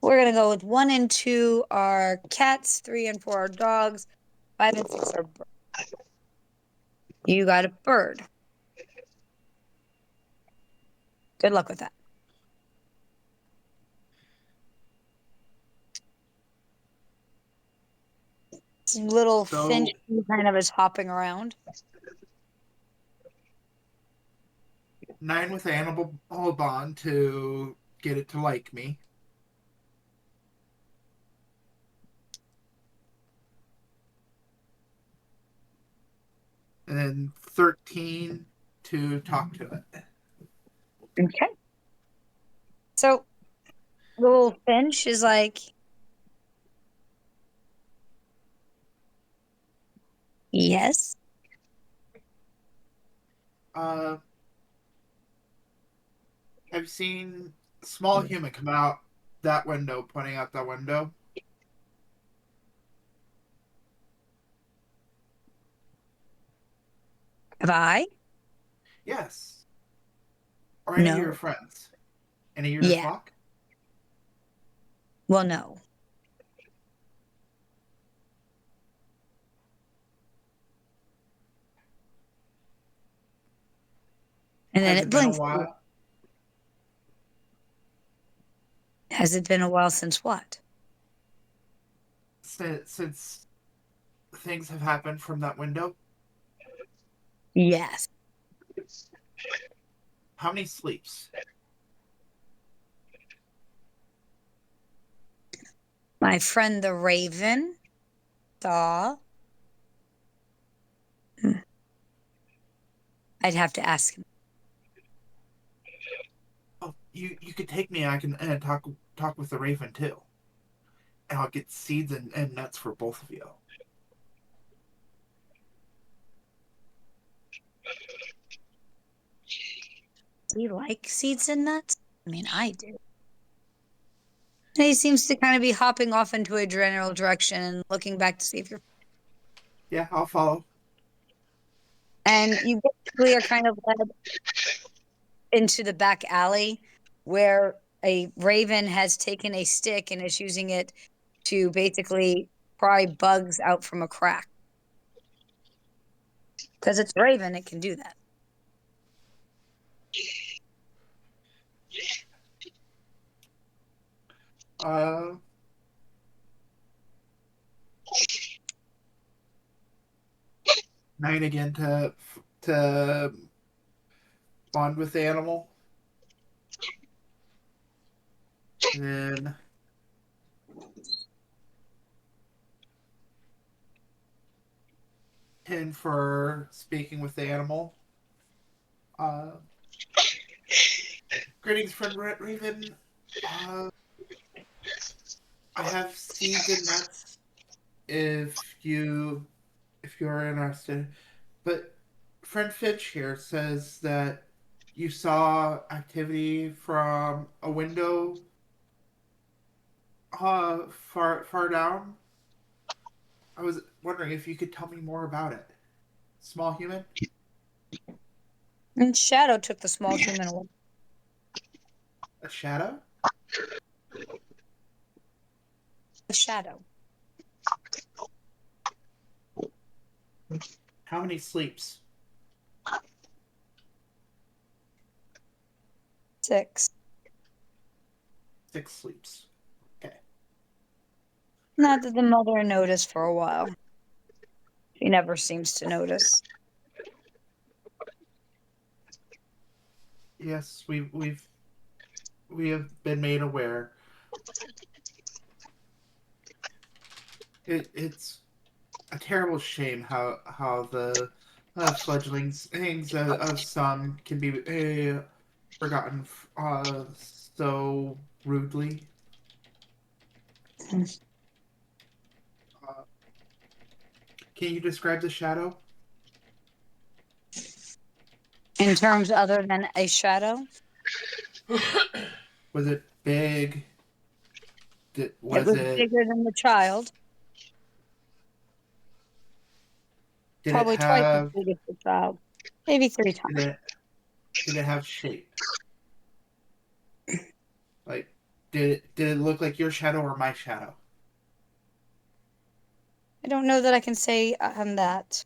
We're gonna go with 1 and 2 are cats, 3 and 4 are dogs, 5 and 6 are birds. You got a bird. Good luck with that. This little finch kind of is hopping around. 9 with animal bond to get it to like me. And then 13 to talk to it. Okay. So little finch is like, yes. Have you seen a small human come out that window, pointing out that window? Have I? Yes. Or any of your No. friends? Any of your Yeah. flock? Well, no. And then Has it it been a blinks. while? Has it been a while since what? Since things have happened from that window? Yes. How many sleeps? My friend the raven saw. I'd have to ask him. Oh, you could take me. I can talk with the raven too, and I'll get seeds and nuts for both of you. Do you like seeds and nuts? I mean, I do. And he seems to kind of be hopping off into a general direction and looking back to see if you're. Yeah, I'll follow. And you basically are kind of led into the back alley where a raven has taken a stick and is using it to basically pry bugs out from a crack. Because it's raven, it can do that. Nine again to bond with the animal. And then 10 for speaking with the animal. Greetings, friend Raven. I have seeds and nuts if you're interested. But friend Finch here says that you saw activity from a window far down. I was wondering if you could tell me more about it. Small human? And Shadow took the small human away. A shadow? A shadow. How many sleeps? 6. 6 sleeps. Okay. Not that the mother noticed for a while. She never seems to notice. Yes, we have been made aware. It's a terrible shame how the fledglings of some can be forgotten so rudely. Can you describe the shadow? In terms other than a shadow? Was it big? Was it bigger than the child? Did Probably it twice as have big as the child. Maybe 3 times. did it have shape? Like, did it look like your shadow or my shadow? I don't know that I can say that.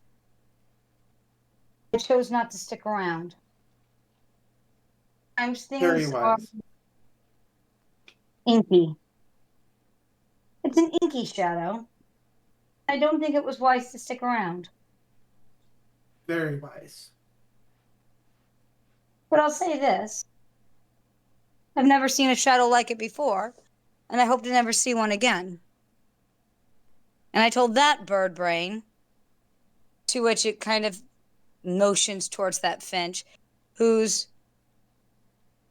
I chose not to stick around. Sometimes Very things are wise. inky. It's an inky shadow. I don't think it was wise to stick around. Very wise. But I'll say this. I've never seen a shadow like it before, and I hope to never see one again. And I told that bird brain, to which it kind of motions towards that finch, who's,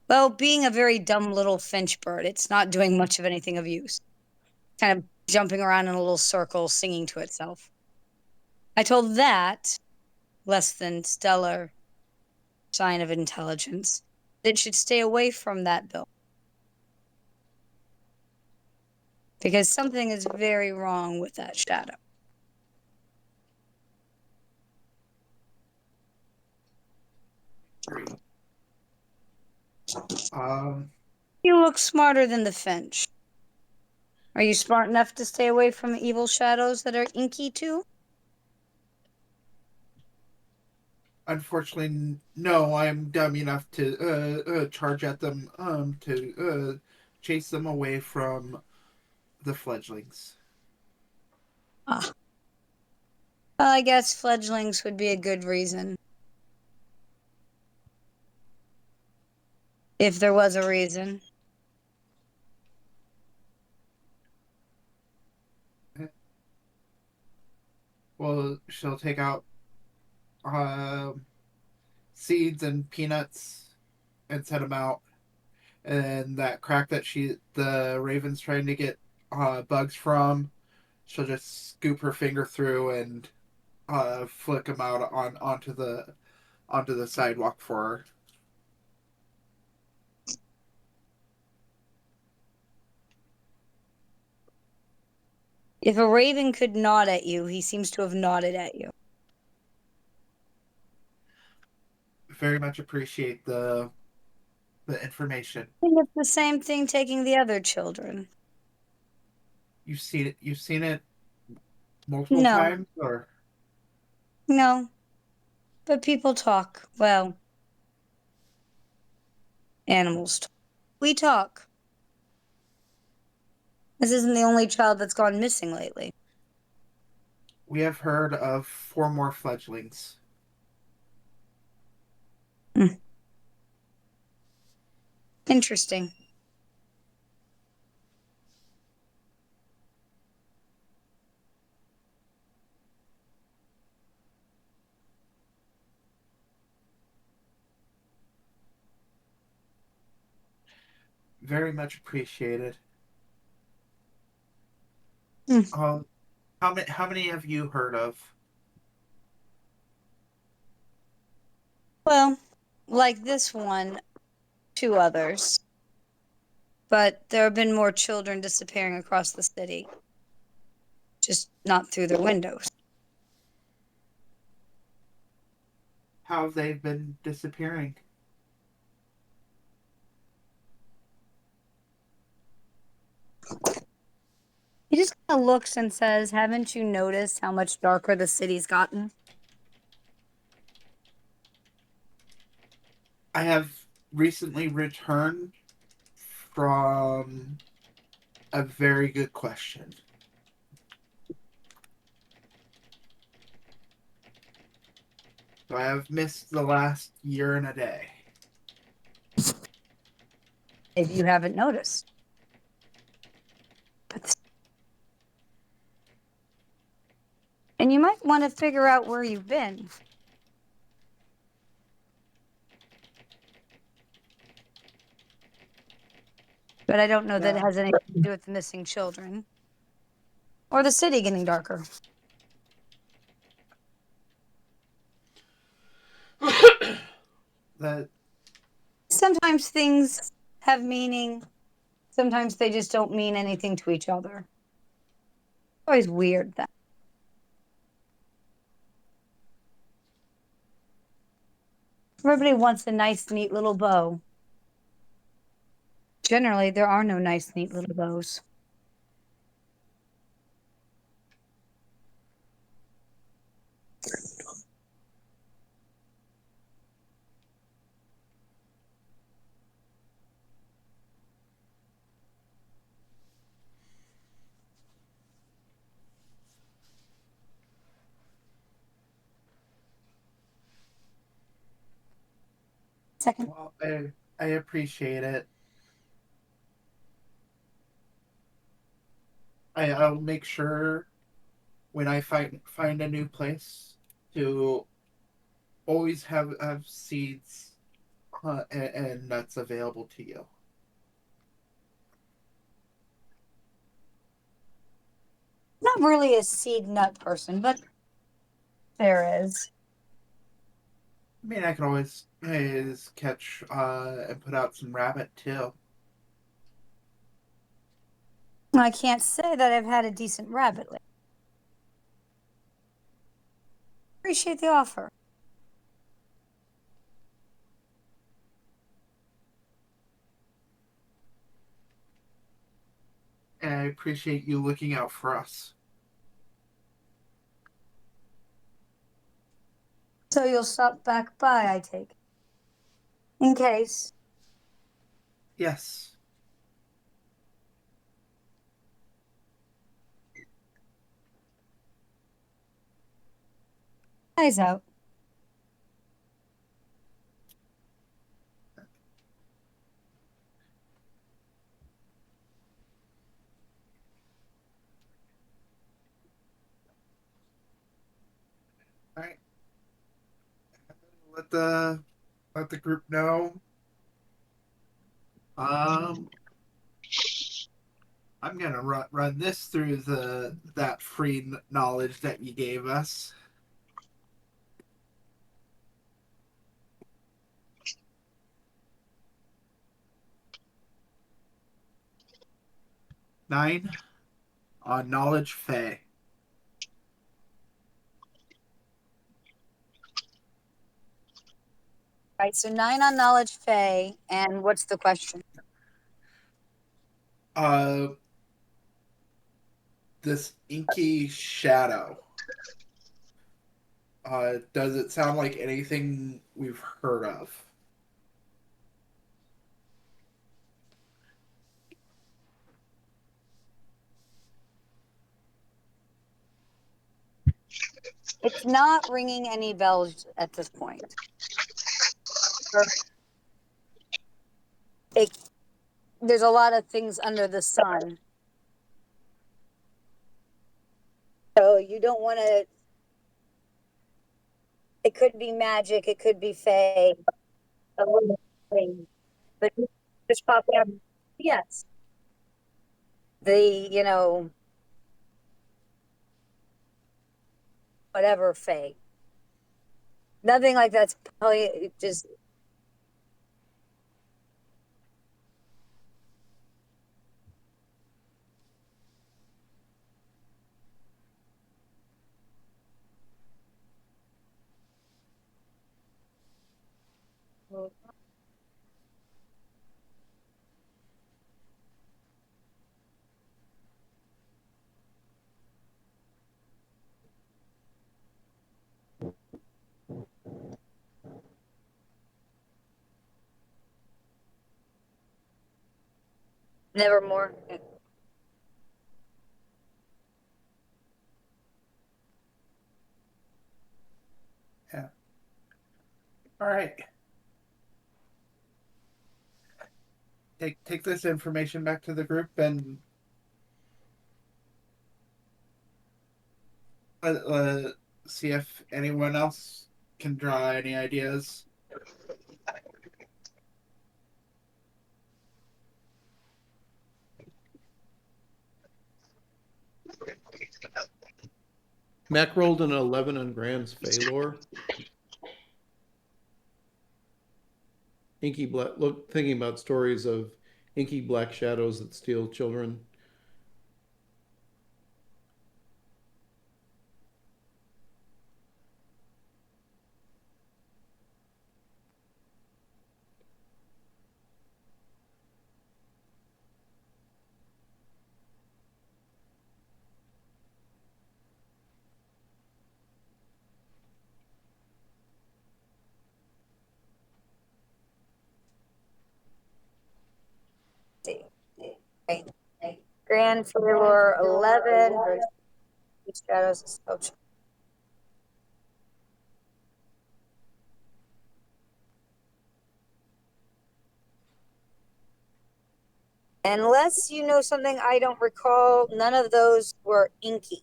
well, being a very dumb little finch bird, it's not doing much of anything of use. Kind of jumping around in a little circle, singing to itself. I told that, less than stellar sign of intelligence, that it should stay away from that bill. Because something is very wrong with that shadow. Great. You look smarter than the finch. Are you smart enough to stay away from evil shadows that are inky too? Unfortunately, no. I'm dumb enough to charge at them to chase them away from the fledglings. Ah. Well, I guess fledglings would be a good reason. If there was a reason. Well, she'll take out seeds and peanuts and set them out. And that crack that the raven's trying to get bugs from, she'll just scoop her finger through and flick them out onto the sidewalk for her. If a raven could nod at you, he seems to have nodded at you. Very much appreciate the information. I think it's the same thing taking the other children. You've seen it. You've seen it multiple No. times, or No. But people talk. Well, animals talk. We talk. This isn't the only child that's gone missing lately. we have heard of 4 more fledglings. Interesting. Very much appreciated. Hmm. How many have you heard of? Well, like this one, 2 others. But there have been more children disappearing across the city. Just not through their windows. How have they been disappearing? He just kind of looks and says, haven't you noticed how much darker the city's gotten? I have recently returned from a very good question. So I have missed the last year and a day. If you haven't noticed. And you might want to figure out where you've been. But I don't know that it has anything to do with the missing children. Or the city getting darker. Sometimes things have meaning. Sometimes they just don't mean anything to each other. Always weird that. Everybody wants a nice, neat little bow. Generally, there are no nice, neat little bows. Second. Well, I appreciate it. I'll make sure when I find a new place to always have seeds and nuts available to you. Not really a seed nut person, but there is. I mean, I can always catch and put out some rabbit too. I can't say that I've had a decent rabbit lately. Appreciate the offer. And I appreciate you looking out for us. So you'll stop back by, I take it. In case. Yes. Eyes out. All right. Let the group know. I'm gonna run this through that free knowledge that you gave us. Nine on knowledge Fey. Right, so 9 on knowledge Fey, and what's the question? This inky shadow. Does it sound like anything we've heard of? It's not ringing any bells at this point. There's a lot of things under the sun. So you don't want to. It could be magic, it could be fae, a little thing, but just pop out. Yes. The, whatever fae. Nothing like that's probably just. Nevermore. Yeah. All right. Take this information back to the group and see if anyone else can draw any ideas. Mac rolled an 11 on Graham's Phalor. Inky black. Look, thinking about stories of inky black shadows that steal children. Grand Failure 11 versus Shadows of Spell. Unless you know something I don't recall, none of those were inky.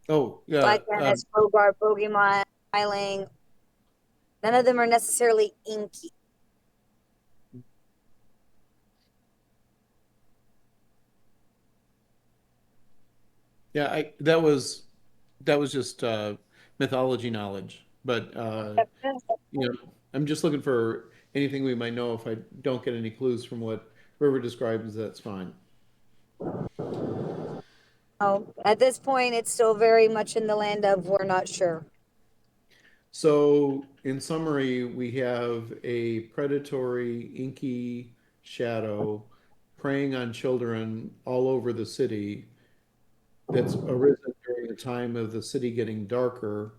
Oh, yeah. Black Menace, Bogart, Bogeyman, Hiling. None of them are necessarily inky. Yeah, that was just mythology knowledge, but I'm just looking for anything we might know. If I don't get any clues from what River describes, that's fine. Oh, at this point, it's still very much in the land of we're not sure. So, in summary, we have a predatory, inky shadow preying on children all over the city that's arisen during the time of the city getting darker,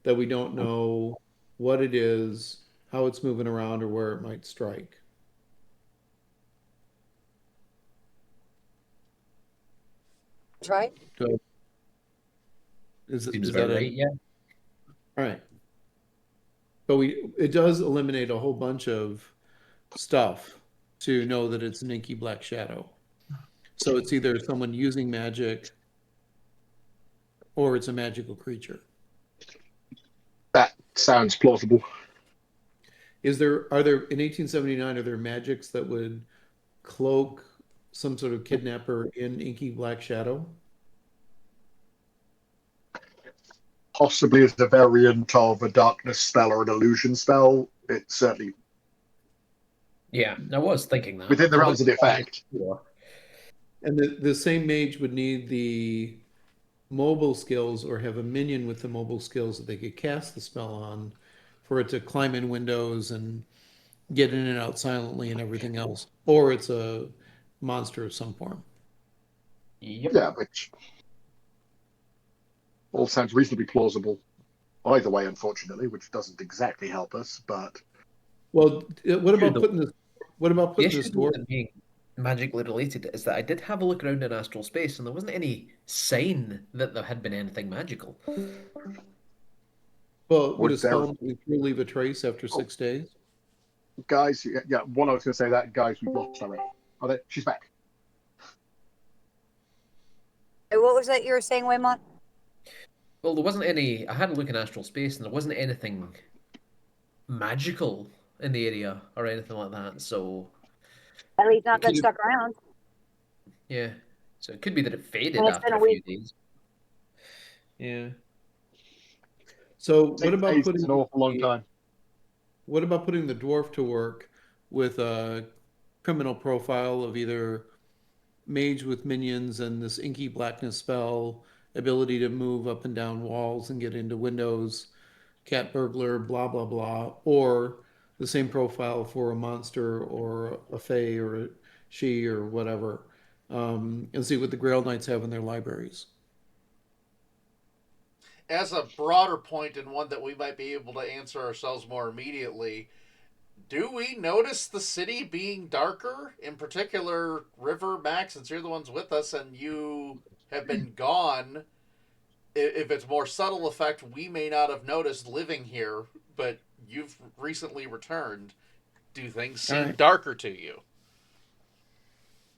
that we don't know what it is, how it's moving around, or where it might strike. Right? So, Seems is about that right, it? yeah. All right. But it does eliminate a whole bunch of stuff to know that it's an inky black shadow. So it's either someone using magic or it's a magical creature. That sounds plausible. Are there in 1879, are there magics that would cloak some sort of kidnapper in inky black shadow? Possibly as a variant of a darkness spell or an illusion spell. It's certainly Yeah, I was thinking that. within the realms of the effect. And the same mage would need the mobile skills or have a minion with the mobile skills that they could cast the spell on for it to climb in windows and get in and out silently and everything else. Or it's a monster of some form. Yep. Yeah, which all sounds reasonably plausible. Either way, unfortunately, which doesn't exactly help us, but Well, what about The putting this? What about the putting issue this with dwarf? it being magically related is that I did have a look around in astral space and there wasn't any sign that there had been anything magical. Well, would would a there, spell leave a trace after 6 days? guys? Yeah, one I was going to say that, guys, we've lost our rep. Oh, there, she's back. What was that you were saying, Weymont? Well, there wasn't any. I had a look in astral space and there wasn't anything magical in the area or anything like that. So At least not it that could have, stuck around. yeah. So it could be that it faded And it's been after a a few week. days. Yeah. So what 6 about days putting is an awful long the time. what about putting the dwarf to work with a criminal profile of either mage with minions and this inky blackness spell, ability to move up and down walls and get into windows, cat burglar, blah blah blah, or the same profile for a monster or a fae or a she or whatever, and see what the Grail Knights have in their libraries. As a broader point, and one that we might be able to answer ourselves more immediately, do we notice the city being darker? In particular, River, Max, since you're the ones with us and you have been gone, if it's more subtle effect, we may not have noticed living here, but you've recently returned. Do things seem right. darker to you?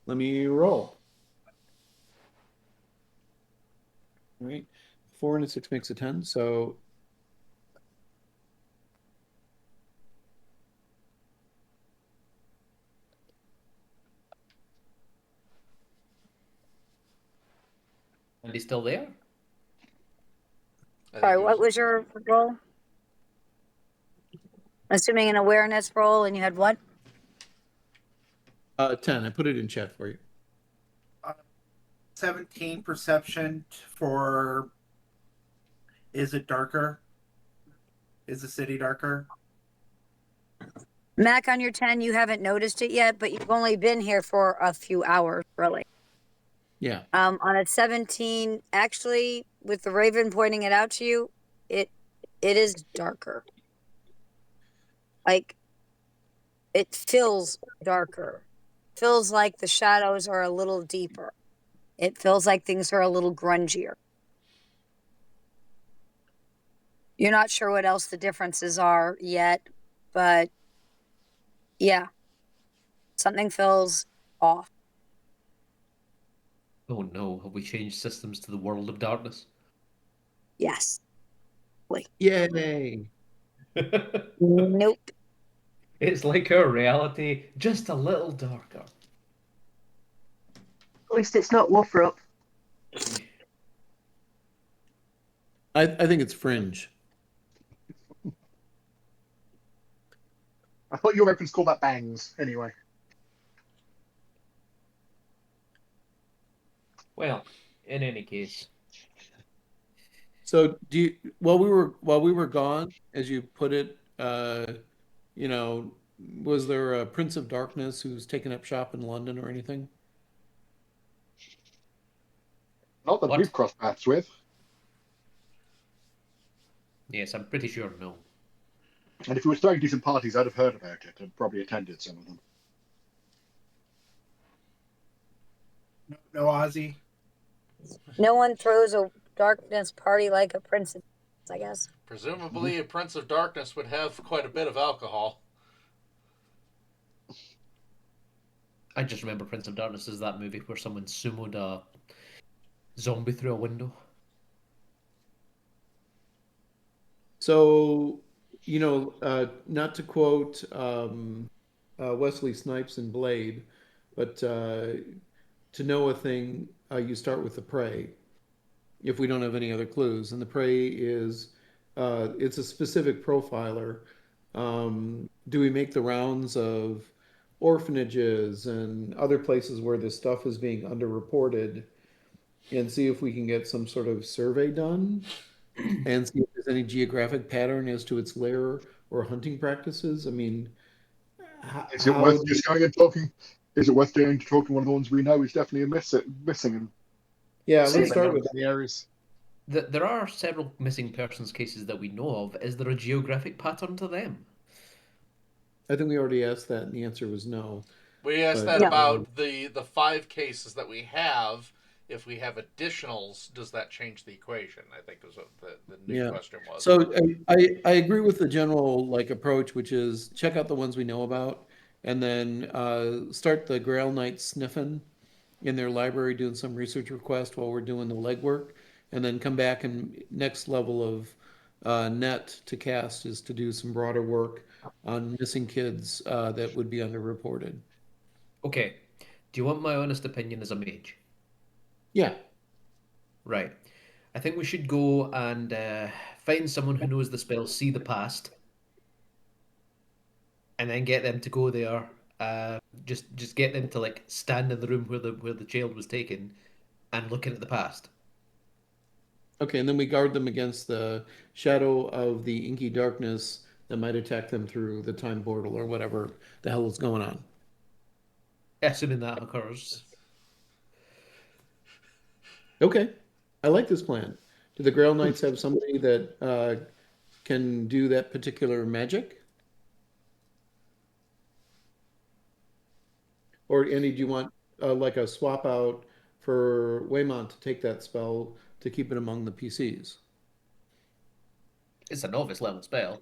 Let me roll. All right. 4 and a 6 makes a 10. So And he's still there? Sorry, what was your roll? Assuming an awareness roll, and you had what? 10. I put it in chat for you. 17 perception for. Is it darker? Is the city darker? Mac, on your 10, you haven't noticed it yet, but you've only been here for a few hours, really. Yeah. On a 17, actually, with the Raven pointing it out to you, it is darker. Like, it feels darker. feels like the shadows are a little deeper. It feels like things are a little grungier. You're not sure what else the differences are yet, but yeah, something feels off. Oh no, have we changed systems to the world of darkness? Yes. Yay! Nope. It's like our reality, just a little darker. At least it's not Woofer-up. I think it's Fringe. I thought your reference called that bangs anyway. Well, in any case. So do you, while we were gone, as you put it, you know, was there a Prince of Darkness who's taken up shop in London or anything? Not that What? we've crossed paths with. Yes, I'm pretty sure no. And if he was throwing decent parties, I'd have heard about it and probably attended some of them. No Ozzy. No one throws a darkness party like a prince, I guess. Presumably, a Prince of Darkness would have quite a bit of alcohol. I just remember Prince of Darkness as that movie where someone sumoed a zombie through a window. So, you know, not to quote Wesley Snipes in Blade, but to know a thing, you start with the prey. If we don't have any other clues, and the prey is it's a specific profiler. Do we make the rounds of orphanages and other places where this stuff is being underreported and see if we can get some sort of survey done and see if there's any geographic pattern as to its lair or hunting practices? I mean, Is it worth just going and talking? Is it worth going to talk to one of the ones we know is definitely missing and yeah, see let's if they know start with any areas? There are several missing persons cases that we know of. Is there a geographic pattern to them? I think we already asked that, and the answer was no. We asked But that about the 5 cases that we have. If we have additionals, does that change the equation? I think was what the new question was. So I agree with the general like approach, which is check out the ones we know about, and then start the Grail Knights sniffing in their library, doing some research request while we're doing the legwork, and then come back and next level of net to cast is to do some broader work on missing kids that would be underreported. Okay. Do you want my honest opinion as a mage? Yeah. Right. I think we should go and find someone who knows the spell See the Past, and then get them to go there. Just get them to like stand in the room where the child was taken, and looking at the past. Okay, and then we guard them against the shadow of the inky darkness that might attack them through the time portal or whatever the hell is going on. Assuming that occurs. Okay, I like this plan. Do the Grail Knights have somebody that can do that particular magic? Or Andy, do you want like a swap out for Weymont to take that spell to keep it among the PCs? It's a novice level spell.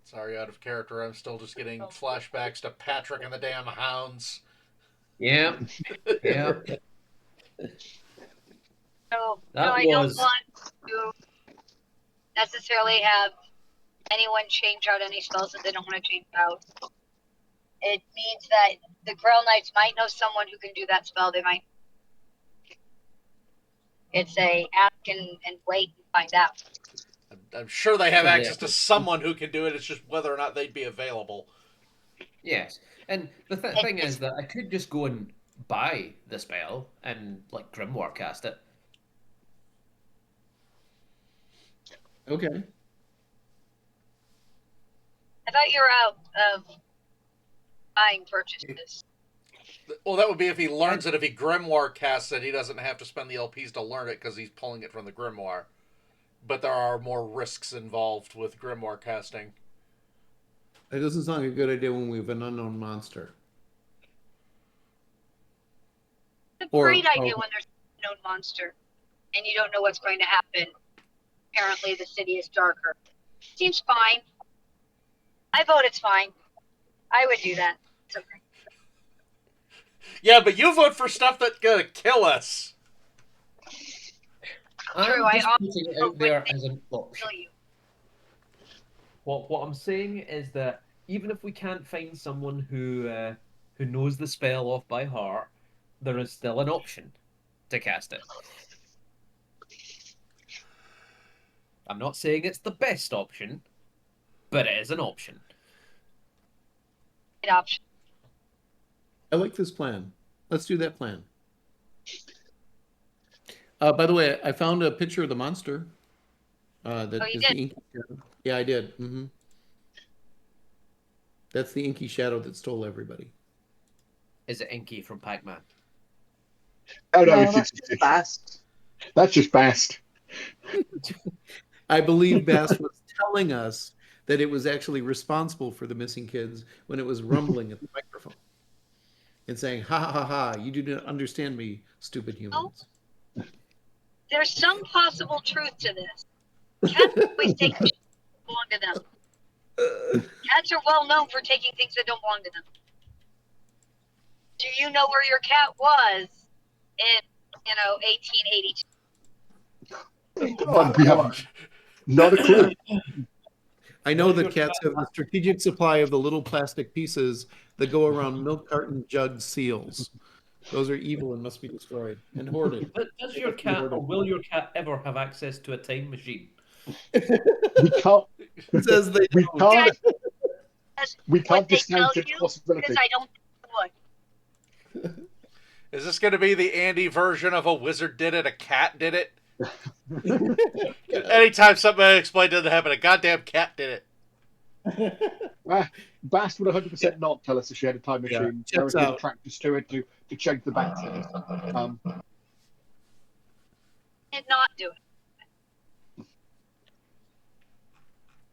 Sorry, out of character. I'm still just getting flashbacks to Patrick and the damn hounds. Yeah. Yeah. No, That I was- don't want to necessarily have anyone change out any spells that they don't want to change out. It means that the Grail Knights might know someone who can do that spell. They might. It's a ask and wait and find out. I'm sure they have So they access have to to- someone who can do it. It's just whether or not they'd be available. Yes. And the thing is that I could just go and buy the spell and like Grimoire cast it. Okay. I thought you were out of buying purchases. Well, that would be if he learns it. If he Grimoire casts it, he doesn't have to spend the LPs to learn it because he's pulling it from the Grimoire. but there are more risks involved with grimoire casting. It doesn't sound like a good idea when we have an unknown monster. It's a great idea when there's a known monster and you don't know what's going to happen. Apparently, the city is darker. Seems fine. I vote it's fine. I would do that. It's okay. Yeah, but you vote for stuff that's gonna kill us. True, I'm just I putting it also out there would as an option. kill you. What I'm saying is that even if we can't find someone who knows the spell off by heart, there is still an option to cast it. I'm not saying it's the best option, but it is an option. Great option. I like this plan. Let's do that plan. By the way, I found a picture of the monster. That Oh, you is did? the inky shadow. Yeah, I did. That's the inky shadow that stole everybody. Is it Inky from Pac-Man? Oh no, No, that's just Bast. That's just Bast. I believe Bass was telling us that it was actually responsible for the missing kids when it was rumbling at the microphone and saying, "Ha ha ha ha! You do not understand me, stupid humans." There's some possible truth to this. Cats always take things that belong to them. Cats are well known for taking things that don't belong to them. Do you know where your cat was in, 1882? We have not a clue. I know that cats have a strategic supply of the little plastic pieces that go around milk carton jug seals. Those are evil and must be destroyed and hoarded. Does your cat, or will your cat ever have access to a time machine? We can't. It says they We don't. can't. We What can't they tell discount its you possibility. is I don't would. Is this going to be the Andy version of a wizard did it, a cat did it? Anytime something explained doesn't happen, a goddamn cat did it. Bast would 100% not tell us if she had a time machine. Yeah, There would be tractors to it to change the batteries. Did not do it.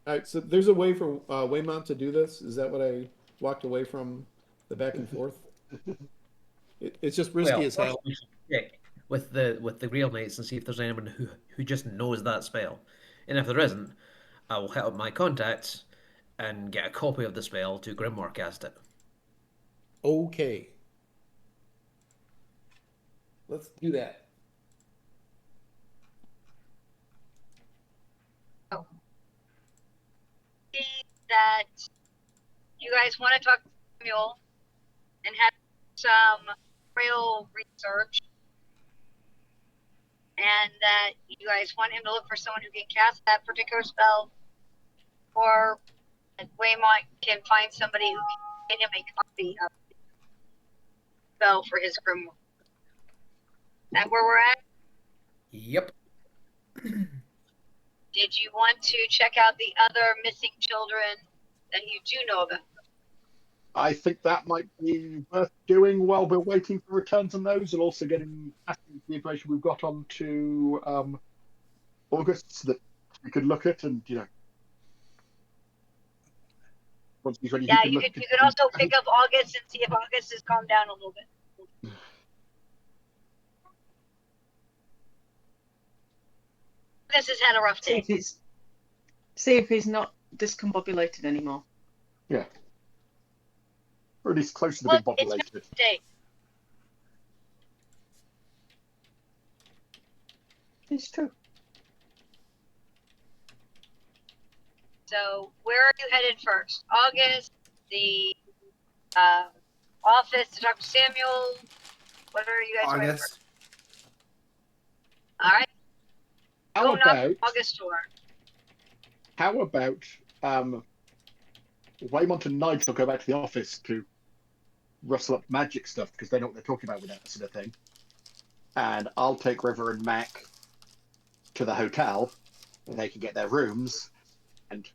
All right, so there's a way for Weymont to do this. Is that what I walked away from the back and forth? It's just risky as hell. We should check with the real knights and see if there's anyone who just knows that spell. And if there isn't, I will hit up my contacts and get a copy of the spell to Grimoire cast it. Okay. Let's do that. That you guys want to talk to Samuel and have some real research, and that you guys want him to look for someone who can cast that particular spell, or that Weymont can find somebody who can get him a copy of the spell for his grimoire. That where we're at? Yep. Did you want to check out the other missing children that you do know about? I think that might be worth doing while we're waiting for returns on those, and also getting the information we've got onto August so that we could look at and once he's ready. Yeah, you could also pick up August and see if August has calmed down a little bit. August has had a rough day. See if he's not discombobulated anymore. Yeah. Or at least close to the being populated. It's true. So, where are you headed first? August, the office to talk to Samuel. What are you guys ready for? All right. How about August door? How about Weymont and Nigel go back to the office to rustle up magic stuff because they know what they're talking about with that sort of thing. And I'll take River and Mac to the hotel, and they can get their rooms, and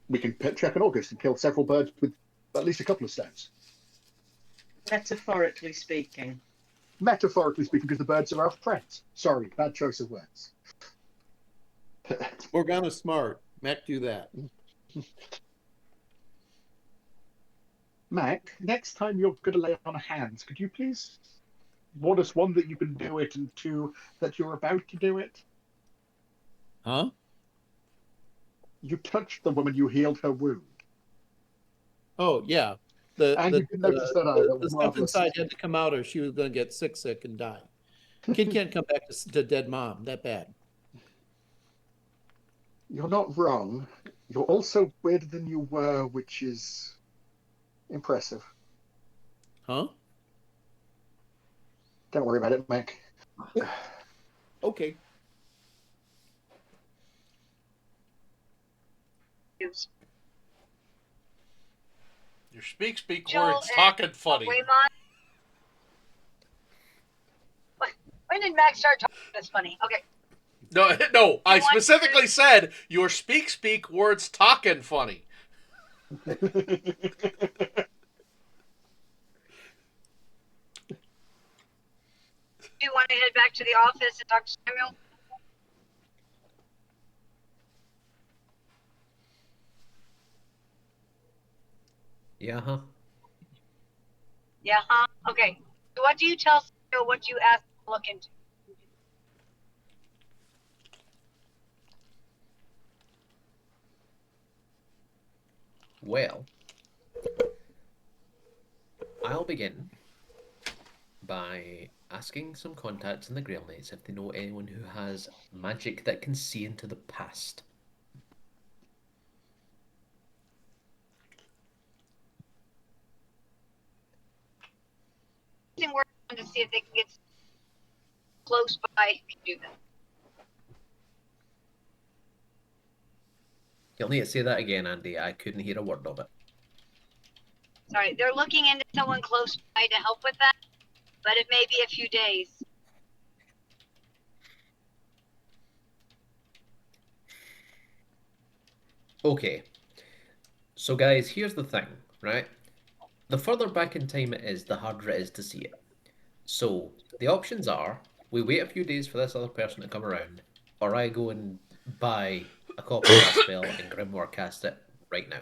we can check in August and kill several birds with at least a couple of stones. Metaphorically speaking. Metaphorically speaking, because the birds are our friends. Sorry, bad choice of words. Morgana's smart. Mac, do that. Mac, next time you're going to lay on hands, could you please warn us, one, that you can do it, and two, that you're about to do it? Huh? You touched the woman, you healed her wound. Oh, yeah. And you didn't notice that either. The stuff Marvelous. inside had to come out or she was going to get sick and die. Kid can't come back to dead mom. That bad. You're not wrong. You're also weirder than you were, which is impressive. Huh? Don't worry about it, Mac. Okay. Your speak Joel words, and talking funny. Weymont. When did Max start talking this funny? Okay. No, I specifically said your speak words talking funny. Do you want to head back to the office and talk to Samuel? Yeah, huh? Yeah, huh? Okay. So what do you tell Samuel what you asked him to look into? Well, I'll begin by asking some contacts in the Grail Knights if they know anyone who has magic that can see into the past. We're to see if they can get close by who can do that. You'll need to say that again, Andy. I couldn't hear a word of it. Sorry, they're looking into someone close by to help with that, but it may be a few days. Okay. So, guys, here's the thing, right? The further back in time it is, the harder it is to see it. So, the options are, we wait a few days for this other person to come around, or I go and buy a copy of that spell and Grimoire cast it right now.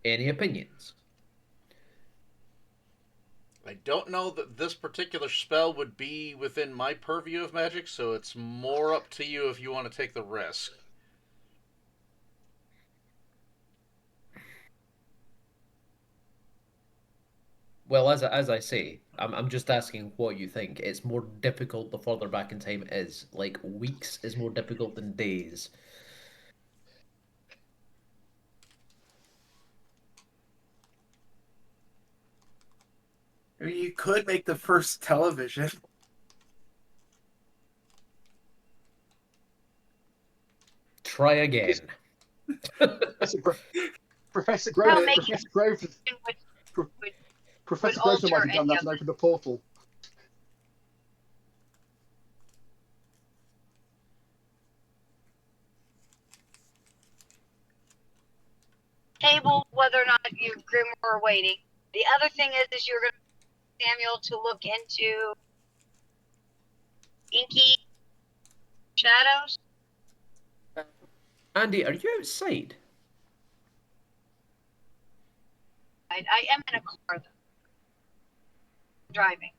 Any opinions? I don't know that this particular spell would be within my purview of magic, so it's more up to you if you want to take the risk. Well, as I say, I'm just asking what you think. It's more difficult the further back in time it is. Like, weeks is more difficult than days. I mean, you could make the first television. Try again. Professor Groves. Would Professor Groves might have done that and opened the portal. Table whether or not you Grimoire are waiting. The other thing is you're going to Samuel to look into inky shadows. Andy, are you outside? I am in a car, though. Driving.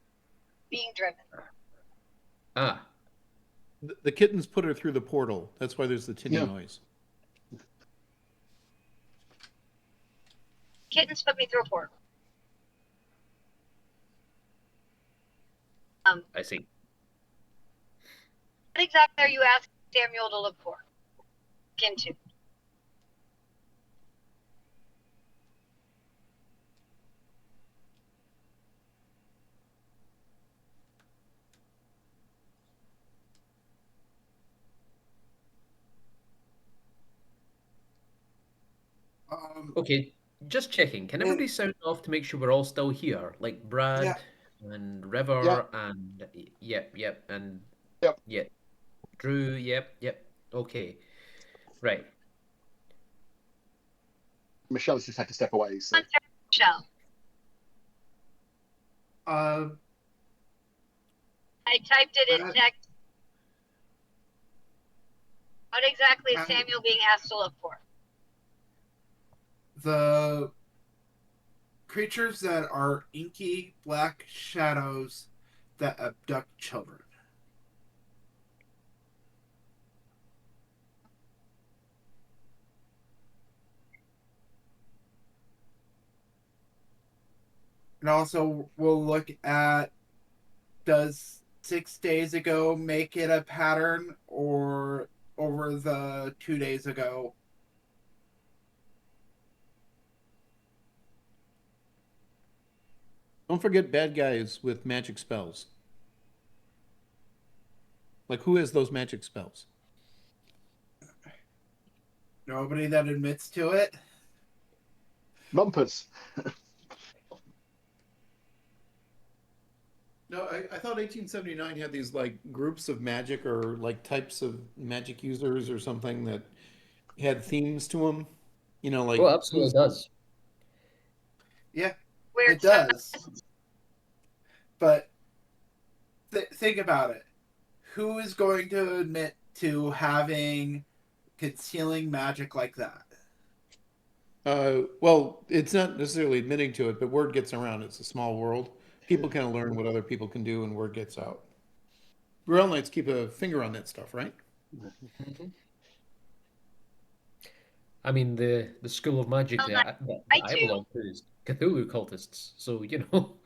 Being driven. Ah. The kittens put her through the portal. That's why there's the tinny noise. Kittens put me through a portal. I see. What exactly are you asking Samuel to look for? Look into. Okay, just checking. Can everybody sound off to make sure we're all still here? Like Brad and River and yep, and Yep. Yep. Drew, yep. Okay. Right. Michelle's just had to step away. So Michelle. Uh, I typed it in Uh, text. What exactly is uh, Samuel being asked to look for? the creatures that are inky black shadows that abduct children. And also, we'll look at, does 6 days ago make it a pattern, or over the 2 days ago? Don't forget bad guys with magic spells. Like, who has those magic spells? Nobody that admits to it. Mumpers. No, I thought 1879 had these like groups of magic or like types of magic users or something that had themes to them. You know, like Oh, absolutely does. Yeah, Weird it does. But think about it. Who is going to admit to having concealing magic like that? well, it's not necessarily admitting to it, but word gets around. It's a small world. People kind of learn what other people can do, and word gets out. Grail Knights keep a finger on that stuff, right? Mhm. I mean, the school of magic Well, that I I too. belong to is Cthulhu cultists. So, you know.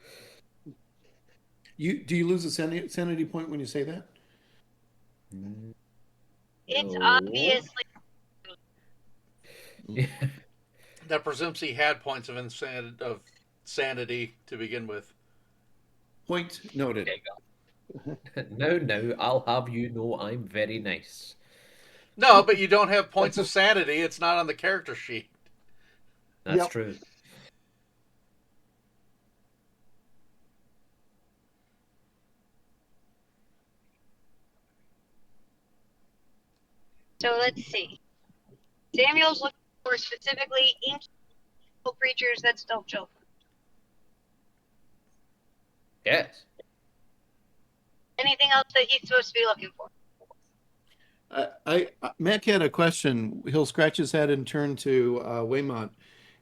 Do you lose a sanity point when you say that? It's No. obviously Yeah. That presumes he had points of sanity to begin with. Point noted. Now, I'll have you know I'm very nice. No, but you don't have points of sanity. It's not on the character sheet. That's Yep. true. so. Let's see. Samuel's looking for specifically inky creatures that steal children. Yes. Anything else that he's supposed to be looking for? Mac had a question. He'll scratch his head and turn to Weymont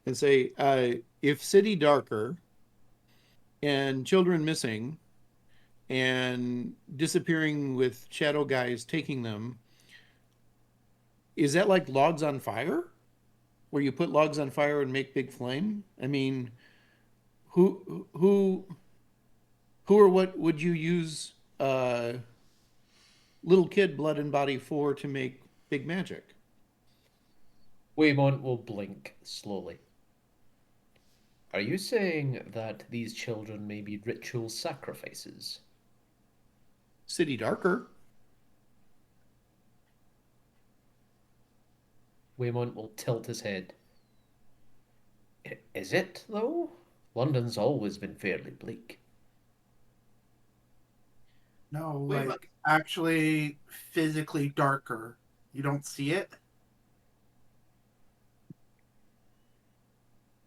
and say, if city darker and children missing and disappearing with shadow guys taking them, is that like logs on fire? Where you put logs on fire and make big flame? I mean, who or what would you use little kid blood and body for to make big magic? Weymont will blink slowly. Are you saying that these children may be ritual sacrifices? City darker. Weymont will tilt his head. Is it, though? London's always been fairly bleak. No, Wait, like actually physically darker. You don't see it?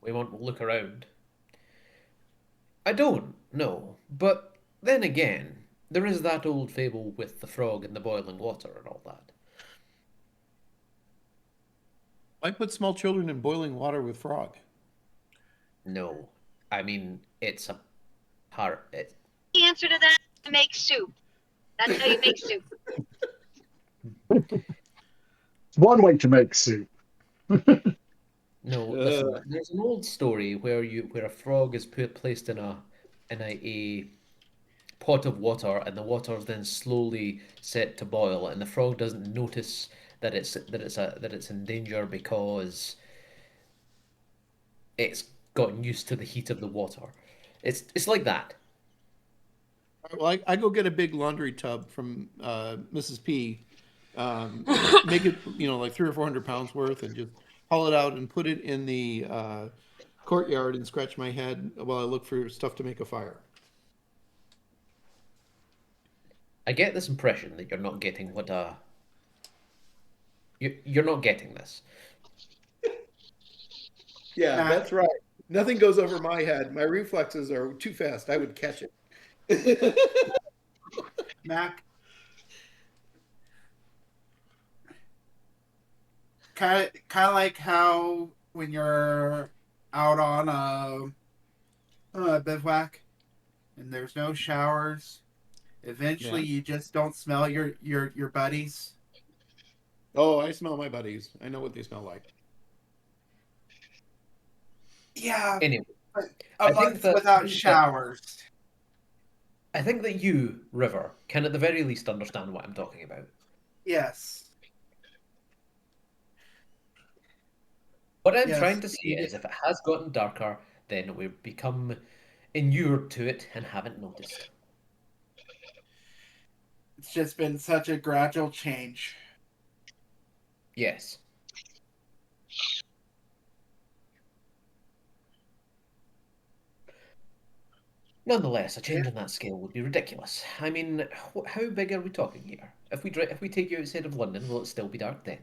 Weymont will look around. I don't know, but then again, there is that old fable with the frog in the boiling water and all that. Why put small children in boiling water with frog? No, I mean, it's a part. The answer to that is to make soup. That's how you make soup. It's one way to make soup. No, listen. There's an old story where a frog is placed in a pot of water, and the water is then slowly set to boil, and the frog doesn't notice that it's in danger because it's gotten used to the heat of the water. It's like that. Well, I go get a big laundry tub from Mrs. P. Make it, like 300 or 400 pounds worth, and just haul it out and put it in the courtyard and scratch my head while I look for stuff to make a fire. I get this impression that you're not getting what you're not getting this. Yeah, Mac, that's right. Nothing goes over my head. My reflexes are too fast. I would catch it. Mac, kind of like how when you're out on a bivouac and there's no showers, eventually Yeah. you just don't smell your buddies. Oh, I smell my buddies. I know what they smell like. Yeah, Anyway, but I a think month that without showers. I think that you, River, can at the very least understand what I'm talking about. Yes. What I'm Yes. trying to say is, if it has gotten darker, then we've become inured to it and haven't noticed. It's just been such a gradual change. Yes. Nonetheless, a change on that scale would be ridiculous. I mean, how big are we talking here? If we take you outside of London, will it still be dark then?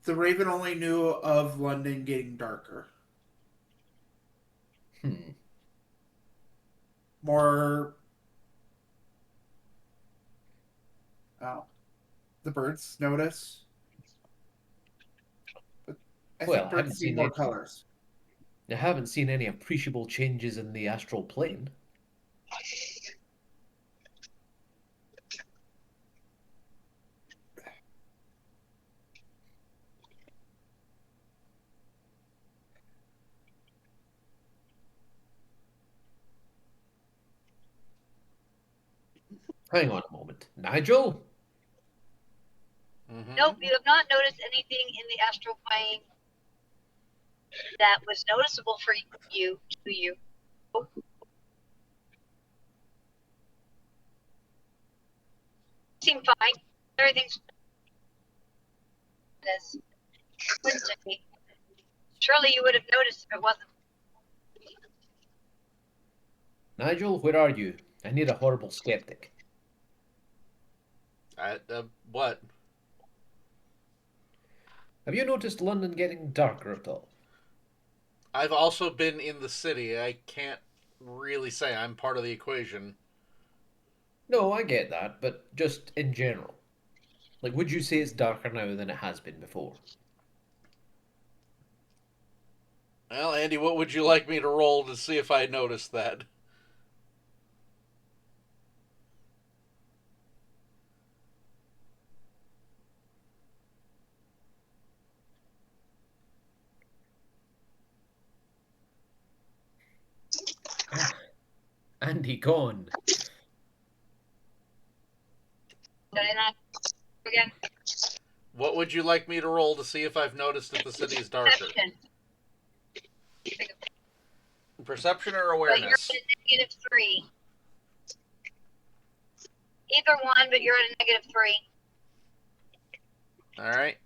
The Raven only knew of London getting darker. More. Oh, the birds notice. But I Well, think I haven't birds see seen more any. colors. I haven't seen any appreciable changes in the astral plane. Hang on a moment. Nigel? Nope, you have not noticed anything in the astral plane that was noticeable for you. To you. Seem fine. Everything's this. Surely you would have noticed if it wasn't. Nigel, where are you? I need a horrible skeptic. What? Have you noticed London getting darker at all? I've also been in the city. I can't really say I'm part of the equation. No, I get that, but just in general. Like, would you say it's darker now than it has been before? Well, Andy, what would you like me to roll to see if I noticed that? Andy, gone. Did I not again? What would you like me to roll to see if I've noticed that the city is darker? Perception. Perception or But you're awareness? at a -3. Either one, but you're at a -3. All right.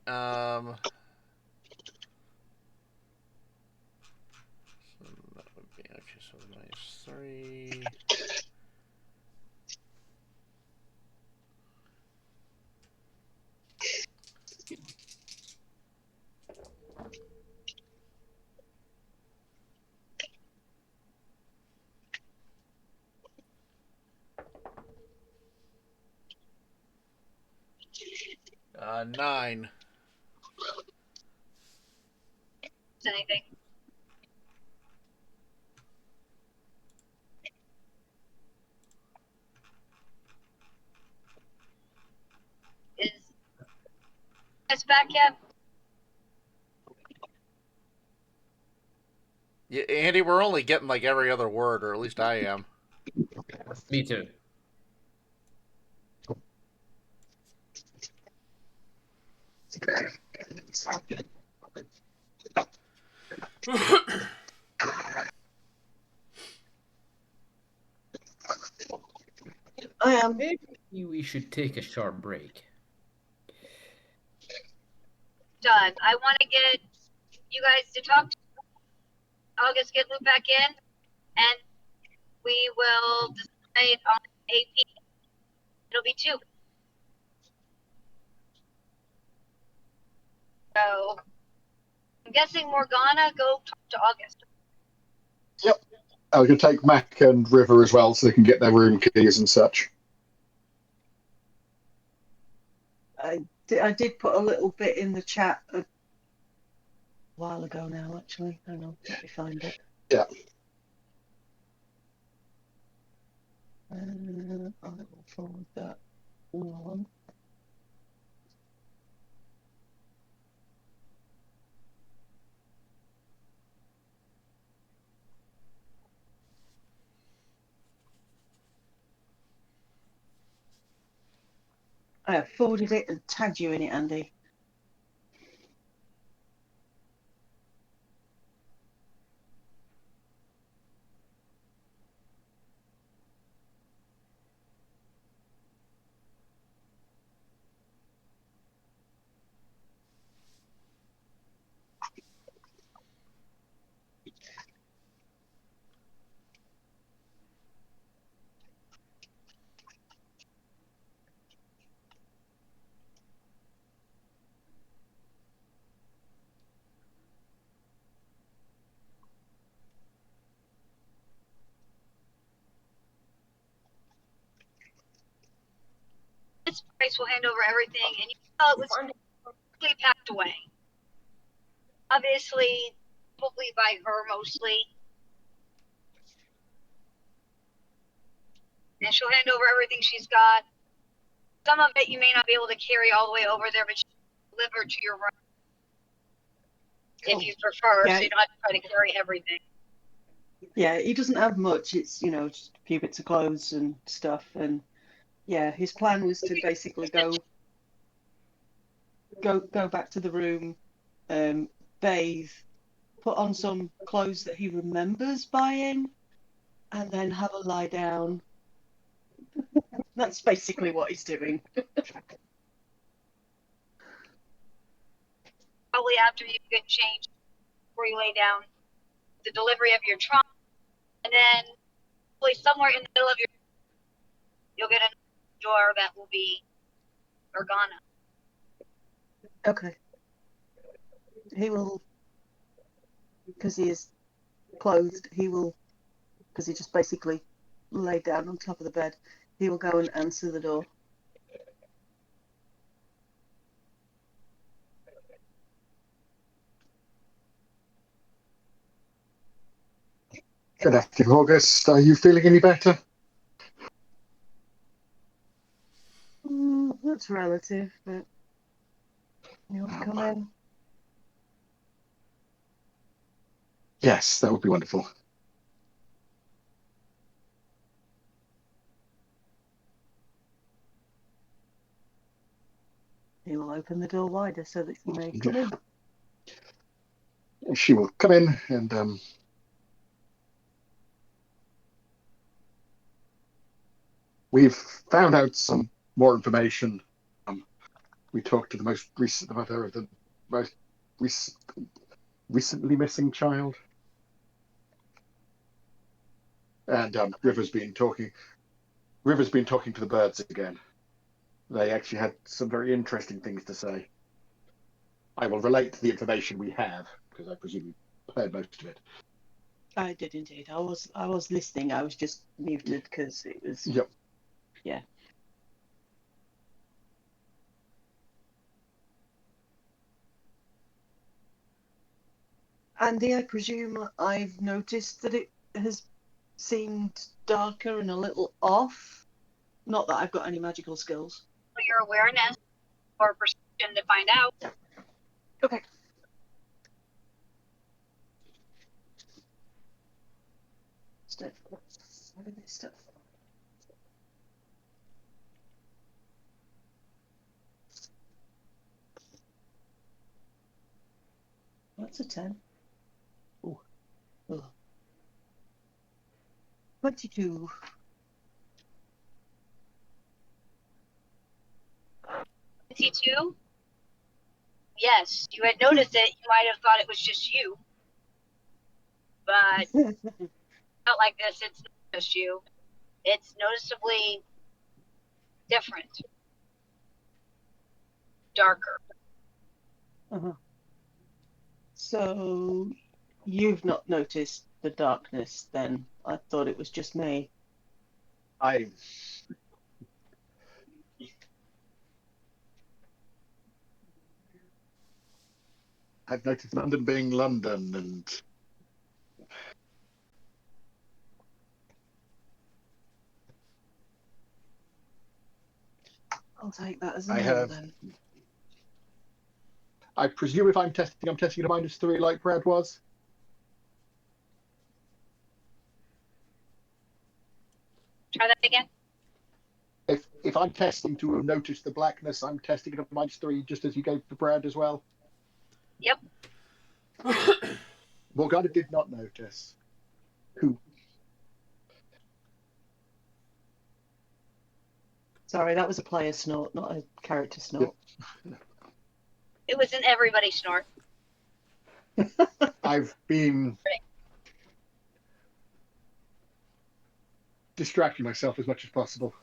So that would be okay. So -3. Nine. Anything? Is it's back yet? Yeah, Andy, we're only getting like every other word, or at least I am. Me too. I am. Maybe we should take a short break. Done. I want to get you guys to talk. I'll just get Luke back in, and we will decide night on 8 p.m. It'll be 2. So I'm guessing Morgana, go talk to August. Yep. I can take Mac and River as well, so they can get their room keys and such. I did put a little bit in the chat a while ago now, actually. Hang on, let me find it. Yeah. I will forward that on. I have forwarded it and tagged you in it, Andy. This place will hand over everything, and you know it was quickly packed away. Obviously, probably by her mostly. And she'll hand over everything she's got. Some of it you may not be able to carry all the way over there, but she'll deliver to your room if you prefer, Yeah. so you don't have to try to carry everything. Yeah, he doesn't have much. It's, just a few bits of clothes and stuff. And yeah, his plan was to basically go back to the room, bathe, put on some clothes that he remembers buying, and then have a lie down. That's basically what he's doing. Probably after you get changed before you lay down, the delivery of your trunk, and then probably somewhere in the middle of you'll get a door that will be Morgana. Okay. He will, because he is clothed, because he just basically laid down on top of the bed, he will go and answer the door. Good afternoon, August. Are you feeling any better? That's relative, but you want to come in? Yes, that would be wonderful. He will open the door wider so that you may come in. She will come in and we've found out some more information. We talked to the most recent mother of the most recently missing child. And River's been talking to the birds again. They actually had some very interesting things to say. I will relate the information we have, because I presume you heard most of it. I did indeed. I was listening. I was just muted because it was. Yep. Yeah. Andy, I presume I've noticed that it has seemed darker and a little off. Not that I've got any magical skills. For your awareness or perception to find out. Okay. Stuff. That's a 10. Ooh. Ugh. 22. 22? Yes, you had noticed it. You might have thought it was just you. But not like this, it's not just you. It's noticeably different, darker. Uh-huh. So you've not noticed the darkness then? I thought it was just me. I've noticed London being London, and I'll take that as a I no have. then. I presume if I'm testing at a -3 like Brad was. Try that again. If I'm testing to have noticed the blackness, I'm testing at a -3, just as you gave for Brad as well. Yep. Morgana did not notice. Who? Sorry, that was a player snort, not a character snort. It was an everybody snort. I've been distracting myself as much as possible.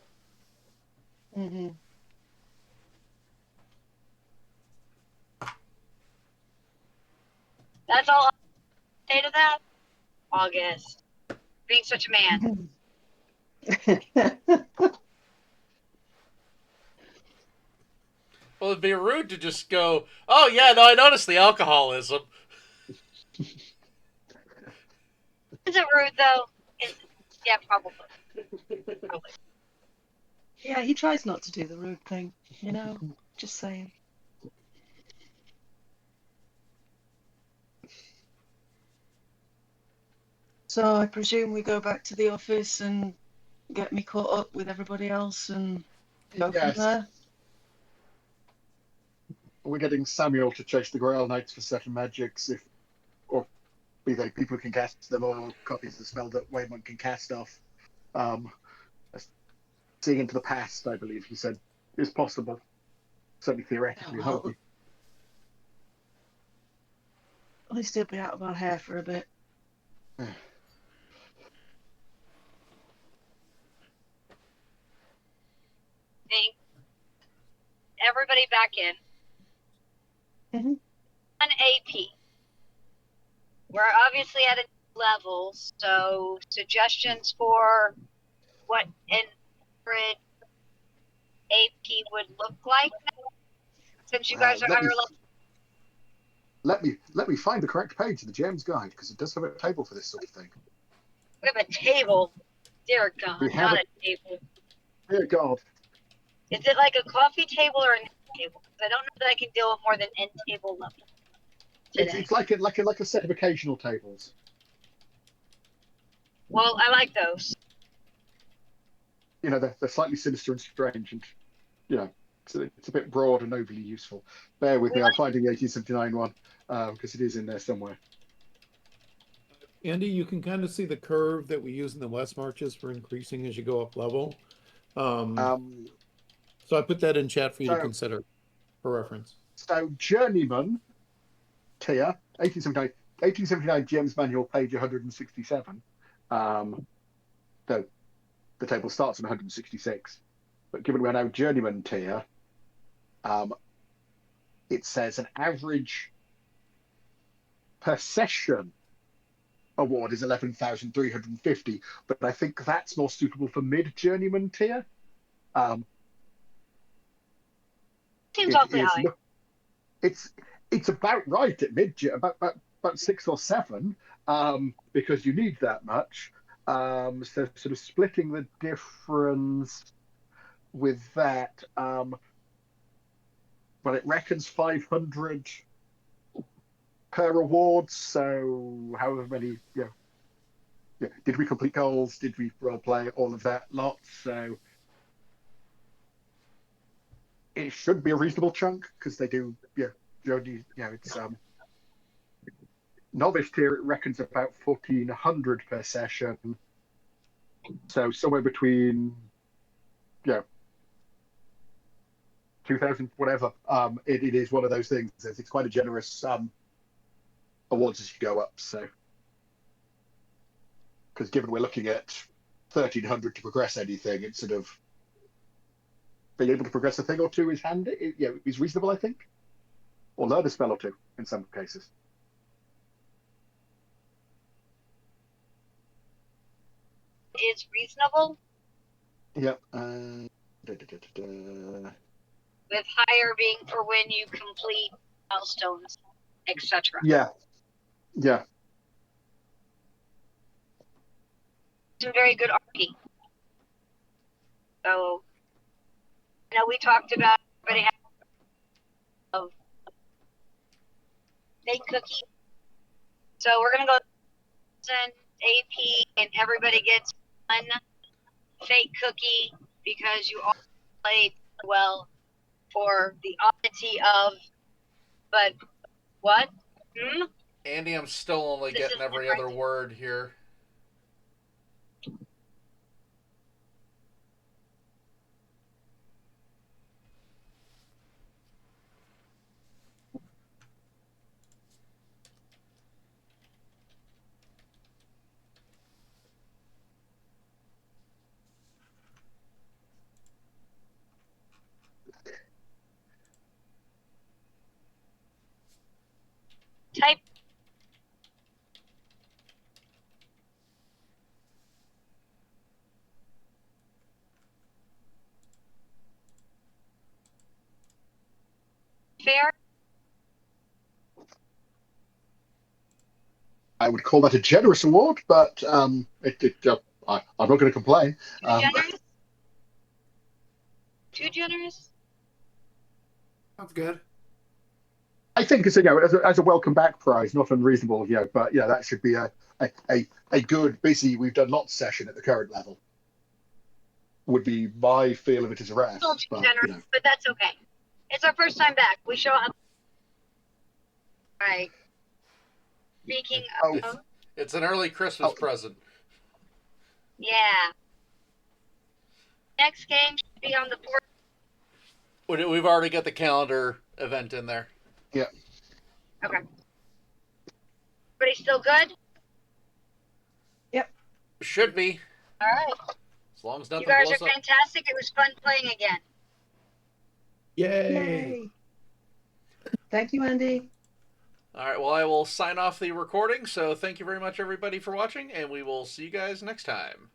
Mm-hmm. That's all I'll say to that. August. Being such a man. Well, it'd be rude to just go, oh, yeah, no, I noticed the alcoholism. Is it rude, though? Yeah, probably. Yeah, he tries not to do the rude thing, you know? Just saying. So I presume we go back to the office and get me caught up with everybody else and go from Yes. there? We're getting Samuel to chase the Grail Knights for certain magics, or be they people who can cast them, or copies of the spell that Weymont can cast off. Seeing into the past, I believe he said, is possible. Certainly theoretically, Well, hopefully. at least he'll be out of our hair for a bit. Think everybody back in. Mhm. On AP. We're obviously at a level, so suggestions for what an average AP would look like now, since you guys are Let me higher level. let me find the correct page of the GM's guide, because it does have a table for this sort of thing. We have a table. Dear God, We have not a table. Dear God. Is it like a coffee table or an end table? Because I don't know that I can deal with more than end table level today. It's like a set of occasional tables. Well, I like those. You know, they're slightly sinister and strange, and you know, it's a bit broad and overly useful. Bear with me, I'm finding the 1879 one, because it is in there somewhere. Andy, you can kind of see the curve that we use in the West Marches for increasing as you go up level. So I put that in chat for you to consider for reference. So Journeyman tier, 1879 GM's Manual, page 167. The table starts on 166. But given we're now Journeyman tier, it says an average per session award is 11,350, but I think that's more suitable for mid-Journeyman tier. Seems awfully high. It's about right at mid, about 6 or 7, because you need that much. So sort of splitting the difference with that, well, it reckons 500 per award. So however many, did we complete goals? Did we role play? All of that lot. So it should be a reasonable chunk, because they do, it's novice tier, it reckons about 1,400 per session. So somewhere between, 2,000, whatever. It is one of those things. It's quite a generous awards as you go up. So, because given we're looking at 1300 to progress anything. It's sort of being able to progress a thing or two is handy. Is reasonable, I think, or learn a spell or two in some cases. Is reasonable. Yep. With higher being for when you complete milestones, etc. Yeah. Some very good arty. So, we talked about everybody have fake cookie. So we're gonna go AP, and everybody gets one fake cookie because you all played well for the oddity of. But what? Andy, I'm still only getting every other word here. Type. Fair. I would call that a generous award, but I'm not going to complain. Generous? Too generous? Sounds good. I think it's as a welcome back prize, not unreasonable. But that should be a good busy. We've done lots session at the current level. Would be my feel of it as a rest. Too generous, but that's okay. It's our first time back. We show up. All right. Speaking of, it's an early Christmas present. Yeah. Next game should be on the board. We've already got the calendar event in there. Yeah. Okay. Everybody still good? Yep. Should be. All right. As long as nothing You guys blows are up. fantastic. It was fun playing again. Yay! Thank you, Andy. All right, well, I will sign off the recording. So thank you very much, everybody, for watching, and we will see you guys next time.